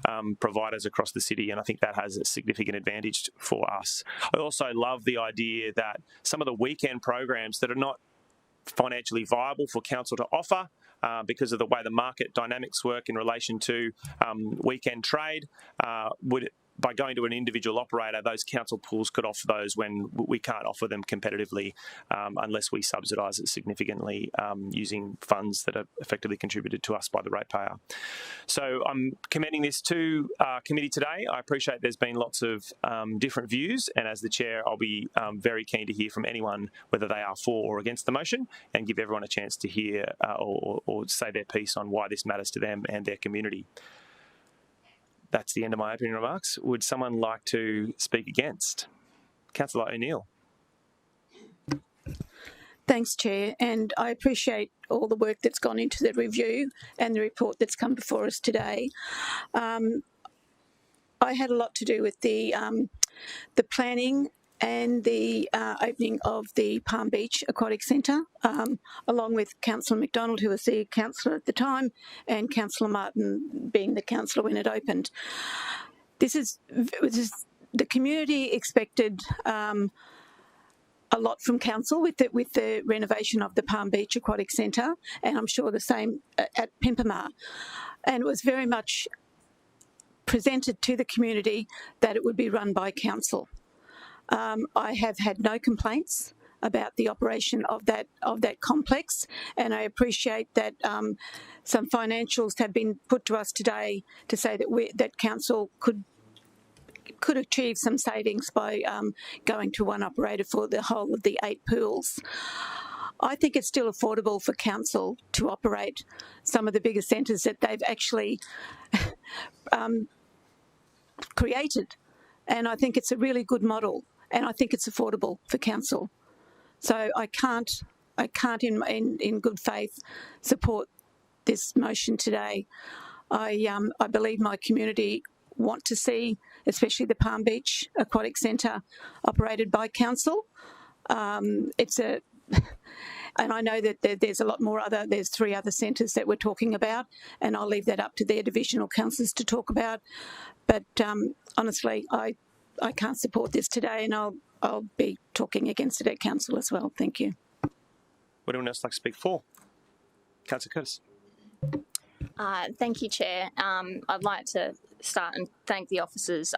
8 providers across the city, and I think that has a significant advantage for us. I also love the idea that some of the weekend programs that are not financially viable for council to offer because of the way the market dynamics work in relation to weekend trade would, by going to an individual operator, those council pools could offer those when we can't offer them competitively unless we subsidise it significantly using funds that are effectively contributed to us by the ratepayer. So I'm commending this to committee today. I appreciate there's been lots of different views, and as the chair, I'll be very keen to hear from anyone whether they are for or against the motion, and give everyone a chance to hear or say their piece on why this matters to them and their community. That's the end of my opening remarks. Would someone like to speak against? Councillor O'Neill. Thanks, Chair, and I appreciate all the work that's gone into the review and the report that's come before us today. I had a lot to do with the planning and the opening of the Palm Beach Aquatic Centre, along with Councillor McDonald, who was the councillor at the time, and Councillor Martin being the councillor when it opened. The community expected a lot from council with the renovation of the Palm Beach Aquatic Centre, and I'm sure the same at Pimpamar. And it was very much presented to the community that it would be run by council. I have had no complaints about the operation of that complex, and I appreciate that some financials have been put to us today to say that council could achieve some savings by going to one operator for the whole of the 8 pools. I think it's still affordable for council to operate some of the bigger centres that they've actually created, and I think it's a really good model. And I think it's affordable for council. So I can't in good faith support this motion today. I believe my community want to see, especially the Palm Beach Aquatic Centre, operated by council. And I know that there's a lot more there's 3 other centres that we're talking about, and I'll leave that up to their divisional councillors to talk about. But honestly, I can't support this today, and I'll be talking against it at council as well. Thank you. Would anyone else like to speak for? Councillor Curtis. Thank you, Chair. I'd like to start and thank the officers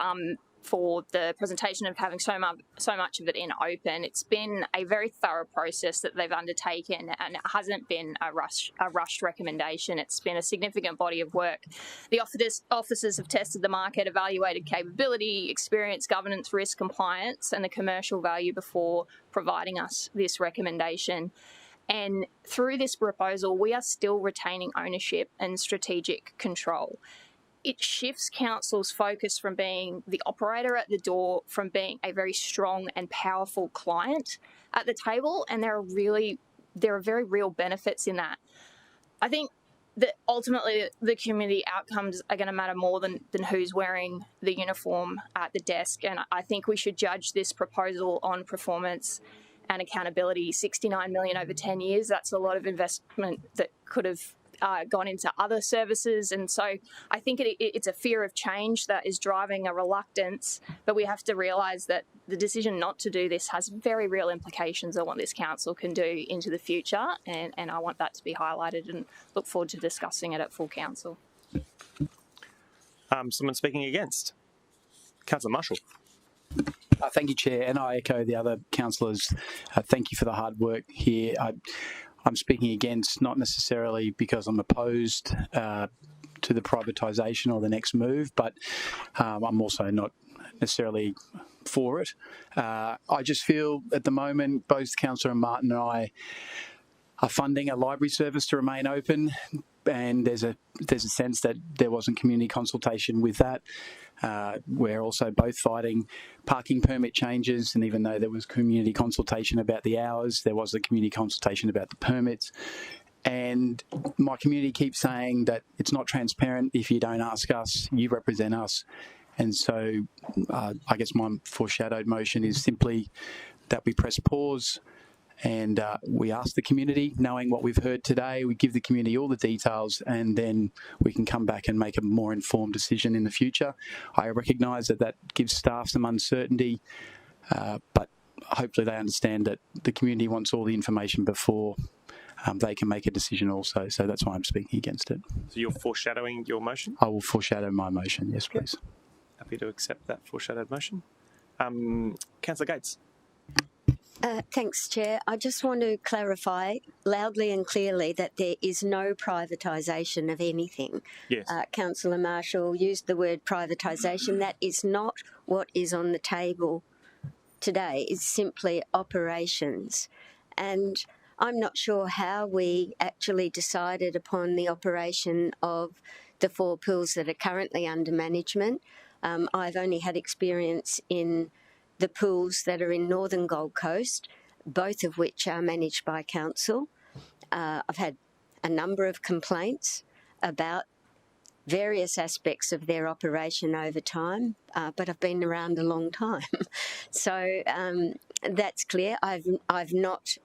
for the presentation of having so much of it in open. It's been a very thorough process that they've undertaken, and it hasn't been a rushed recommendation. It's been a significant body of work. The officers have tested the market, evaluated capability, experience, governance, risk, compliance, and the commercial value before providing us this recommendation. And through this proposal, we are still retaining ownership and strategic control. It shifts council's focus from being the operator at the door, from being a very strong and powerful client at the table, and there are very real benefits in that. I think that ultimately the community outcomes are going to matter more than who's wearing the uniform at the desk, and I think we should judge this proposal on performance and accountability. 69 million over 10 years, that's a lot of investment that could have gone into other services, and so I think it's a fear of change that is driving a reluctance, but we have to realise that the decision not to do this has very real implications on what this council can do into the future, and I want that to be highlighted and look forward to discussing it at full council. Someone speaking against? Councillor Marshall. Thank you, Chair, and I echo the other councillors. Thank you for the hard work here. I'm speaking against, not necessarily because I'm opposed to the privatisation or the next move, but I'm also not necessarily for it. I just feel at the moment both Councillor Martin and I are funding a library service to remain open, and there's a sense that there wasn't community consultation with that. We're also both fighting parking permit changes, and even though there was community consultation about the hours, there was a community consultation about the permits. And my community keeps saying that it's not transparent if you don't ask us, you represent us. And so I guess my foreshadowed motion is simply that we press pause and we ask the community, knowing what we've heard today, we give the community all the details, and then we can come back and make a more informed decision in the future. I recognise that that gives staff some uncertainty, but hopefully they understand that the community wants all the information before they can make a decision also. So that's why I'm speaking against it. So you're foreshadowing your motion? I will foreshadow my motion, yes, please. Happy to accept that foreshadowed motion. Councillor Gates. Thanks, Chair. I just want to clarify loudly and clearly that there is no privatisation of anything. Yes. Councillor Marshall used the word privatisation. That is not what is on the table today. It's simply operations. And I'm not sure how we actually decided upon the operation of the 4 pools that are currently under management. I've only had experience in the pools that are in Northern Gold Coast, both of which are managed by council. I've had a number of complaints about various aspects of their operation over time, but I've been around a long time. So that's clear. I've not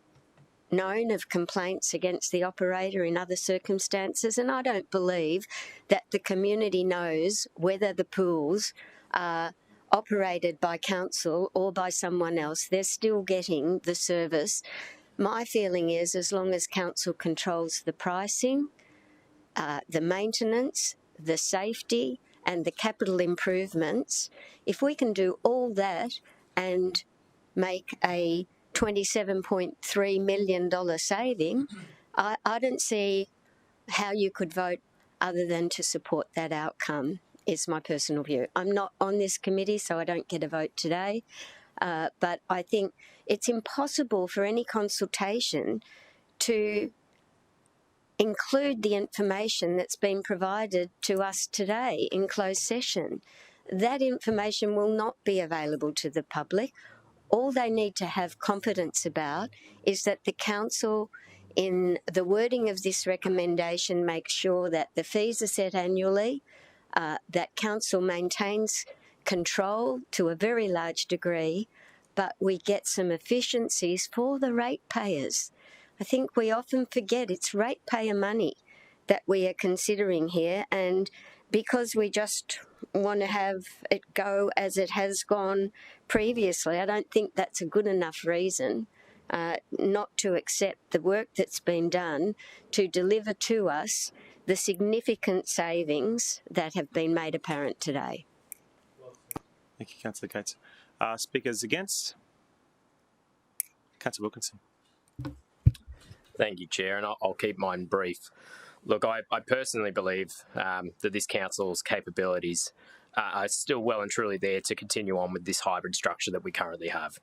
known of complaints against the operator in other circumstances, and I don't believe that the community knows whether the pools are operated by council or by someone else. They're still getting the service. My feeling is, as long as council controls the pricing, the maintenance, the safety and the capital improvements, if we can do all that and make a $27.3 million saving, I don't see how you could vote other than to support that outcome, is my personal view. I'm not on this committee, so I don't get a vote today, but I think it's impossible for any consultation to include the information that's been provided to us today in closed session. That information will not be available to the public. All they need to have confidence about is that the council, in the wording of this recommendation, makes sure that the fees are set annually, that council maintains control to a very large degree, but we get some efficiencies for the ratepayers. I think we often forget it's ratepayer money that we are considering here, and because we just want to have it go as it has gone previously, I don't think that's a good enough reason not to accept the work that's been done to deliver to us the significant savings that have been made apparent today. Thank you, Councillor Gates. Speakers against? Councillor Wilkinson. Thank you, Chair, and I'll keep mine brief. Look, I personally believe that this council's capabilities are still well and truly there to continue on with this hybrid structure that we currently have.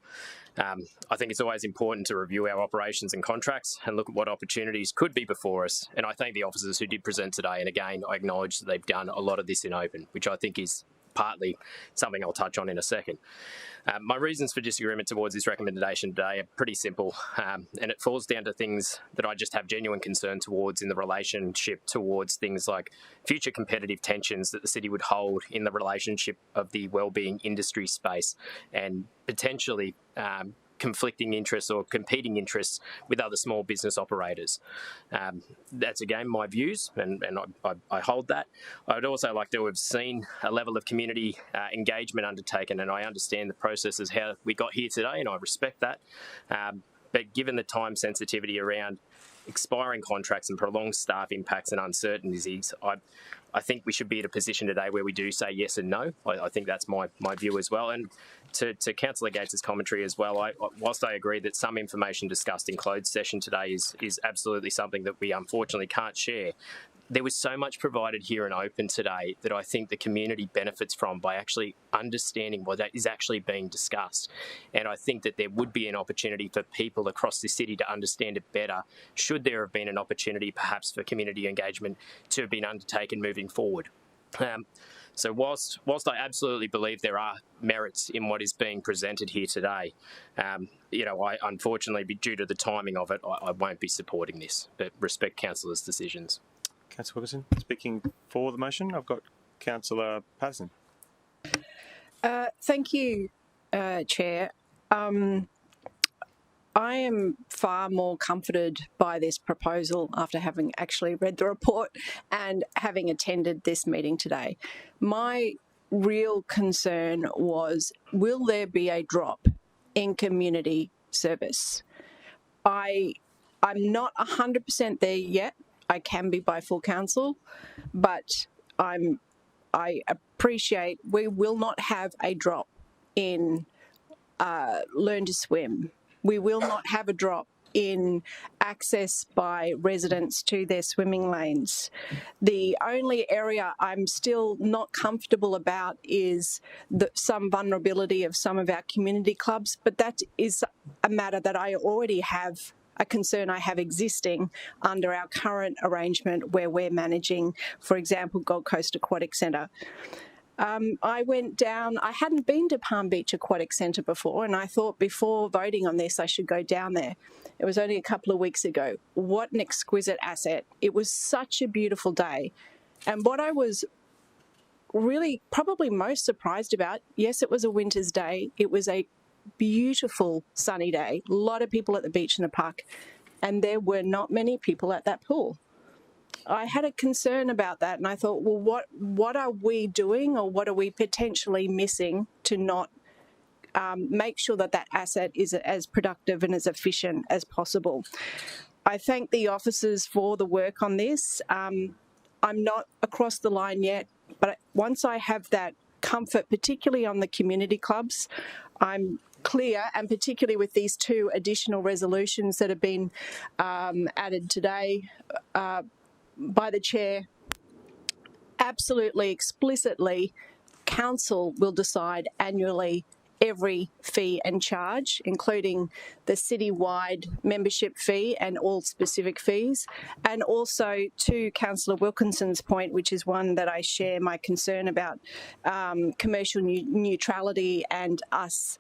I think it's always important to review our operations and contracts and look at what opportunities could be before us. And I thank the officers who did present today. And again, I acknowledge that they've done a lot of this in open, which I think is partly something I'll touch on in a second. My reasons for disagreement towards this recommendation today are pretty simple, and it falls down to things that I just have genuine concern towards in the relationship towards things like future competitive tensions that the city would hold in the relationship of the wellbeing industry space, and potentially conflicting interests or competing interests with other small business operators. That's again my views, and I hold that. I would also like to have seen a level of community engagement undertaken, and I understand the processes how we got here today, and I respect that. But given the time sensitivity around expiring contracts and prolonged staff impacts and uncertainties, I think we should be in a position today where we do say yes and no. I think that's my view as well. And to Councillor Gates' commentary as well, whilst I agree that some information discussed in closed session today is absolutely something that we unfortunately can't share, there was so much provided here and open today that I think the community benefits from by actually understanding what that is actually being discussed. And I think that there would be an opportunity for people across the city to understand it better, should there have been an opportunity perhaps for community engagement to have been undertaken moving forward. So whilst I absolutely believe there are merits in what is being presented here today, you know, I unfortunately, due to the timing of it, I won't be supporting this, but respect councillors' decisions. Councillor Wilkinson, speaking for the motion, I've got Councillor Patterson. Thank you, Chair. I am far more comforted by this proposal after having actually read the report and having attended this meeting today. My real concern was, will there be a drop in community service? I'm not 100% there yet. I can be by full council, but I appreciate we will not have a drop in learn to swim. We will not have a drop in access by residents to their swimming lanes. The only area I'm still not comfortable about is some vulnerability of some of our community clubs, but that is a matter that I already have, a concern I have existing under our current arrangement where we're managing, for example, Gold Coast Aquatic Centre. I went down, I hadn't been to Palm Beach Aquatic Centre before, and I thought before voting on this I should go down there. It was only a couple of weeks ago. What an exquisite asset. It was such a beautiful day. And what I was really probably most surprised about, yes, it was a winter's day. It was a beautiful sunny day. A lot of people at the beach and the park, and there were not many people at that pool. I had a concern about that, and I thought, well, what are we doing, or what are we potentially missing to not make sure that that asset is as productive and as efficient as possible? I thank the officers for the work on this. I'm not across the line yet, but once I have that comfort, particularly on the community clubs, I'm clear, and particularly with these two additional resolutions that have been added today by the Chair, absolutely explicitly, Council will decide annually every fee and charge, including the citywide membership fee and all specific fees. And also to Councillor Wilkinson's point, which is one that I share my concern about, commercial neutrality and us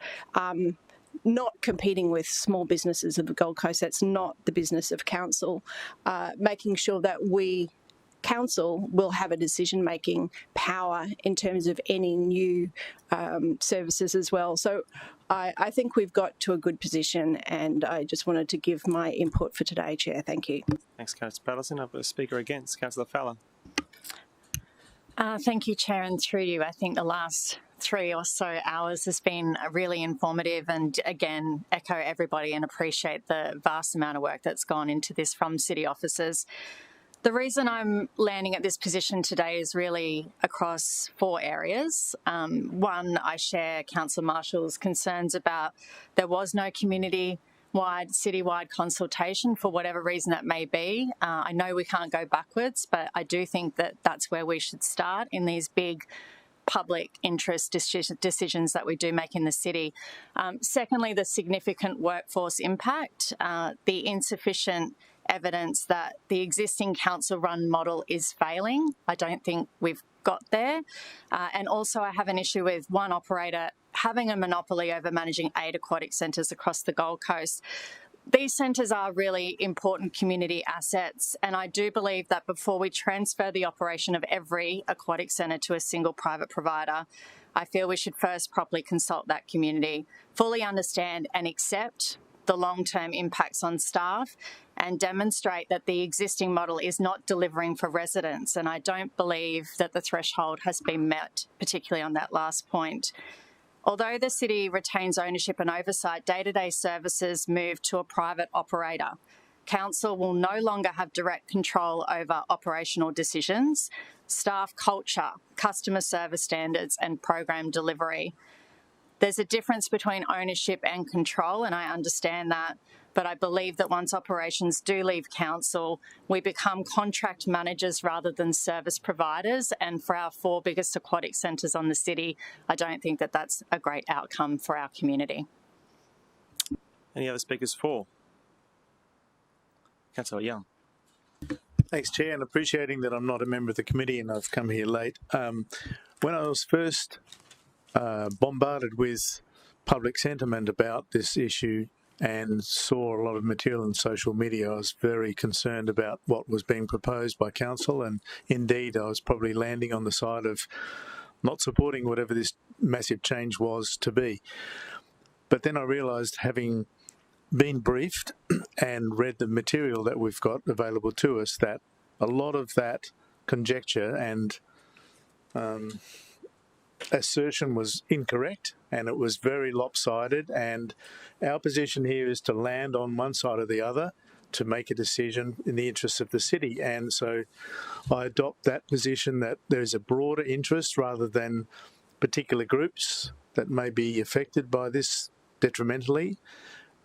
not competing with small businesses of the Gold Coast. That's not the business of Council. Making sure that Council will have a decision-making power in terms of any new services as well. So I think we've got to a good position, and I just wanted to give my input for today, Chair. Thank you. Thanks, Councillor Patterson. I've got a speaker against, Councillor Fowler. Thank you, Chair, and through you, I think the last 3 or so hours has been really informative, and again echo everybody and appreciate the vast amount of work that's gone into this from city officers. The reason I'm landing at this position today is really across 4 areas. One, I share Councillor Marshall's concerns about there was no community-wide, citywide consultation for whatever reason that may be. I know we can't go backwards, but I do think that that's where we should start in these big public interest decisions that we do make in the city. Secondly, the significant workforce impact, the insufficient evidence that the existing council-run model is failing. I don't think we've got there. And also I have an issue with one operator having a monopoly over managing 8 aquatic centres across the Gold Coast. These centres are really important community assets, and I do believe that before we transfer the operation of every aquatic centre to a single private provider, I feel we should first properly consult that community, fully understand and accept the long-term impacts on staff, and demonstrate that the existing model is not delivering for residents. And I don't believe that the threshold has been met, particularly on that last point. Although the city retains ownership and oversight, day-to-day services move to a private operator. Council will no longer have direct control over operational decisions, staff culture, customer service standards and program delivery. There's a difference between ownership and control, and I understand that. But I believe that once operations do leave council, we become contract managers rather than service providers. And for our 4 biggest aquatic centres on the city, I don't think that that's a great outcome for our community. Any other speakers for? Councillor Young. Thanks, Chair, and appreciating that I'm not a member of the committee and I've come here late. When I was first bombarded with public sentiment about this issue and saw a lot of material on social media, I was very concerned about what was being proposed by council, and indeed I was probably landing on the side of not supporting whatever this massive change was to be. But then I realised, having been briefed and read the material that we've got available to us, that a lot of that conjecture and assertion was incorrect, and it was very lopsided, and our position here is to land on one side or the other to make a decision in the interests of the city. And so I adopt that position, that there's a broader interest rather than particular groups that may be affected by this detrimentally,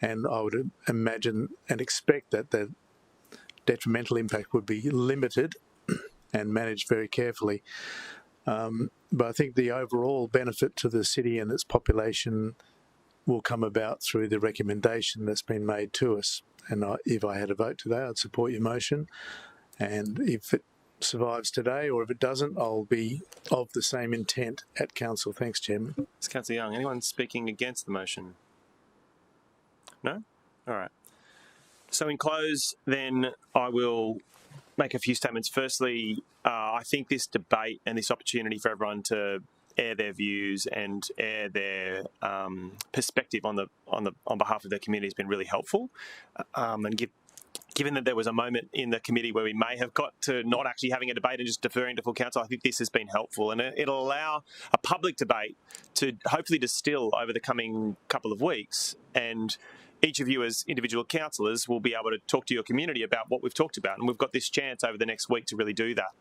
and I would imagine and expect that the detrimental impact would be limited and managed very carefully. But I think the overall benefit to the city and its population will come about through the recommendation that's been made to us. And if I had a vote today, I'd support your motion. And if it survives today, or if it doesn't, I'll be of the same intent at council. Thanks, Chairman. It's Councillor Young. Anyone speaking against the motion? No? All right. So in close, then, I will make a few statements. Firstly, I think this debate and this opportunity for everyone to air their views and air their perspective on behalf of their community has been really helpful. And given that there was a moment in the committee where we may have got to not actually having a debate and just deferring to full council, I think this has been helpful, and it'll allow a public debate to hopefully distill over the coming couple of weeks, and each of you as individual councillors will be able to talk to your community about what we've talked about, and we've got this chance over the next week to really do that.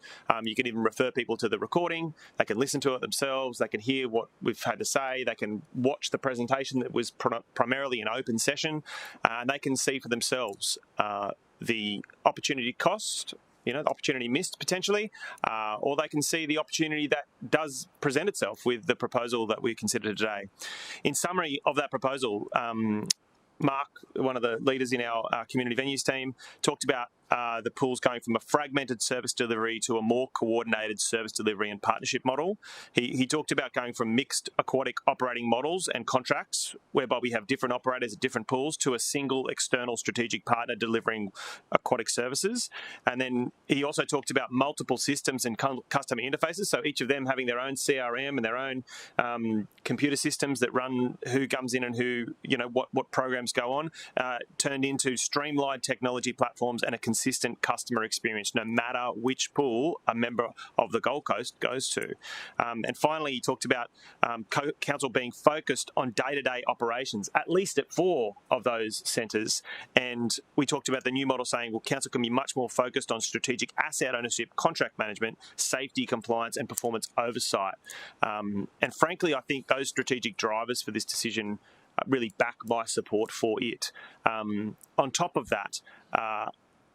You can even refer people to the recording. They can listen to it themselves. They can hear what we've had to say. They can watch the presentation that was primarily an open session, and they can see for themselves the opportunity cost, the opportunity missed potentially, or they can see the opportunity that does present itself with the proposal that we consider today. In summary of that proposal, Mark, one of the leaders in our community venues team, talked about the pools going from a fragmented service delivery to a more coordinated service delivery and partnership model. He talked about going from mixed aquatic operating models and contracts, whereby we have different operators at different pools, to a single external strategic partner delivering aquatic services. And then he also talked about multiple systems and customer interfaces, so each of them having their own CRM and their own computer systems that run who comes in and who, what programs go on, turned into streamlined technology platforms and a consistent customer experience, no matter which pool a member of the Gold Coast goes to. And finally, he talked about council being focused on day-to-day operations, at least at 4 of those centres. And we talked about the new model saying, well, council can be much more focused on strategic asset ownership, contract management, safety, compliance, and performance oversight. And frankly, I think those strategic drivers for this decision really back my support for it. On top of that,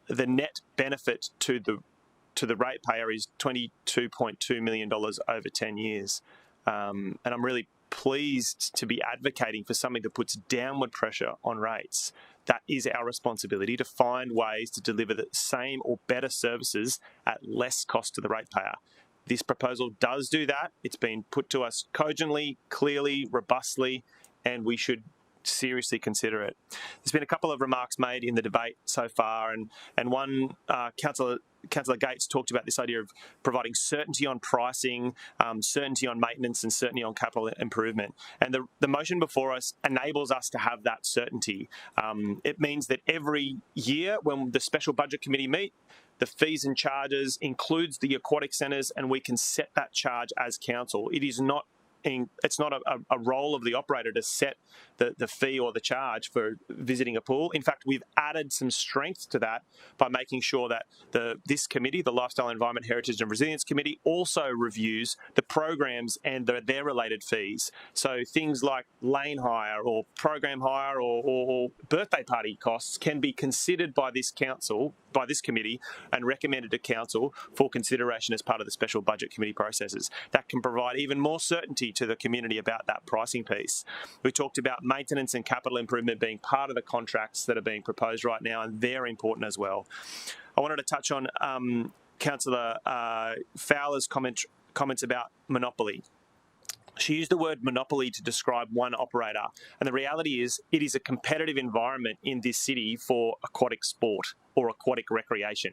the net benefit to the ratepayer is $22.2 million over 10 years. And I'm really pleased to be advocating for something that puts downward pressure on rates. That is our responsibility, to find ways to deliver the same or better services at less cost to the ratepayer. This proposal does do that. It's been put to us cogently, clearly, robustly, and we should seriously consider it. There's been a couple of remarks made in the debate so far, and one, Councillor Gates talked about this idea of providing certainty on pricing, certainty on maintenance, and certainty on capital improvement. And the motion before us enables us to have that certainty. It means that every year when the Special Budget Committee meet, the fees and charges includes the aquatic centres, and we can set that charge as council. It is not it's not a role of the operator to set the fee or the charge for visiting a pool. In fact, we've added some strength to that by making sure that this committee, the Lifestyle, Environment, Heritage and Resilience Committee, also reviews the programs and their related fees. So things like lane hire or program hire or birthday party costs can be considered by this council, by this committee, and recommended to council for consideration as part of the special budget committee processes. That can provide even more certainty to the community about that pricing piece. We talked about maintenance and capital improvement being part of the contracts that are being proposed right now, and they're important as well. I wanted to touch on Councillor Fowler's comments about monopoly. She used the word monopoly to describe one operator, and the reality is it is a competitive environment in this city for aquatic sport or aquatic recreation.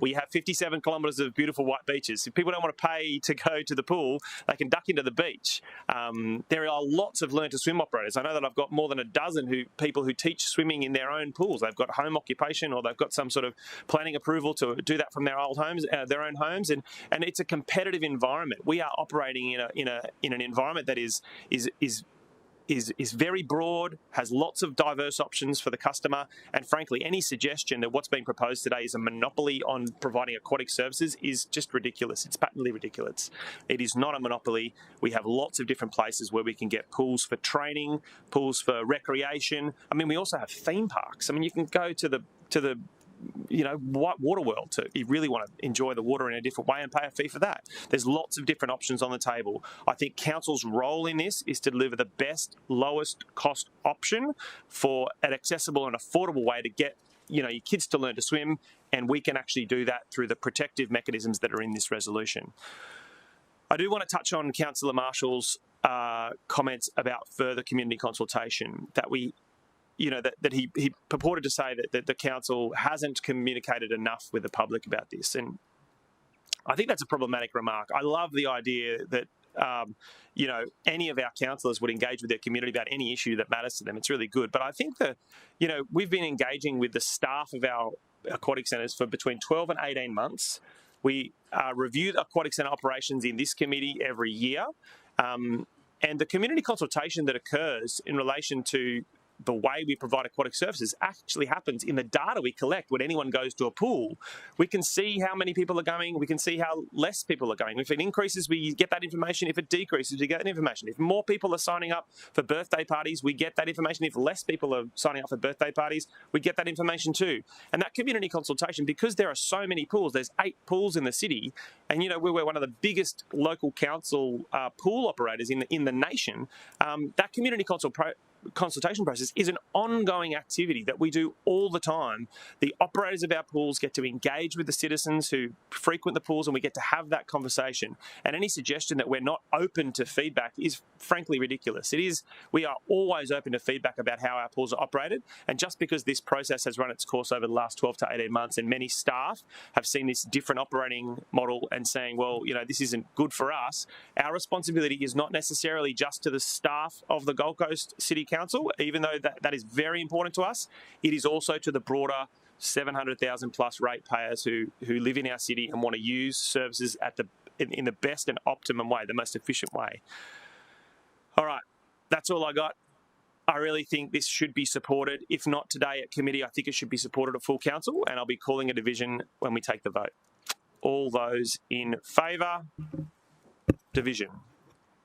We have 57 kilometres of beautiful white beaches. If people don't want to pay to go to the pool, they can duck into the beach. There are lots of learn to swim operators. I know that I've got more than a dozen people who teach swimming in their own pools. They've got home occupation, or they've got some sort of planning approval to do that from their old homes, their own homes, and it's a competitive environment. We are operating in an environment that is very broad, has lots of diverse options for the customer, and frankly, any suggestion that what's being proposed today is a monopoly on providing aquatic services is just ridiculous. It's patently ridiculous. It is not a monopoly. We have lots of different places where we can get pools for training, pools for recreation. I mean, we also have theme parks. I mean, you can go to the water world if you really want to enjoy the water in a different way and pay a fee for that. There's lots of different options on the table. I think council's role in this is to deliver the best, lowest cost option for an accessible and affordable way to get your kids to learn to swim, and we can actually do that through the protective mechanisms that are in this resolution. I do want to touch on Councillor Marshall's comments about further community consultation, that he purported to say that the council hasn't communicated enough with the public about this. And I think that's a problematic remark. I love the idea that, any of our councillors would engage with their community about any issue that matters to them. It's really good. But I think that, we've been engaging with the staff of our aquatic centres for between 12 and 18 months. We review the aquatic centre operations in this committee every year. And the community consultation that occurs in relation to the way we provide aquatic services actually happens in the data we collect when anyone goes to a pool. We can see how many people are going. We can see how less people are going. If it increases, we get that information. If it decreases, we get that information. If more people are signing up for birthday parties, we get that information. If less people are signing up for birthday parties, we get that information too. And that community consultation, because there are so many pools, there's 8 pools in the city, and we're one of the biggest local council pool operators in the nation. That community consultation process is an ongoing activity that we do all the time. The operators of our pools get to engage with the citizens who frequent the pools, and we get to have that conversation. And any suggestion that we're not open to feedback is frankly ridiculous. We are always open to feedback about how our pools are operated, and just because this process has run its course over the last 12 to 18 months and many staff have seen this different operating model and saying, well, this isn't good for us, our responsibility is not necessarily just to the staff of the Gold Coast City Council, even though that is very important to us. It is also to the broader 700,000 plus ratepayers who live in our city and want to use services in the best and optimum way, the most efficient way. All right, that's all I got. I really think this should be supported. If not today at committee, I think it should be supported at full council, and I'll be calling a division when we take the vote. All those in favour? Division.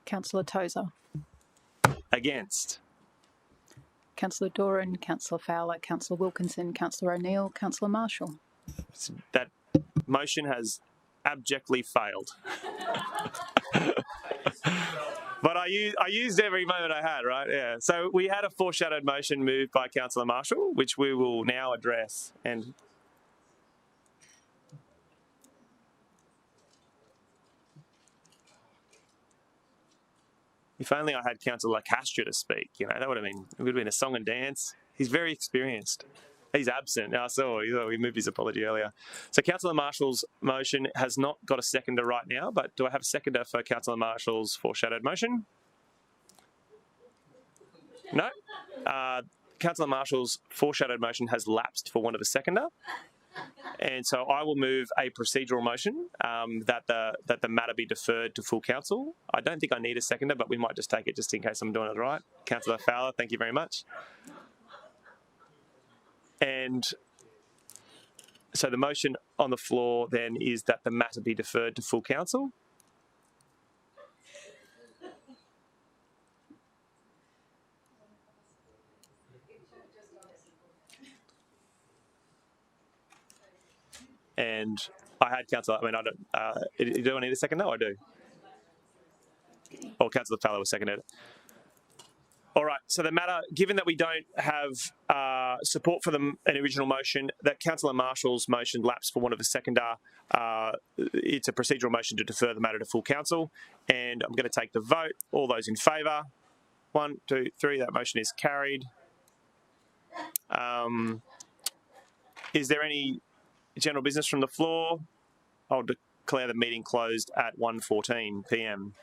Councillor Tozer. Against? Councillor Doran, Councillor Fowler, Councillor Wilkinson, Councillor O'Neill, Councillor Marshall. That motion has abjectly failed. But I used every moment I had, right? Yeah. So we had a foreshadowed motion moved by Councillor Marshall, which we will now address. And if only I had Councillor Castra to speak, that would have been a song and dance. He's very experienced. He's absent. I saw he moved his apology earlier. So Councillor Marshall's motion has not got a seconder right now, but do I have a seconder for Councillor Marshall's foreshadowed motion? No. Councillor Marshall's foreshadowed motion has lapsed for want of a seconder. And so I will move a procedural motion that the matter be deferred to full council. I don't think I need a seconder, but we might just take it just in case I'm doing it right. Councillor Fowler, thank you very much. And so the motion on the floor then is that the matter be deferred to full council. And I had Councillor, I don't, do I need a second? No, I do. Or Councillor Fowler was seconded. All right, so the matter, given that we don't have support for an original motion, that Councillor Marshall's motion lapsed for want of a seconder, it's a procedural motion to defer the matter to full council. And I'm going to take the vote. All those in favour? 1, 2, 3, that motion is carried. Is there any general business from the floor? I'll declare the meeting closed at 1:14 p.m.